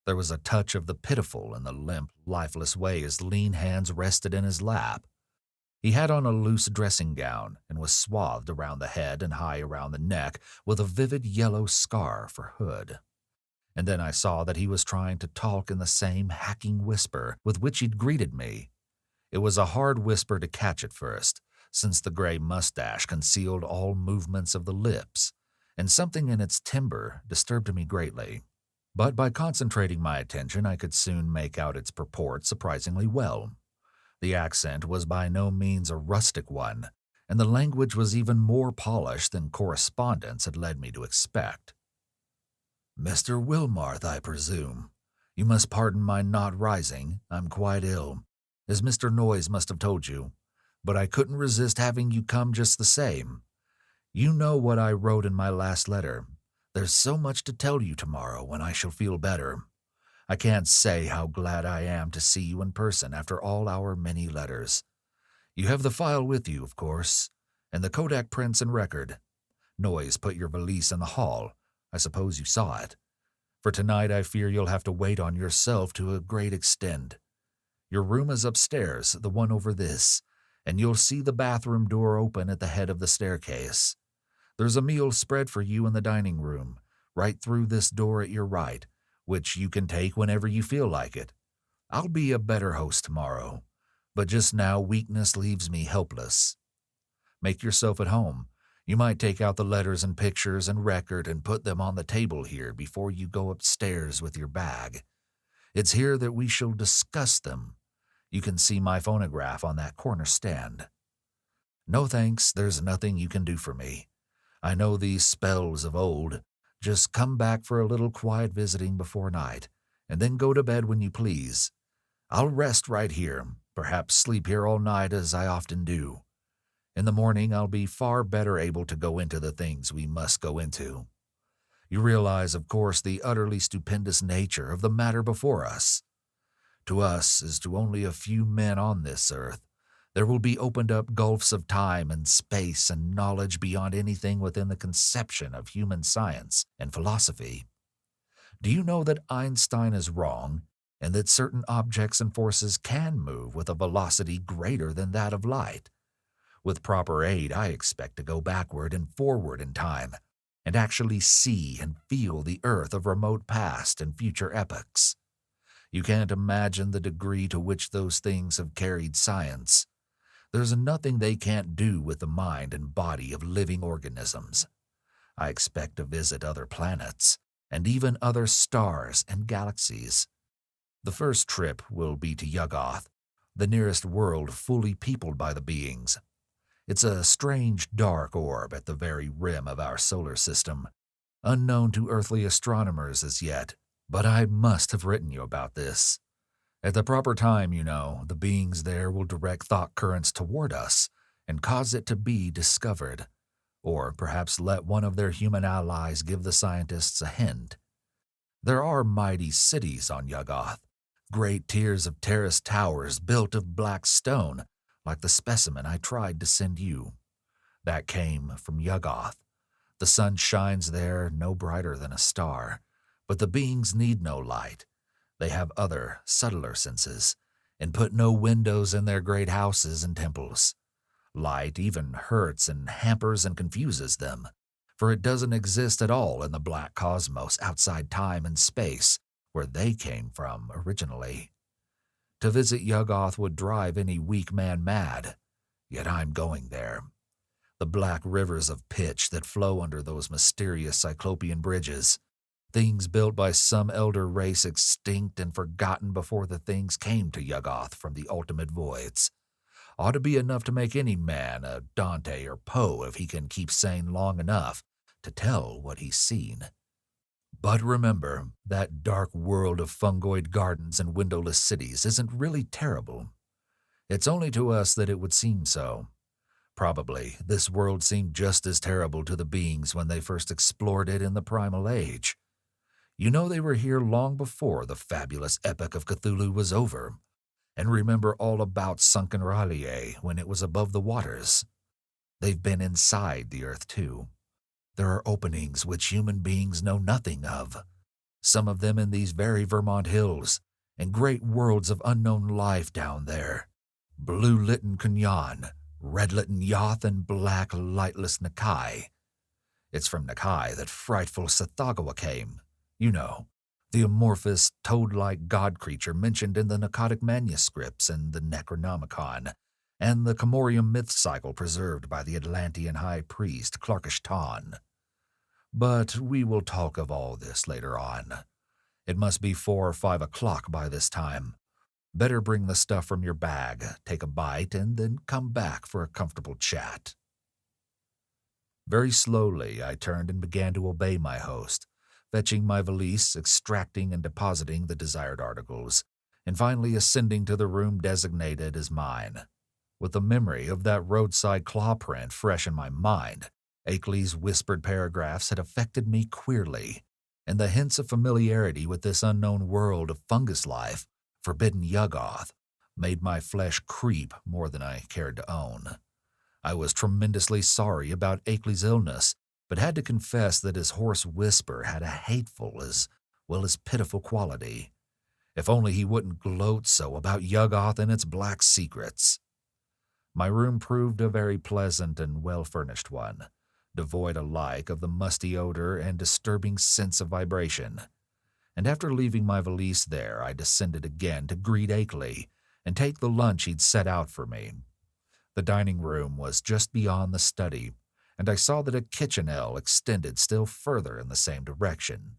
There was a touch of the pitiful in the limp, lifeless way his lean hands rested in his lap. He had on a loose dressing gown and was swathed around the head and high around the neck with a vivid yellow scarf or hood. And then I saw that he was trying to talk in the same hacking whisper with which he'd greeted me. It was a hard whisper to catch at first, since the gray mustache concealed all movements of the lips, and something in its timbre disturbed me greatly. But by concentrating my attention, I could soon make out its purport surprisingly well. The accent was by no means a rustic one, and the language was even more polished than correspondence had led me to expect. "Mr. Wilmarth, I presume. You must pardon my not rising. I'm quite ill, as Mr. Noyes must have told you, but I couldn't resist having you come just the same. You know what I wrote in my last letter. There's so much to tell you tomorrow when I shall feel better. I can't say how glad I am to see you in person after all our many letters. You have the file with you, of course, and the Kodak prints and record. Noyes put your valise in the hall. I suppose you saw it. For tonight I fear you'll have to wait on yourself to a great extent. Your room is upstairs, the one over this, and you'll see the bathroom door open at the head of the staircase. There's a meal spread for you in the dining room, right through this door at your right, which you can take whenever you feel like it. I'll be a better host tomorrow, but just now weakness leaves me helpless. Make yourself at home. You might take out the letters and pictures and record and put them on the table here before you go upstairs with your bag. It's here that we shall discuss them. You can see my phonograph on that corner stand. No thanks, there's nothing you can do for me. I know these spells of old. Just come back for a little quiet visiting before night, and then go to bed when you please. I'll rest right here, perhaps sleep here all night as I often do. In the morning I'll be far better able to go into the things we must go into. You realize, of course, the utterly stupendous nature of the matter before us. To us, as to only a few men on this earth, there will be opened up gulfs of time and space and knowledge beyond anything within the conception of human science and philosophy. Do you know that Einstein is wrong, and that certain objects and forces can move with a velocity greater than that of light? With proper aid, I expect to go backward and forward in time, and actually see and feel the earth of remote past and future epochs. You can't imagine the degree to which those things have carried science. There's nothing they can't do with the mind and body of living organisms. I expect to visit other planets, and even other stars and galaxies. The first trip will be to Yuggoth, the nearest world fully peopled by the beings. It's a strange dark orb at the very rim of our solar system, unknown to earthly astronomers as yet, but I must have written you about this. At the proper time, you know, the beings there will direct thought currents toward us and cause it to be discovered, or perhaps let one of their human allies give the scientists a hint. There are mighty cities on Yuggoth, great tiers of terraced towers built of black stone, like the specimen I tried to send you. That came from Yuggoth. The sun shines there no brighter than a star, but the beings need no light. They have other, subtler senses, and put no windows in their great houses and temples. Light even hurts and hampers and confuses them, for it doesn't exist at all in the black cosmos outside time and space, where they came from originally. To visit Yuggoth would drive any weak man mad, yet I'm going there. The black rivers of pitch that flow under those mysterious cyclopean bridges, things built by some elder race extinct and forgotten before the things came to Yuggoth from the ultimate voids, ought to be enough to make any man a Dante or Poe if he can keep sane long enough to tell what he's seen. But remember, that dark world of fungoid gardens and windowless cities isn't really terrible. It's only to us that it would seem so. Probably, this world seemed just as terrible to the beings when they first explored it in the Primal Age. You know they were here long before the fabulous epic of Cthulhu was over, and remember all about sunken R'lyeh when it was above the waters. They've been inside the earth, too. There are openings which human beings know nothing of, some of them in these very Vermont hills, and great worlds of unknown life down there. Blue-litten Kunyan, red-litten Yoth, and black, lightless Nakai. It's from Nakai that frightful Sathagawa came. You know, the amorphous, toad-like god creature mentioned in the Nakadic manuscripts and the Necronomicon, and the Comorium myth cycle preserved by the Atlantean high priest Clarkishtan. But we will talk of all this later on. It must be 4 or 5 o'clock by this time. Better bring the stuff from your bag, take a bite, and then come back for a comfortable chat. Very slowly I turned and began to obey my host, fetching my valise, extracting and depositing the desired articles, and finally ascending to the room designated as mine. With the memory of that roadside claw print fresh in my mind, Akeley's whispered paragraphs had affected me queerly, and the hints of familiarity with this unknown world of fungus life, forbidden Yuggoth, made my flesh creep more than I cared to own. I was tremendously sorry about Akeley's illness, but had to confess that his hoarse whisper had a hateful as well as pitiful quality. If only he wouldn't gloat so about Yuggoth and its black secrets. My room proved a very pleasant and well-furnished one, devoid alike of the musty odor and disturbing sense of vibration. And after leaving my valise there, I descended again to greet Akeley and take the lunch he'd set out for me. The dining room was just beyond the study, and I saw that a kitchenelle extended still further in the same direction.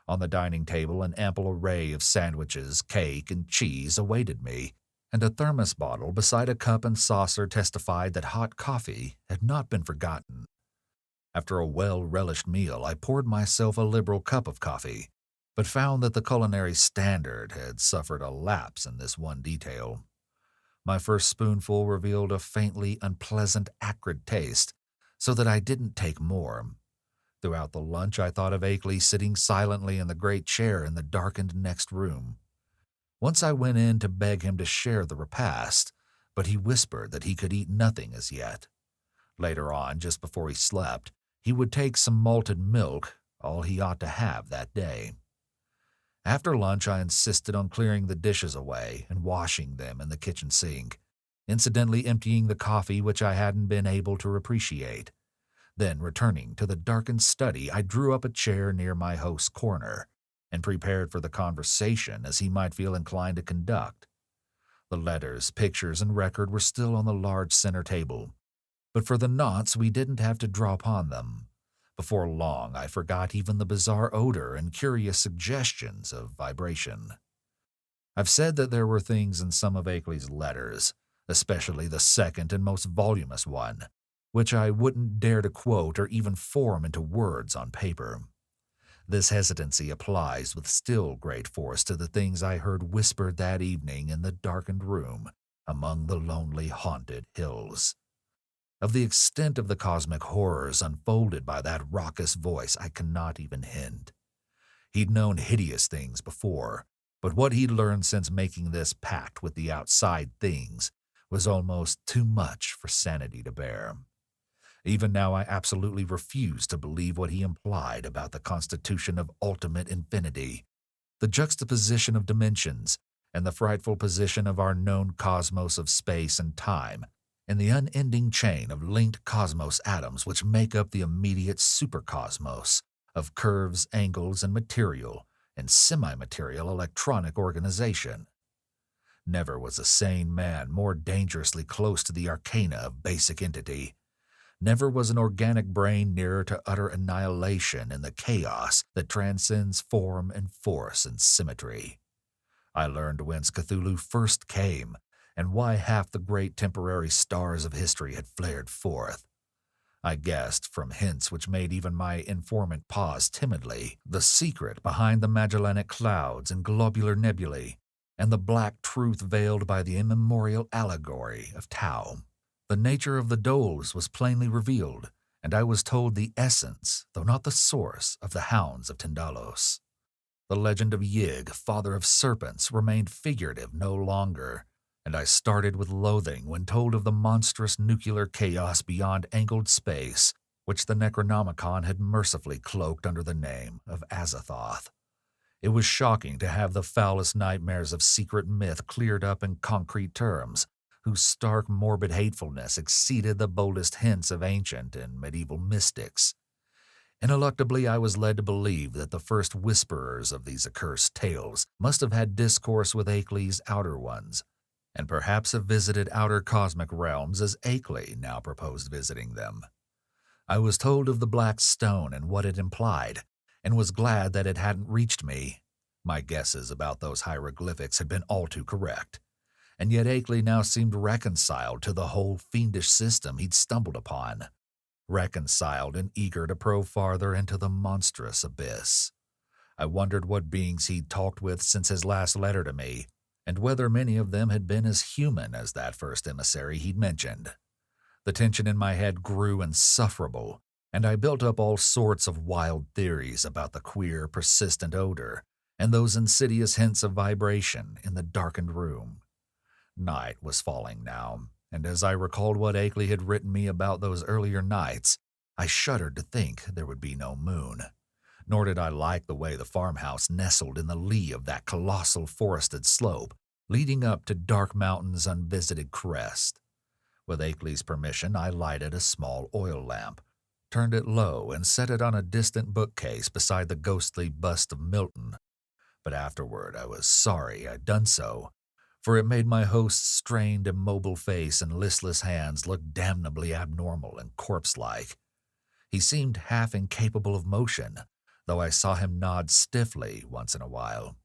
On the dining table, an ample array of sandwiches, cake, and cheese awaited me, and a thermos bottle beside a cup and saucer testified that hot coffee had not been forgotten. After a well-relished meal, I poured myself a liberal cup of coffee, but found that the culinary standard had suffered a lapse in this one detail. My first spoonful revealed a faintly unpleasant, acrid taste, so that I didn't take more. Throughout the lunch, I thought of Akeley sitting silently in the great chair in the darkened next room. Once I went in to beg him to share the repast, but he whispered that he could eat nothing as yet. Later on, just before he slept, he would take some malted milk, all he ought to have that day. After lunch, I insisted on clearing the dishes away and washing them in the kitchen sink, incidentally emptying the coffee which I hadn't been able to appreciate. Then, returning to the darkened study, I drew up a chair near my host's corner and prepared for the conversation as he might feel inclined to conduct. The letters, pictures, and record were still on the large center table, but for the nonce we didn't have to draw upon them. Before long, I forgot even the bizarre odor and curious suggestions of vibration. I've said that there were things in some of Akeley's letters, especially the second and most voluminous one, which I wouldn't dare to quote or even form into words on paper. This hesitancy applies with still great force to the things I heard whispered that evening in the darkened room among the lonely haunted hills. Of the extent of the cosmic horrors unfolded by that raucous voice I cannot even hint. He'd known hideous things before, but what he'd learned since making this pact with the outside things was almost too much for sanity to bear. Even now I absolutely refuse to believe what he implied about the constitution of ultimate infinity, the juxtaposition of dimensions, and the frightful position of our known cosmos of space and time, and the unending chain of linked cosmos atoms which make up the immediate supercosmos of curves, angles, and material and semi-material electronic organization. Never was a sane man more dangerously close to the arcana of basic entity. Never was an organic brain nearer to utter annihilation in the chaos that transcends form and force and symmetry. I learned whence Cthulhu first came, and why half the great temporary stars of history had flared forth. I guessed, from hints which made even my informant pause timidly, the secret behind the Magellanic clouds and globular nebulae, and the black truth veiled by the immemorial allegory of Tau. The nature of the doles was plainly revealed, and I was told the essence, though not the source, of the hounds of Tyndalos. The legend of Yig, father of serpents, remained figurative no longer, and I started with loathing when told of the monstrous nuclear chaos beyond angled space, which the Necronomicon had mercifully cloaked under the name of Azathoth. It was shocking to have the foulest nightmares of secret myth cleared up in concrete terms, whose stark morbid hatefulness exceeded the boldest hints of ancient and medieval mystics. Ineluctably, I was led to believe that the first whisperers of these accursed tales must have had discourse with Akeley's outer ones, and perhaps have visited outer cosmic realms as Akeley now proposed visiting them. I was told of the black stone and what it implied, and was glad that it hadn't reached me. My guesses about those hieroglyphics had been all too correct, and yet Akeley now seemed reconciled to the whole fiendish system he'd stumbled upon, reconciled and eager to probe farther into the monstrous abyss. I wondered what beings he'd talked with since his last letter to me, and whether many of them had been as human as that first emissary he'd mentioned. The tension in my head grew insufferable, and I built up all sorts of wild theories about the queer, persistent odor and those insidious hints of vibration in the darkened room. Night was falling now, and as I recalled what Akeley had written me about those earlier nights, I shuddered to think there would be no moon. Nor did I like the way the farmhouse nestled in the lee of that colossal forested slope, leading up to Dark Mountain's unvisited crest. With Akeley's permission, I lighted a small oil lamp, turned it low, and set it on a distant bookcase beside the ghostly bust of Milton. But afterward I was sorry I'd done so, for it made my host's strained, immobile face and listless hands look damnably abnormal and corpse-like. He seemed half incapable of motion, though I saw him nod stiffly once in a while.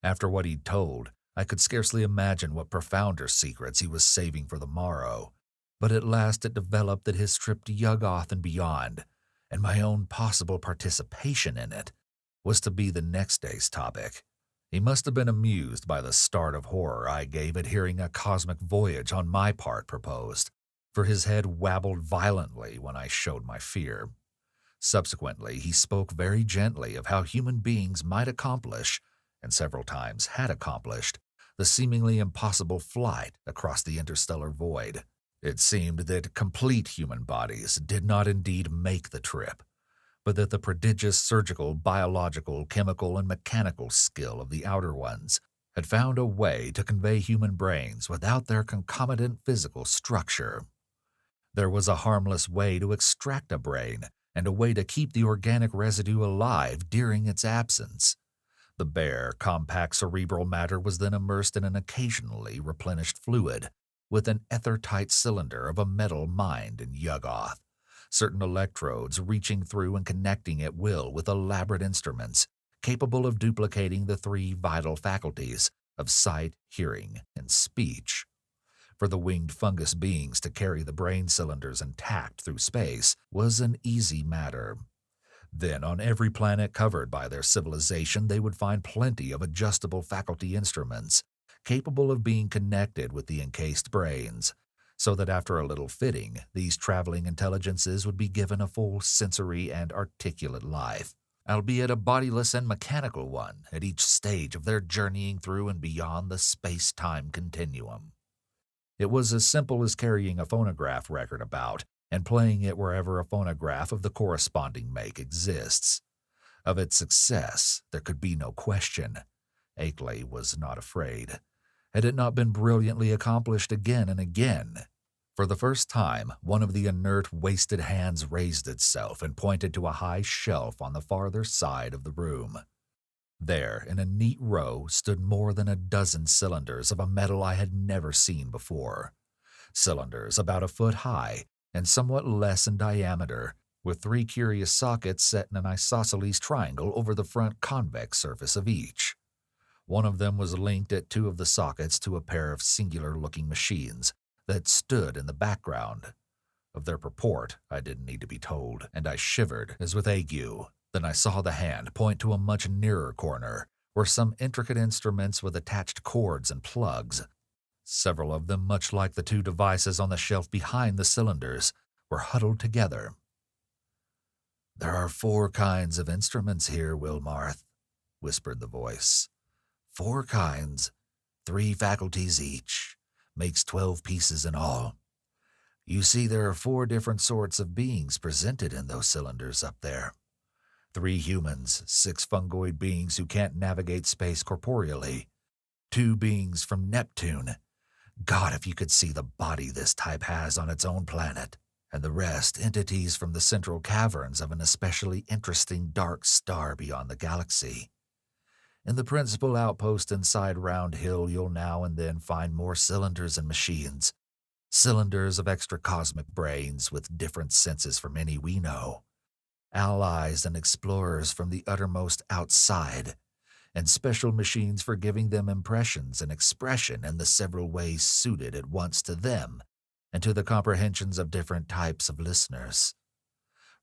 After what he'd told, I could scarcely imagine what profounder secrets he was saving for the morrow, but at last it developed that his trip to Yuggoth and beyond, and my own possible participation in it, was to be the next day's topic. He must have been amused by the start of horror I gave at hearing a cosmic voyage on my part proposed, for his head wabbled violently when I showed my fear. Subsequently, he spoke very gently of how human beings might accomplish, and several times had accomplished, the seemingly impossible flight across the interstellar void. It seemed that complete human bodies did not indeed make the trip, but that the prodigious surgical, biological, chemical, and mechanical skill of the outer ones had found a way to convey human brains without their concomitant physical structure. There was a harmless way to extract a brain and a way to keep the organic residue alive during its absence. The bare, compact cerebral matter was then immersed in an occasionally replenished fluid, with an ether-tight cylinder of a metal mined in Yuggoth, certain electrodes reaching through and connecting at will with elaborate instruments capable of duplicating the three vital faculties of sight, hearing, and speech. For the winged fungus beings to carry the brain cylinders intact through space was an easy matter. Then, on every planet covered by their civilization, they would find plenty of adjustable faculty instruments capable of being connected with the encased brains, so that after a little fitting, these traveling intelligences would be given a full sensory and articulate life, albeit a bodiless and mechanical one at each stage of their journeying through and beyond the space-time continuum. It was as simple as carrying a phonograph record about and playing it wherever a phonograph of the corresponding make exists. Of its success, there could be no question. Akeley was not afraid. Had it not been brilliantly accomplished again and again? For the first time, one of the inert, wasted hands raised itself and pointed to a high shelf on the farther side of the room. There, in a neat row, stood more than a dozen cylinders of a metal I had never seen before. Cylinders about a foot high and somewhat less in diameter, with three curious sockets set in an isosceles triangle over the front convex surface of each. One of them was linked at two of the sockets to a pair of singular-looking machines that stood in the background. Of their purport, I didn't need to be told, and I shivered as with ague. Then I saw the hand point to a much nearer corner, where some intricate instruments with attached cords and plugs, several of them much like the two devices on the shelf behind the cylinders, were huddled together. "There are 4 kinds of instruments here, Wilmarth," whispered the voice. 4 kinds, 3 faculties each, makes 12 pieces in all. You see, there are 4 different sorts of beings presented in those cylinders up there. 3 humans, 6 fungoid beings who can't navigate space corporeally, 2 beings from Neptune. God, if you could see the body this type has on its own planet, and the rest entities from the central caverns of an especially interesting dark star beyond the galaxy. In the principal outpost inside Round Hill, you'll now and then find more cylinders and machines, cylinders of extra cosmic brains with different senses from any we know, allies and explorers from the uttermost outside, and special machines for giving them impressions and expression in the several ways suited at once to them and to the comprehensions of different types of listeners.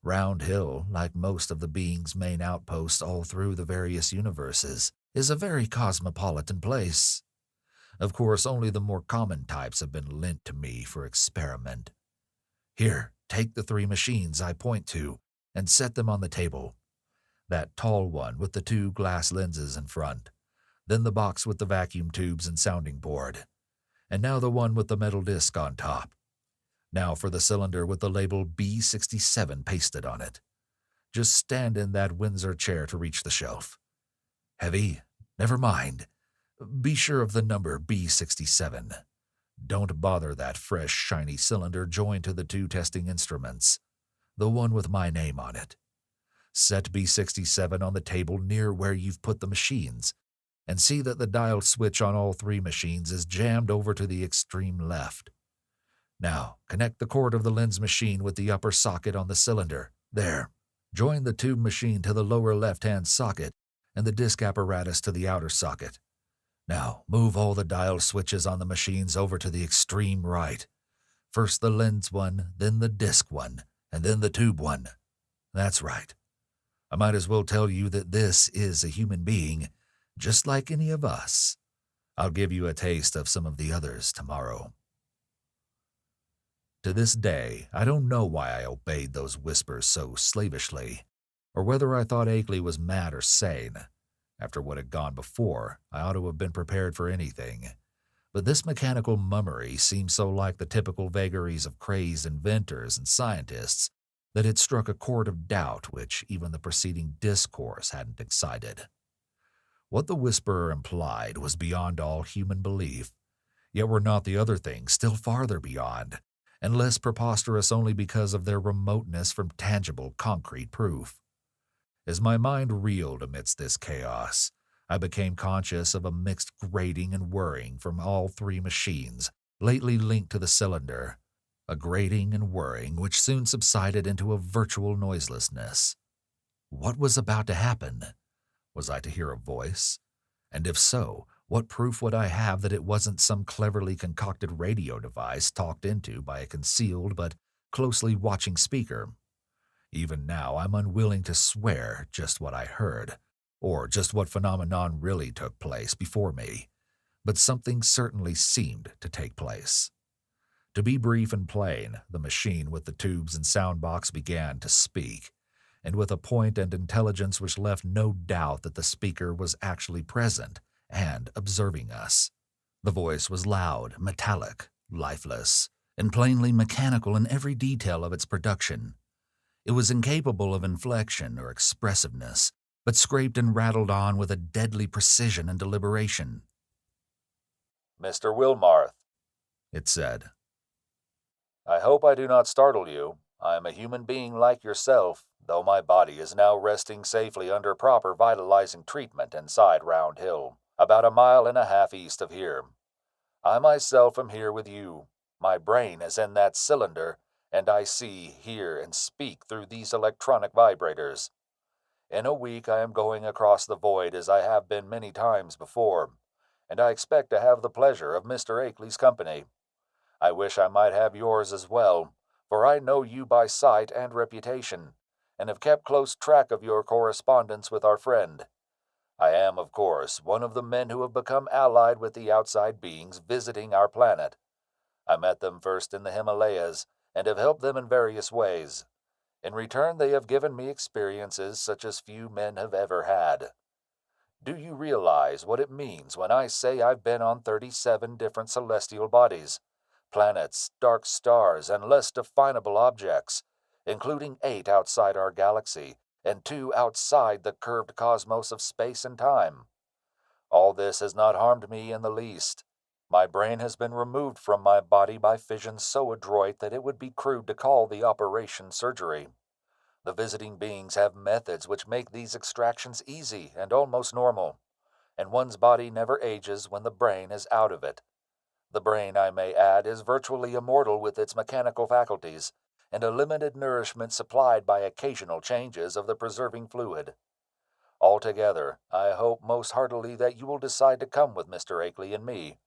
Round Hill, like most of the being's main outposts all through the various universes, is a very cosmopolitan place. Of course, only the more common types have been lent to me for experiment. Here, take the 3 machines I point to and set them on the table. That tall one with the 2 glass lenses in front, then the box with the vacuum tubes and sounding board, and now the one with the metal disc on top. Now for the cylinder with the label B67 pasted on it. Just stand in that Windsor chair to reach the shelf. Heavy? Never mind. Be sure of the number B67. Don't bother that fresh, shiny cylinder joined to the two testing instruments, the one with my name on it. Set B67 on the table near where you've put the machines, and see that the dial switch on all three machines is jammed over to the extreme left. Now, connect the cord of the lens machine with the upper socket on the cylinder. There. Join the tube machine to the lower left-hand socket and the disc apparatus to the outer socket. Now, move all the dial switches on the machines over to the extreme right. First the lens one, then the disc one, and then the tube one. That's right. I might as well tell you that this is a human being, just like any of us. I'll give you a taste of some of the others tomorrow. To this day, I don't know why I obeyed those whispers so slavishly, or whether I thought Akeley was mad or sane. After what had gone before, I ought to have been prepared for anything. But this mechanical mummery seemed so like the typical vagaries of crazed inventors and scientists that it struck a chord of doubt which even the preceding discourse hadn't excited. What the whisperer implied was beyond all human belief, yet were not the other things still farther beyond, and less preposterous only because of their remoteness from tangible, concrete proof. As my mind reeled amidst this chaos, I became conscious of a mixed grating and whirring from all three machines lately linked to the cylinder, a grating and whirring which soon subsided into a virtual noiselessness. What was about to happen? Was I to hear a voice? And if so, what proof would I have that it wasn't some cleverly concocted radio device talked into by a concealed but closely watching speaker? Even now, I'm unwilling to swear just what I heard, or just what phenomenon really took place before me, but something certainly seemed to take place. To be brief and plain, the machine with the tubes and sound box began to speak, and with a point and intelligence which left no doubt that the speaker was actually present and observing us. The voice was loud, metallic, lifeless, and plainly mechanical in every detail of its production. It was incapable of inflection or expressiveness, but scraped and rattled on with a deadly precision and deliberation. "Mr. Wilmarth," it said. "I hope I do not startle you. I am a human being like yourself, though my body is now resting safely under proper vitalizing treatment inside Round Hill, about 1.5 miles east of here. I myself am here with you. My brain is in that cylinder, and I see, hear, and speak through these electronic vibrators. In a week I am going across the void as I have been many times before, and I expect to have the pleasure of Mr. Akeley's company. I wish I might have yours as well, for I know you by sight and reputation, and have kept close track of your correspondence with our friend. I am, of course, one of the men who have become allied with the outside beings visiting our planet. I met them first in the Himalayas, and have helped them in various ways. In return, they have given me experiences such as few men have ever had. Do you realize what it means when I say I've been on 37 different celestial bodies, planets, dark stars, and less definable objects, including 8 outside our galaxy and 2 outside the curved cosmos of space and time? All this has not harmed me in the least. My brain has been removed from my body by fission so adroit that it would be crude to call the operation surgery. The visiting beings have methods which make these extractions easy and almost normal, and one's body never ages when the brain is out of it. The brain, I may add, is virtually immortal with its mechanical faculties, and a limited nourishment supplied by occasional changes of the preserving fluid. Altogether, I hope most heartily that you will decide to come with Mr. Akeley and me.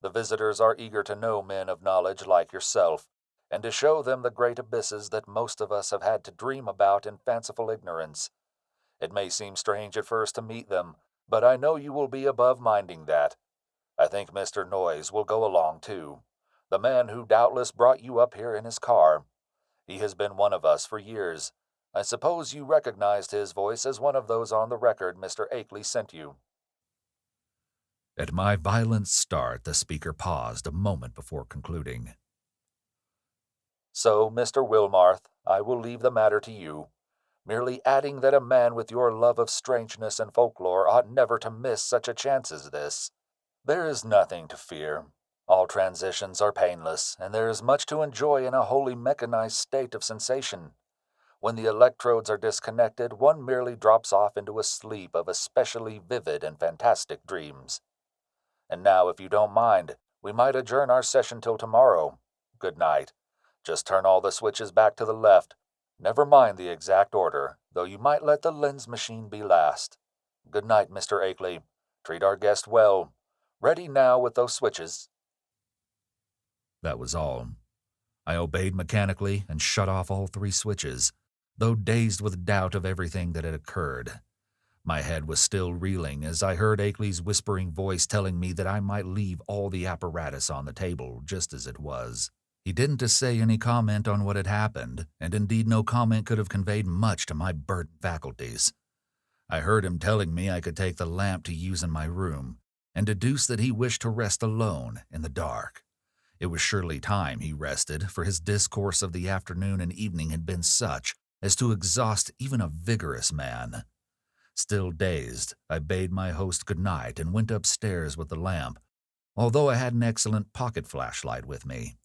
The visitors are eager to know men of knowledge like yourself, and to show them the great abysses that most of us have had to dream about in fanciful ignorance. It may seem strange at first to meet them, but I know you will be above minding that. I think Mr. Noyes will go along too, the man who doubtless brought you up here in his car. He has been one of us for years. I suppose you recognized his voice as one of those on the record Mr. Akeley sent you." At my violent start, the speaker paused a moment before concluding. "So, Mr. Wilmarth, I will leave the matter to you, merely adding that a man with your love of strangeness and folklore ought never to miss such a chance as this. There is nothing to fear. All All transitions are painless, and there is much to enjoy in a wholly mechanized state of sensation. When the electrodes are disconnected, one merely drops off into a sleep of especially vivid and fantastic dreams. And now, if you don't mind, we might adjourn our session till tomorrow. Good night. Just turn all the switches back to the left. Never mind the exact order, though you might let the lens machine be last. Good night, Mr. Akeley. Treat our guest well. Ready now with those switches. That was all. I obeyed mechanically and shut off all 3 switches, though dazed with doubt of everything that had occurred. My head was still reeling as I heard Akeley's whispering voice telling me that I might leave all the apparatus on the table just as it was. He didn't essay any comment on what had happened, and indeed no comment could have conveyed much to my burdened faculties. I heard him telling me I could take the lamp to use in my room, and deduced that he wished to rest alone in the dark. It was surely time he rested, for his discourse of the afternoon and evening had been such as to exhaust even a vigorous man. Still dazed, I bade my host good night and went upstairs with the lamp, although I had an excellent pocket flashlight with me.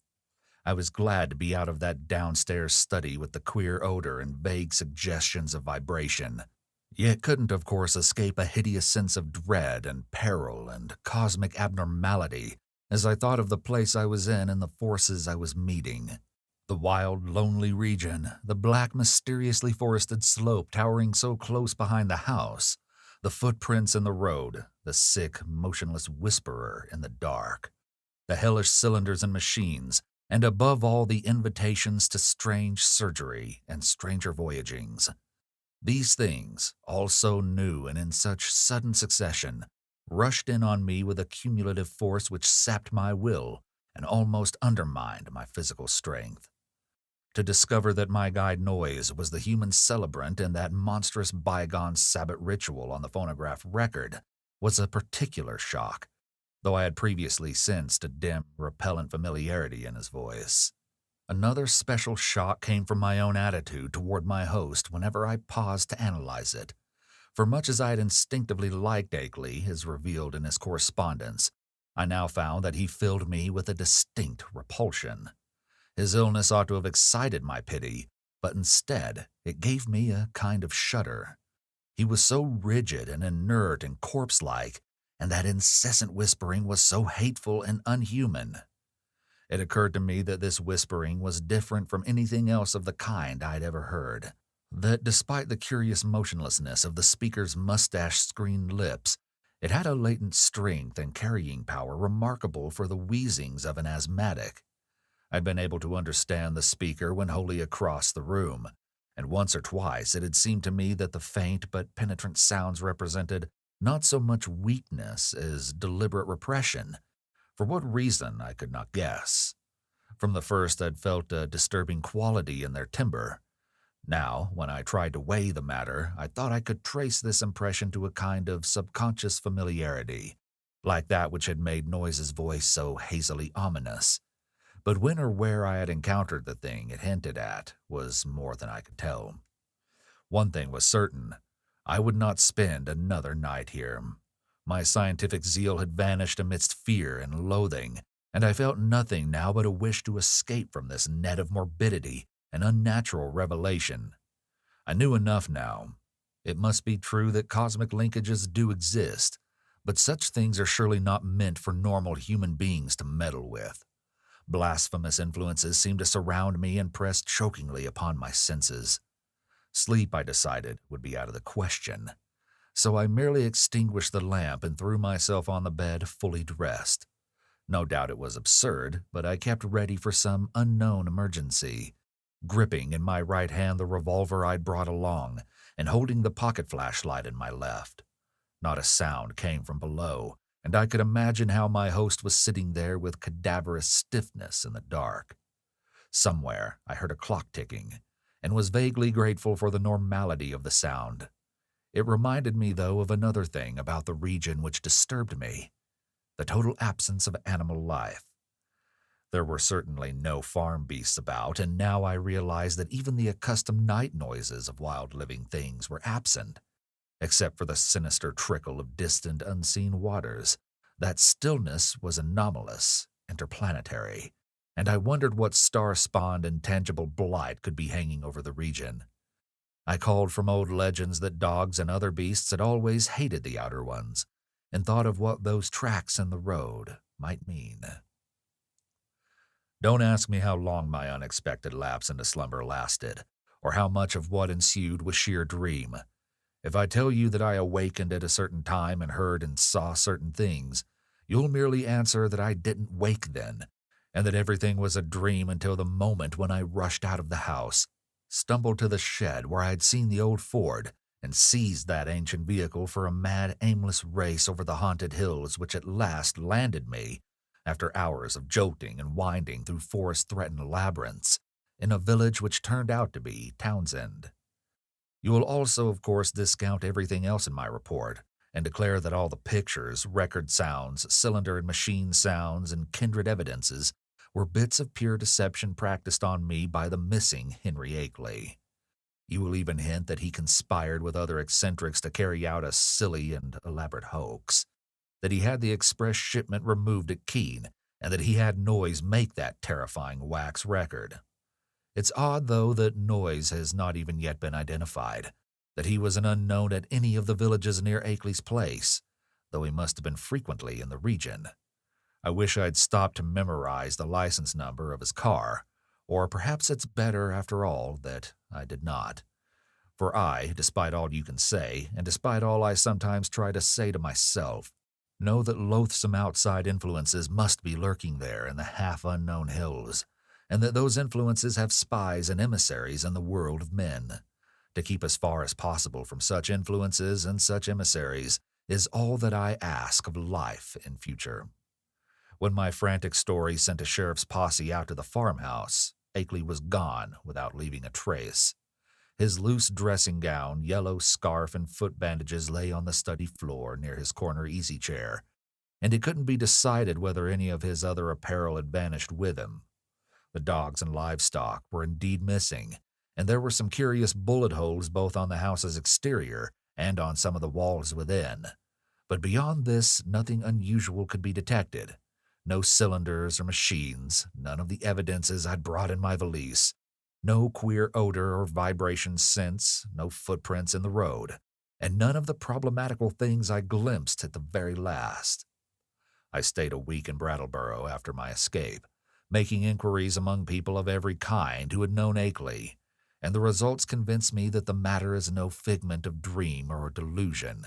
I was glad to be out of that downstairs study with the queer odor and vague suggestions of vibration, yet couldn't of course escape a hideous sense of dread and peril and cosmic abnormality as I thought of the place I was in and the forces I was meeting. The wild, lonely region, the black, mysteriously forested slope towering so close behind the house, the footprints in the road, the sick, motionless whisperer in the dark, the hellish cylinders and machines, and above all the invitations to strange surgery and stranger voyagings. These things, all so new and in such sudden succession, rushed in on me with a cumulative force which sapped my will and almost undermined my physical strength. To discover that my guide Noise was the human celebrant in that monstrous bygone Sabbath ritual on the phonograph record was a particular shock, though I had previously sensed a dim, repellent familiarity in his voice. Another special shock came from my own attitude toward my host whenever I paused to analyze it. For much as I had instinctively liked Akeley, as revealed in his correspondence, I now found that he filled me with a distinct repulsion. His illness ought to have excited my pity, but instead it gave me a kind of shudder. He was so rigid and inert and corpse-like, and that incessant whispering was so hateful and unhuman. It occurred to me that this whispering was different from anything else of the kind I had ever heard, that despite the curious motionlessness of the speaker's mustache-screened lips, it had a latent strength and carrying power remarkable for the wheezings of an asthmatic. I'd been able to understand the speaker when wholly across the room, and once or twice it had seemed to me that the faint but penetrant sounds represented not so much weakness as deliberate repression. For what reason, I could not guess. From the first I'd felt a disturbing quality in their timbre. Now, when I tried to weigh the matter, I thought I could trace this impression to a kind of subconscious familiarity, like that which had made Noise's voice so hazily ominous. But when or where I had encountered the thing it hinted at was more than I could tell. One thing was certain. I would not spend another night here. My scientific zeal had vanished amidst fear and loathing, and I felt nothing now but a wish to escape from this net of morbidity and unnatural revelation. I knew enough now. It must be true that cosmic linkages do exist, but such things are surely not meant for normal human beings to meddle with. Blasphemous influences seemed to surround me and press chokingly upon my senses. Sleep, I decided, would be out of the question, so I merely extinguished the lamp and threw myself on the bed fully dressed. No doubt it was absurd, but I kept ready for some unknown emergency, gripping in my right hand the revolver I'd brought along and holding the pocket flashlight in my left. Not a sound came from below, and I could imagine how my host was sitting there with cadaverous stiffness in the dark. Somewhere I heard a clock ticking, and was vaguely grateful for the normality of the sound. It reminded me, though, of another thing about the region which disturbed me: the total absence of animal life. There were certainly no farm beasts about, and now I realized that even the accustomed night noises of wild living things were absent. Except for the sinister trickle of distant, unseen waters, that stillness was anomalous interplanetary, and I wondered what star-spawned intangible blight could be hanging over the region. I called from old legends that dogs and other beasts had always hated the outer ones, and thought of what those tracks in the road might mean. Don't ask me how long my unexpected lapse into slumber lasted, or how much of what ensued was sheer dream. If I tell you that I awakened at a certain time and heard and saw certain things, you'll merely answer that I didn't wake then, and that everything was a dream until the moment when I rushed out of the house, stumbled to the shed where I had seen the old Ford, and seized that ancient vehicle for a mad, aimless race over the haunted hills which at last landed me, after hours of jolting and winding through forest-threatened labyrinths, in a village which turned out to be Townsend. You will also, of course, discount everything else in my report, and declare that all the pictures, record sounds, cylinder and machine sounds, and kindred evidences were bits of pure deception practiced on me by the missing Henry Akeley. You will even hint that he conspired with other eccentrics to carry out a silly and elaborate hoax, that he had the express shipment removed at Keene, and that he had Noyes make that terrifying wax record. It's odd, though, that Noyes has not even yet been identified, that he was an unknown at any of the villages near Akeley's place, though he must have been frequently in the region. I wish I'd stopped to memorize the license number of his car, or perhaps it's better, after all, that I did not. For I, despite all you can say, and despite all I sometimes try to say to myself, know that loathsome outside influences must be lurking there in the half-unknown hills, and that those influences have spies and emissaries in the world of men. To keep as far as possible from such influences and such emissaries is all that I ask of life in future. When my frantic story sent a sheriff's posse out to the farmhouse, Akeley was gone without leaving a trace. His loose dressing gown, yellow scarf, and foot bandages lay on the study floor near his corner easy chair, and it couldn't be decided whether any of his other apparel had vanished with him. The dogs and livestock were indeed missing, and there were some curious bullet holes both on the house's exterior and on some of the walls within. But beyond this, nothing unusual could be detected. No cylinders or machines, none of the evidences I'd brought in my valise, no queer odor or vibration sense, no footprints in the road, and none of the problematical things I glimpsed at the very last. I stayed a week in Brattleboro after my escape, making inquiries among people of every kind who had known Akeley, and the results convinced me that the matter is no figment of dream or delusion.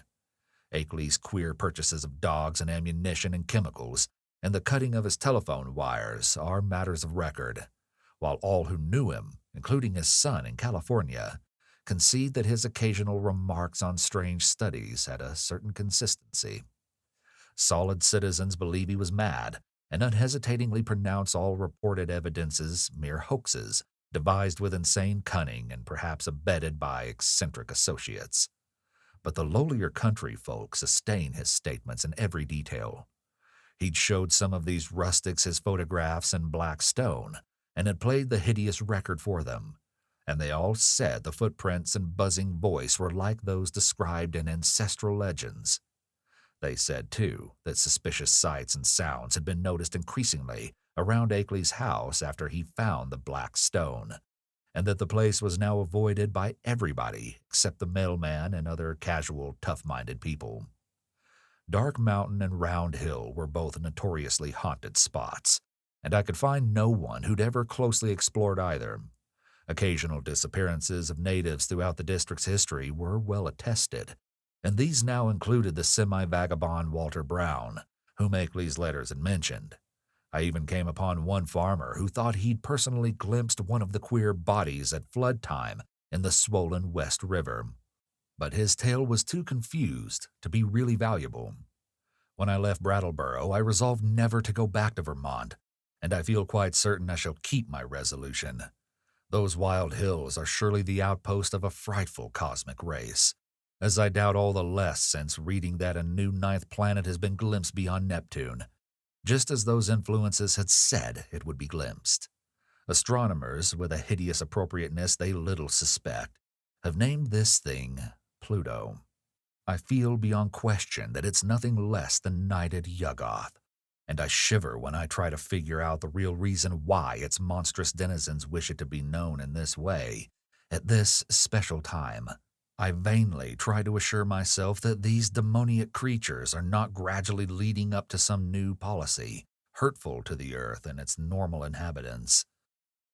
Akeley's queer purchases of dogs and ammunition and chemicals, and the cutting of his telephone wires are matters of record, while all who knew him, including his son in California, concede that his occasional remarks on strange studies had a certain consistency. Solid citizens believe he was mad, and unhesitatingly pronounce all reported evidences mere hoaxes, devised with insane cunning and perhaps abetted by eccentric associates. But the lowlier country folk sustain his statements in every detail. He'd showed some of these rustics his photographs in black stone, and had played the hideous record for them, and they all said the footprints and buzzing voice were like those described in ancestral legends. They said, too, that suspicious sights and sounds had been noticed increasingly around Akeley's house after he found the black stone, and that the place was now avoided by everybody except the mailman and other casual, tough-minded people. Dark Mountain and Round Hill were both notoriously haunted spots, and I could find no one who'd ever closely explored either. Occasional disappearances of natives throughout the district's history were well attested, and these now included the semi-vagabond Walter Brown, whom Akeley's letters had mentioned. I even came upon one farmer who thought he'd personally glimpsed one of the queer bodies at flood time in the swollen West River. But his tale was too confused to be really valuable. When I left Brattleboro, I resolved never to go back to Vermont, and I feel quite certain I shall keep my resolution. Those wild hills are surely the outpost of a frightful cosmic race, as I doubt all the less since reading that a new ninth planet has been glimpsed beyond Neptune, just as those influences had said it would be glimpsed. Astronomers, with a hideous appropriateness they little suspect, have named this thing Pluto. I feel beyond question that it's nothing less than knighted Yuggoth, and I shiver when I try to figure out the real reason why its monstrous denizens wish it to be known in this way. At this special time, I vainly try to assure myself that these demoniac creatures are not gradually leading up to some new policy, hurtful to the earth and its normal inhabitants.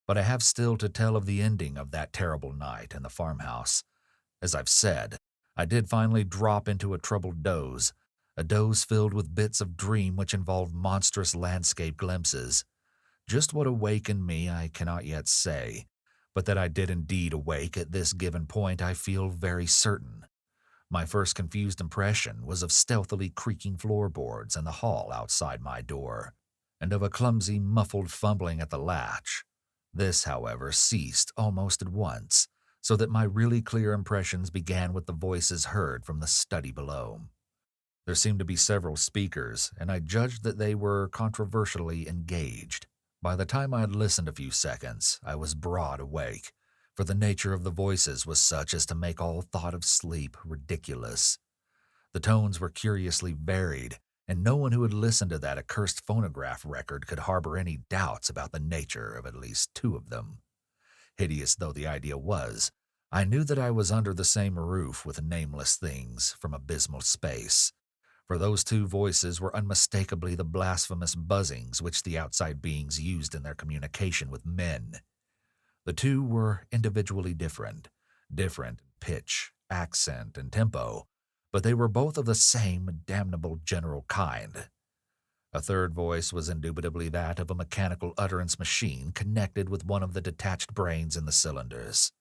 But I have still to tell of the ending of that terrible night in the farmhouse. As I've said, I did finally drop into a troubled doze, a doze filled with bits of dream which involved monstrous landscape glimpses. Just what awakened me I cannot yet say, but that I did indeed awake at this given point I feel very certain. My first confused impression was of stealthily creaking floorboards in the hall outside my door, and of a clumsy, muffled fumbling at the latch. This, however, ceased almost at once, so that my really clear impressions began with the voices heard from the study below. There seemed to be several speakers, and I judged that they were controversially engaged. By the time I had listened a few seconds, I was broad awake, for the nature of the voices was such as to make all thought of sleep ridiculous. The tones were curiously varied, and no one who had listened to that accursed phonograph record could harbor any doubts about the nature of at least two of them. Hideous though the idea was, I knew that I was under the same roof with nameless things from abysmal space, for those two voices were unmistakably the blasphemous buzzings which the outside beings used in their communication with men. The two were individually different in pitch, accent, and tempo, but they were both of the same damnable general kind. A third voice was indubitably that of a mechanical utterance machine connected with one of the detached brains in the cylinders.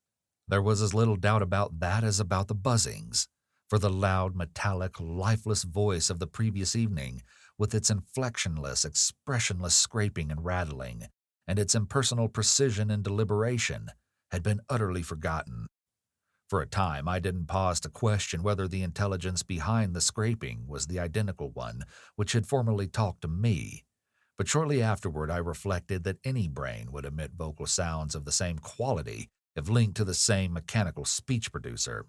There was as little doubt about that as about the buzzings, for the loud, metallic, lifeless voice of the previous evening, with its inflectionless, expressionless scraping and rattling, and its impersonal precision and deliberation, had been utterly forgotten. For a time, I didn't pause to question whether the intelligence behind the scraping was the identical one which had formerly talked to me, but shortly afterward I reflected that any brain would emit vocal sounds of the same quality if linked to the same mechanical speech producer,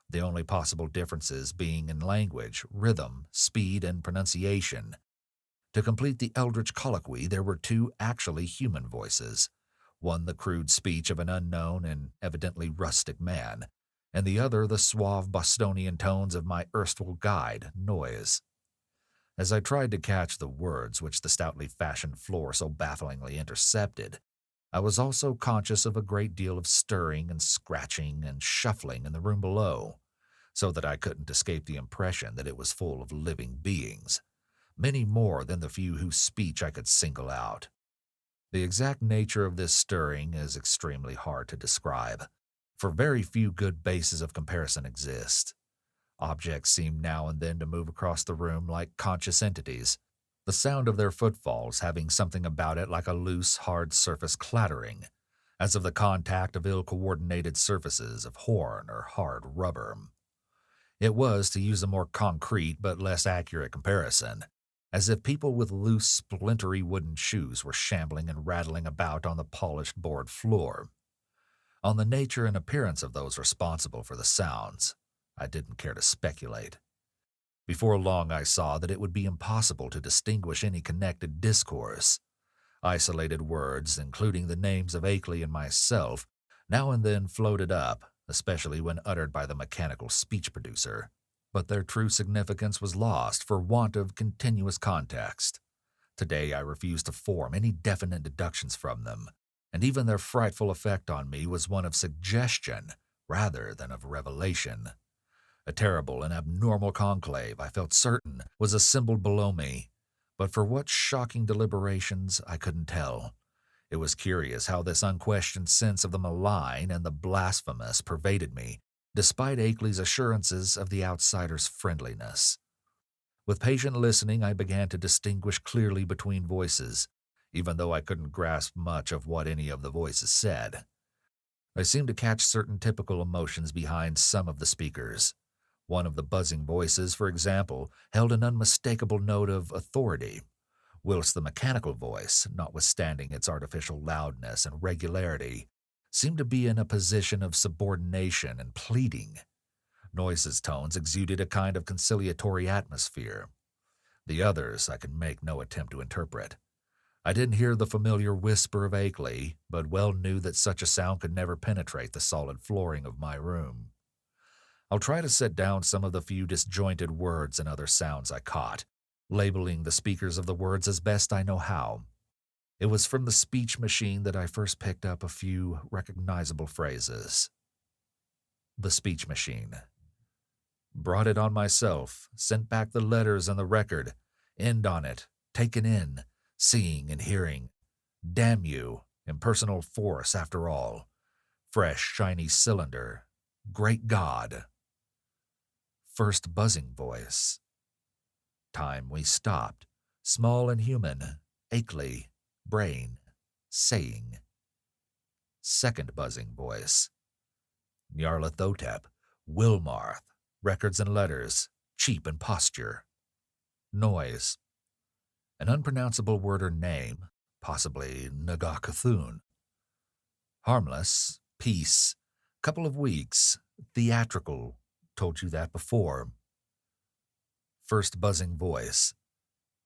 the only possible differences being in language, rhythm, speed, and pronunciation. To complete the eldritch colloquy, there were two actually human voices, one the crude speech of an unknown and evidently rustic man, and the other the suave Bostonian tones of my erstwhile guide, Noise. As I tried to catch the words which the stoutly fashioned floor so bafflingly intercepted, I was also conscious of a great deal of stirring and scratching and shuffling in the room below, so that I couldn't escape the impression that it was full of living beings, many more than the few whose speech I could single out. The exact nature of this stirring is extremely hard to describe, for very few good bases of comparison exist. Objects seem now and then to move across the room like conscious entities, the sound of their footfalls having something about it like a loose, hard surface clattering, as of the contact of ill-coordinated surfaces of horn or hard rubber. It was, to use a more concrete but less accurate comparison, as if people with loose, splintery wooden shoes were shambling and rattling about on the polished board floor. On the nature and appearance of those responsible for the sounds, I didn't care to speculate. Before long I saw that it would be impossible to distinguish any connected discourse. Isolated words, including the names of Akeley and myself, now and then floated up, especially when uttered by the mechanical speech producer, but their true significance was lost for want of continuous context. Today I refused to form any definite deductions from them, and even their frightful effect on me was one of suggestion rather than of revelation. A terrible and abnormal conclave, I felt certain, was assembled below me, but for what shocking deliberations I couldn't tell. It was curious how this unquestioned sense of the malign and the blasphemous pervaded me, despite Akeley's assurances of the outsider's friendliness. With patient listening, I began to distinguish clearly between voices, even though I couldn't grasp much of what any of the voices said. I seemed to catch certain typical emotions behind some of the speakers. One of the buzzing voices, for example, held an unmistakable note of authority, whilst the mechanical voice, notwithstanding its artificial loudness and regularity, seemed to be in a position of subordination and pleading. Noise's tones exuded a kind of conciliatory atmosphere. The others I could make no attempt to interpret. I didn't hear the familiar whisper of Akeley, but well knew that such a sound could never penetrate the solid flooring of my room. I'll try to set down some of the few disjointed words and other sounds I caught, labeling the speakers of the words as best I know how. It was from the speech machine that I first picked up a few recognizable phrases. The speech machine. Brought it on myself, sent back the letters and the record, end on it, taken in, seeing and hearing. Damn you, impersonal force after all. Fresh, shiny cylinder. Great God. First buzzing voice. Time we stopped. Small and human. Akeley. Brain. Saying. Second buzzing voice. Nyarlathotep. Wilmarth. Records and letters. Cheap and posture. Noise. An unpronounceable word or name, possibly Nagakathun. Harmless, peace, couple of weeks, theatrical, told you that before. First buzzing voice.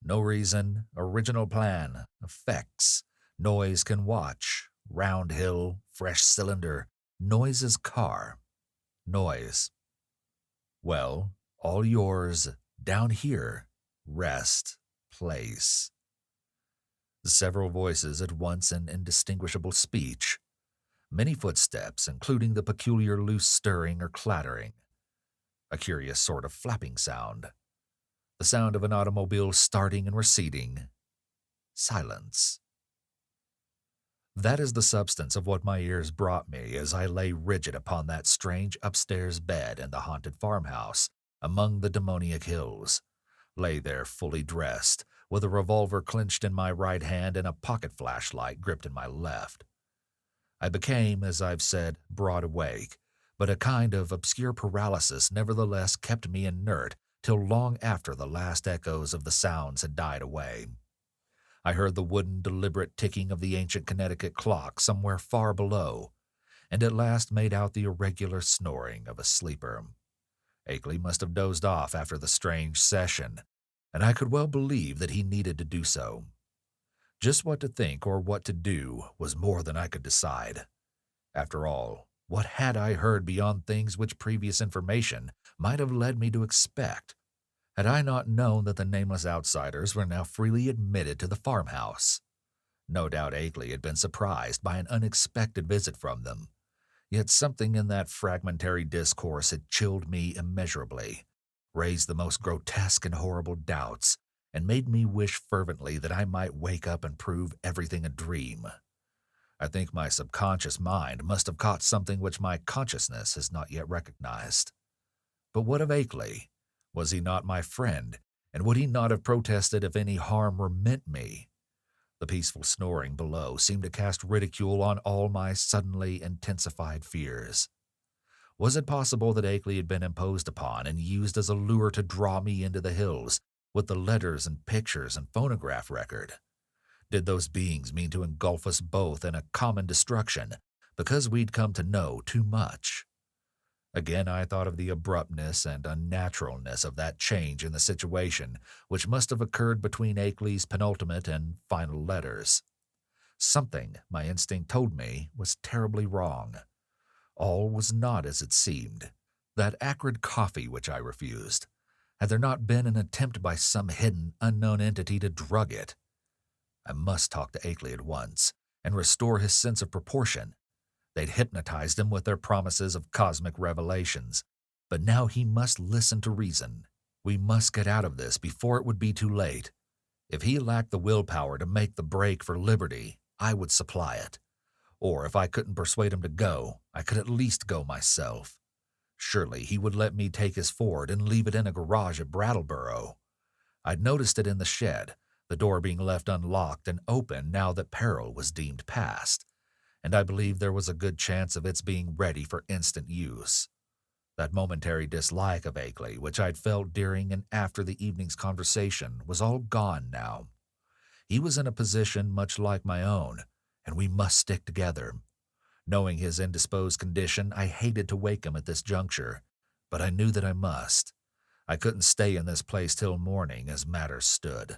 No reason, original plan, effects, noise can watch, round hill, fresh cylinder, noise's car. Noise. Well, all yours, down here, rest. Place. Several voices at once in indistinguishable speech. Many footsteps, including the peculiar loose stirring or clattering. A curious sort of flapping sound. The sound of an automobile starting and receding. Silence. That is the substance of what my ears brought me as I lay rigid upon that strange upstairs bed in the haunted farmhouse among the demoniac hills. Lay there fully dressed, with a revolver clenched in my right hand and a pocket flashlight gripped in my left. I became, as I've said, broad awake, but a kind of obscure paralysis nevertheless kept me inert till long after the last echoes of the sounds had died away. I heard the wooden, deliberate ticking of the ancient Connecticut clock somewhere far below, and at last made out the irregular snoring of a sleeper. Akeley must have dozed off after the strange session, and I could well believe that he needed to do so. Just what to think or what to do was more than I could decide. After all, what had I heard beyond things which previous information might have led me to expect? Had I not known that the nameless outsiders were now freely admitted to the farmhouse? No doubt Akeley had been surprised by an unexpected visit from them. Yet something in that fragmentary discourse had chilled me immeasurably, raised the most grotesque and horrible doubts, and made me wish fervently that I might wake up and prove everything a dream. I think my subconscious mind must have caught something which my consciousness has not yet recognized. But what of Akeley? Was he not my friend, and would he not have protested if any harm were meant me? The peaceful snoring below seemed to cast ridicule on all my suddenly intensified fears. Was it possible that Akeley had been imposed upon and used as a lure to draw me into the hills with the letters and pictures and phonograph record? Did those beings mean to engulf us both in a common destruction because we'd come to know too much? Again, I thought of the abruptness and unnaturalness of that change in the situation which must have occurred between Akeley's penultimate and final letters. Something, my instinct told me, was terribly wrong. All was not as it seemed. That acrid coffee which I refused, had there not been an attempt by some hidden, unknown entity to drug it? I must talk to Akeley at once, and restore his sense of proportion. They'd hypnotized him with their promises of cosmic revelations, but now he must listen to reason. We must get out of this before it would be too late. If he lacked the willpower to make the break for liberty, I would supply it. Or if I couldn't persuade him to go, I could at least go myself. Surely he would let me take his Ford and leave it in a garage at Brattleboro. I'd noticed it in the shed, the door being left unlocked and open now that peril was deemed past, and I believed there was a good chance of its being ready for instant use. That momentary dislike of Akeley, which I'd felt during and after the evening's conversation, was all gone now. He was in a position much like my own, and we must stick together. Knowing his indisposed condition, I hated to wake him at this juncture, but I knew that I must. I couldn't stay in this place till morning as matters stood.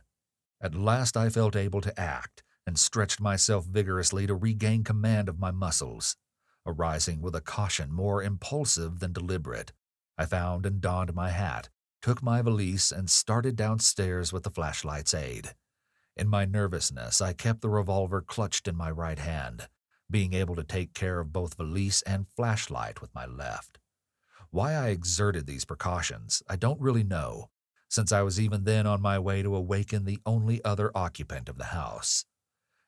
At last I felt able to act and stretched myself vigorously to regain command of my muscles. Arising with a caution more impulsive than deliberate, I found and donned my hat, took my valise, and started downstairs with the flashlight's aid. In my nervousness, I kept the revolver clutched in my right hand, being able to take care of both valise and flashlight with my left. Why I exerted these precautions, I don't really know, since I was even then on my way to awaken the only other occupant of the house.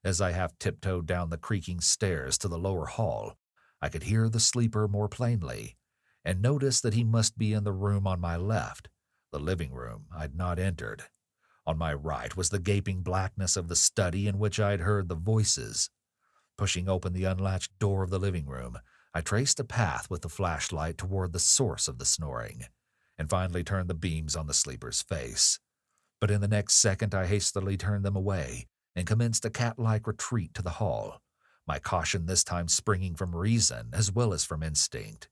As I half tiptoed down the creaking stairs to the lower hall, I could hear the sleeper more plainly, and noticed that he must be in the room on my left, the living room I'd not entered. On my right was the gaping blackness of the study in which I'd heard the voices. Pushing open the unlatched door of the living room, I traced a path with the flashlight toward the source of the snoring, and finally turned the beams on the sleeper's face. But in the next second I hastily turned them away and commenced a cat-like retreat to the hall, my caution this time springing from reason as well as from instinct.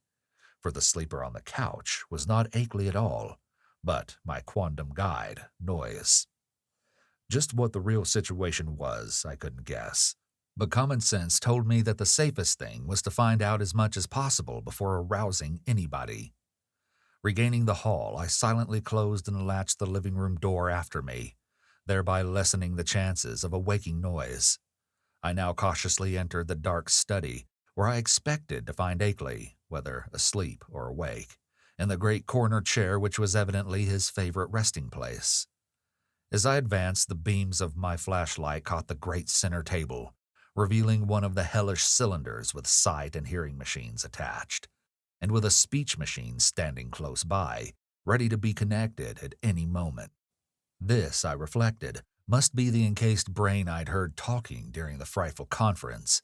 For the sleeper on the couch was not Akeley at all, but my quondam guide, Noise. Just what the real situation was, I couldn't guess, but common sense told me that the safest thing was to find out as much as possible before arousing anybody. Regaining the hall, I silently closed and latched the living room door after me, thereby lessening the chances of a waking Noise. I now cautiously entered the dark study, where I expected to find Akeley, whether asleep or awake, in the great corner chair which was evidently his favorite resting place. As I advanced, the beams of my flashlight caught the great center table, revealing one of the hellish cylinders with sight and hearing machines attached, and with a speech machine standing close by, ready to be connected at any moment. This, I reflected, must be the encased brain I'd heard talking during the frightful conference,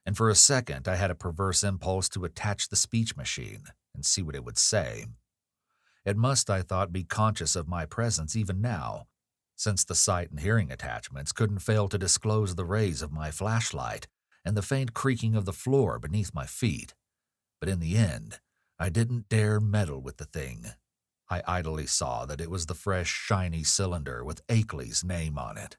and for a second I had a perverse impulse to attach the speech machine and see what it would say. It must, I thought, be conscious of my presence even now, since the sight and hearing attachments couldn't fail to disclose the rays of my flashlight and the faint creaking of the floor beneath my feet. But in the end, I didn't dare meddle with the thing. I idly saw that it was the fresh, shiny cylinder with Akeley's name on it,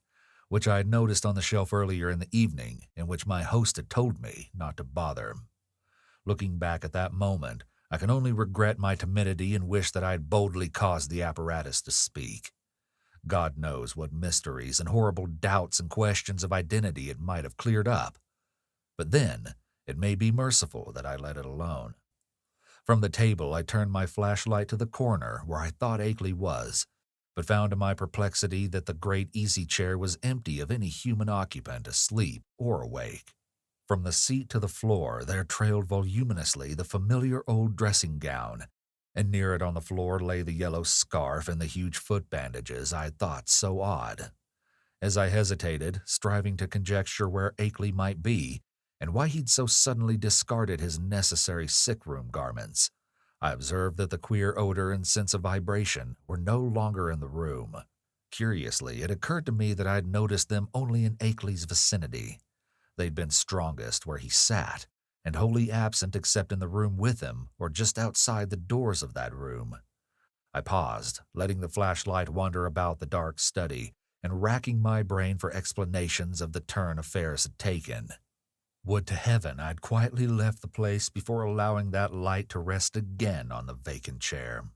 which I had noticed on the shelf earlier in the evening, in which my host had told me not to bother. Looking back at that moment, I can only regret my timidity and wish that I had boldly caused the apparatus to speak. God knows what mysteries and horrible doubts and questions of identity it might have cleared up. But then, it may be merciful that I let it alone. From the table, I turned my flashlight to the corner where I thought Akeley was, but found to my perplexity that the great easy chair was empty of any human occupant asleep or awake. From the seat to the floor, there trailed voluminously the familiar old dressing gown, and near it on the floor lay the yellow scarf and the huge foot bandages I had thought so odd. As I hesitated, striving to conjecture where Akeley might be, and why he'd so suddenly discarded his necessary sick-room garments, I observed that the queer odor and sense of vibration were no longer in the room. Curiously, it occurred to me that I'd noticed them only in Akeley's vicinity. They'd been strongest where he sat, and wholly absent except in the room with him or just outside the doors of that room. I paused, letting the flashlight wander about the dark study and racking my brain for explanations of the turn affairs had taken. Would to heaven I'd quietly left the place before allowing that light to rest again on the vacant chair.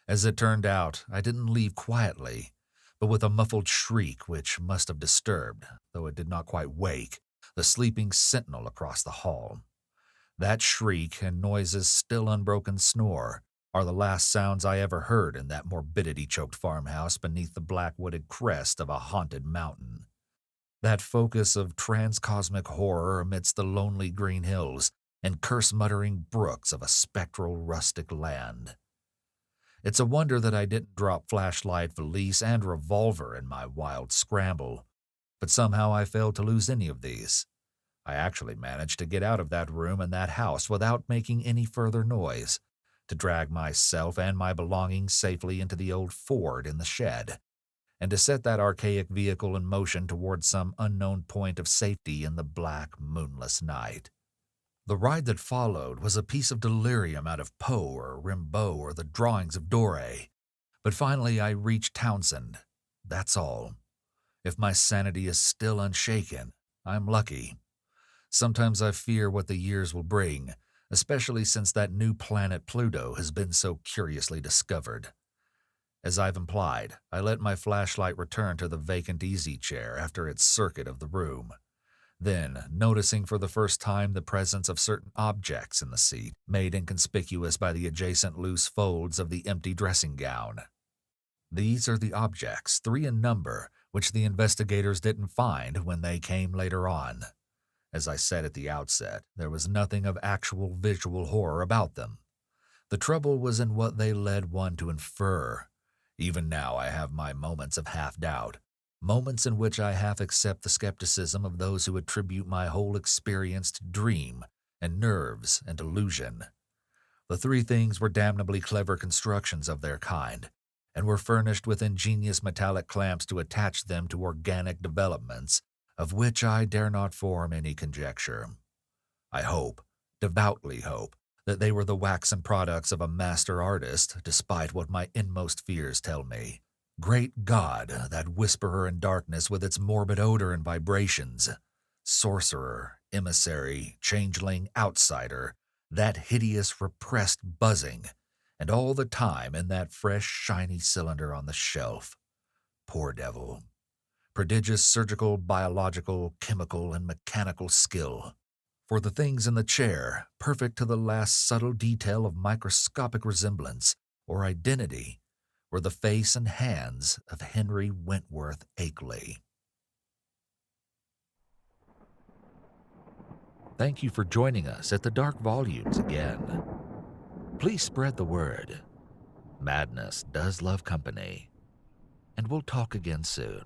As it turned out, I didn't leave quietly, but with a muffled shriek which must have disturbed, though it did not quite wake, the sleeping sentinel across the hall. That shriek and Noise's still unbroken snore are the last sounds I ever heard in that morbidity-choked farmhouse beneath the black-wooded crest of a haunted mountain. That focus of transcosmic horror amidst the lonely green hills and curse-muttering brooks of a spectral rustic land. It's a wonder that I didn't drop flashlight, valise, and revolver in my wild scramble, but somehow I failed to lose any of these. I actually managed to get out of that room and that house without making any further noise, to drag myself and my belongings safely into the old Ford in the shed, and to set that archaic vehicle in motion toward some unknown point of safety in the black, moonless night. The ride that followed was a piece of delirium out of Poe or Rimbaud or the drawings of Doré, But finally I reached Townsend. That's all. If my sanity is still unshaken, I'm lucky. Sometimes I fear what the years will bring, especially since that new planet Pluto has been so curiously discovered. As I've implied, I let my flashlight return to the vacant easy chair after its circuit of the room. Then, noticing for the first time the presence of certain objects in the seat, made inconspicuous by the adjacent loose folds of the empty dressing gown. These are the objects, 3 in number, which the investigators didn't find when they came later on. As I said at the outset, there was nothing of actual visual horror about them. The trouble was in what they led one to infer. Even now I have my moments of half-doubt, moments in which I half accept the skepticism of those who attribute my whole experience to dream and nerves and illusion. The 3 things were damnably clever constructions of their kind, and were furnished with ingenious metallic clamps to attach them to organic developments, of which I dare not form any conjecture. I hope, devoutly hope, that they were the waxen products of a master artist, despite what my inmost fears tell me. Great God, that whisperer in darkness with its morbid odor and vibrations. Sorcerer, emissary, changeling, outsider, that hideous repressed buzzing, and all the time in that fresh, shiny cylinder on the shelf. Poor devil. Prodigious surgical, biological, chemical, and mechanical skill. For the things in the chair, perfect to the last subtle detail of microscopic resemblance or identity, were the face and hands of Henry Wentworth Akeley. Thank you for joining us at the Dark Volumes again. Please spread the word. Madness does love company, and we'll talk again soon.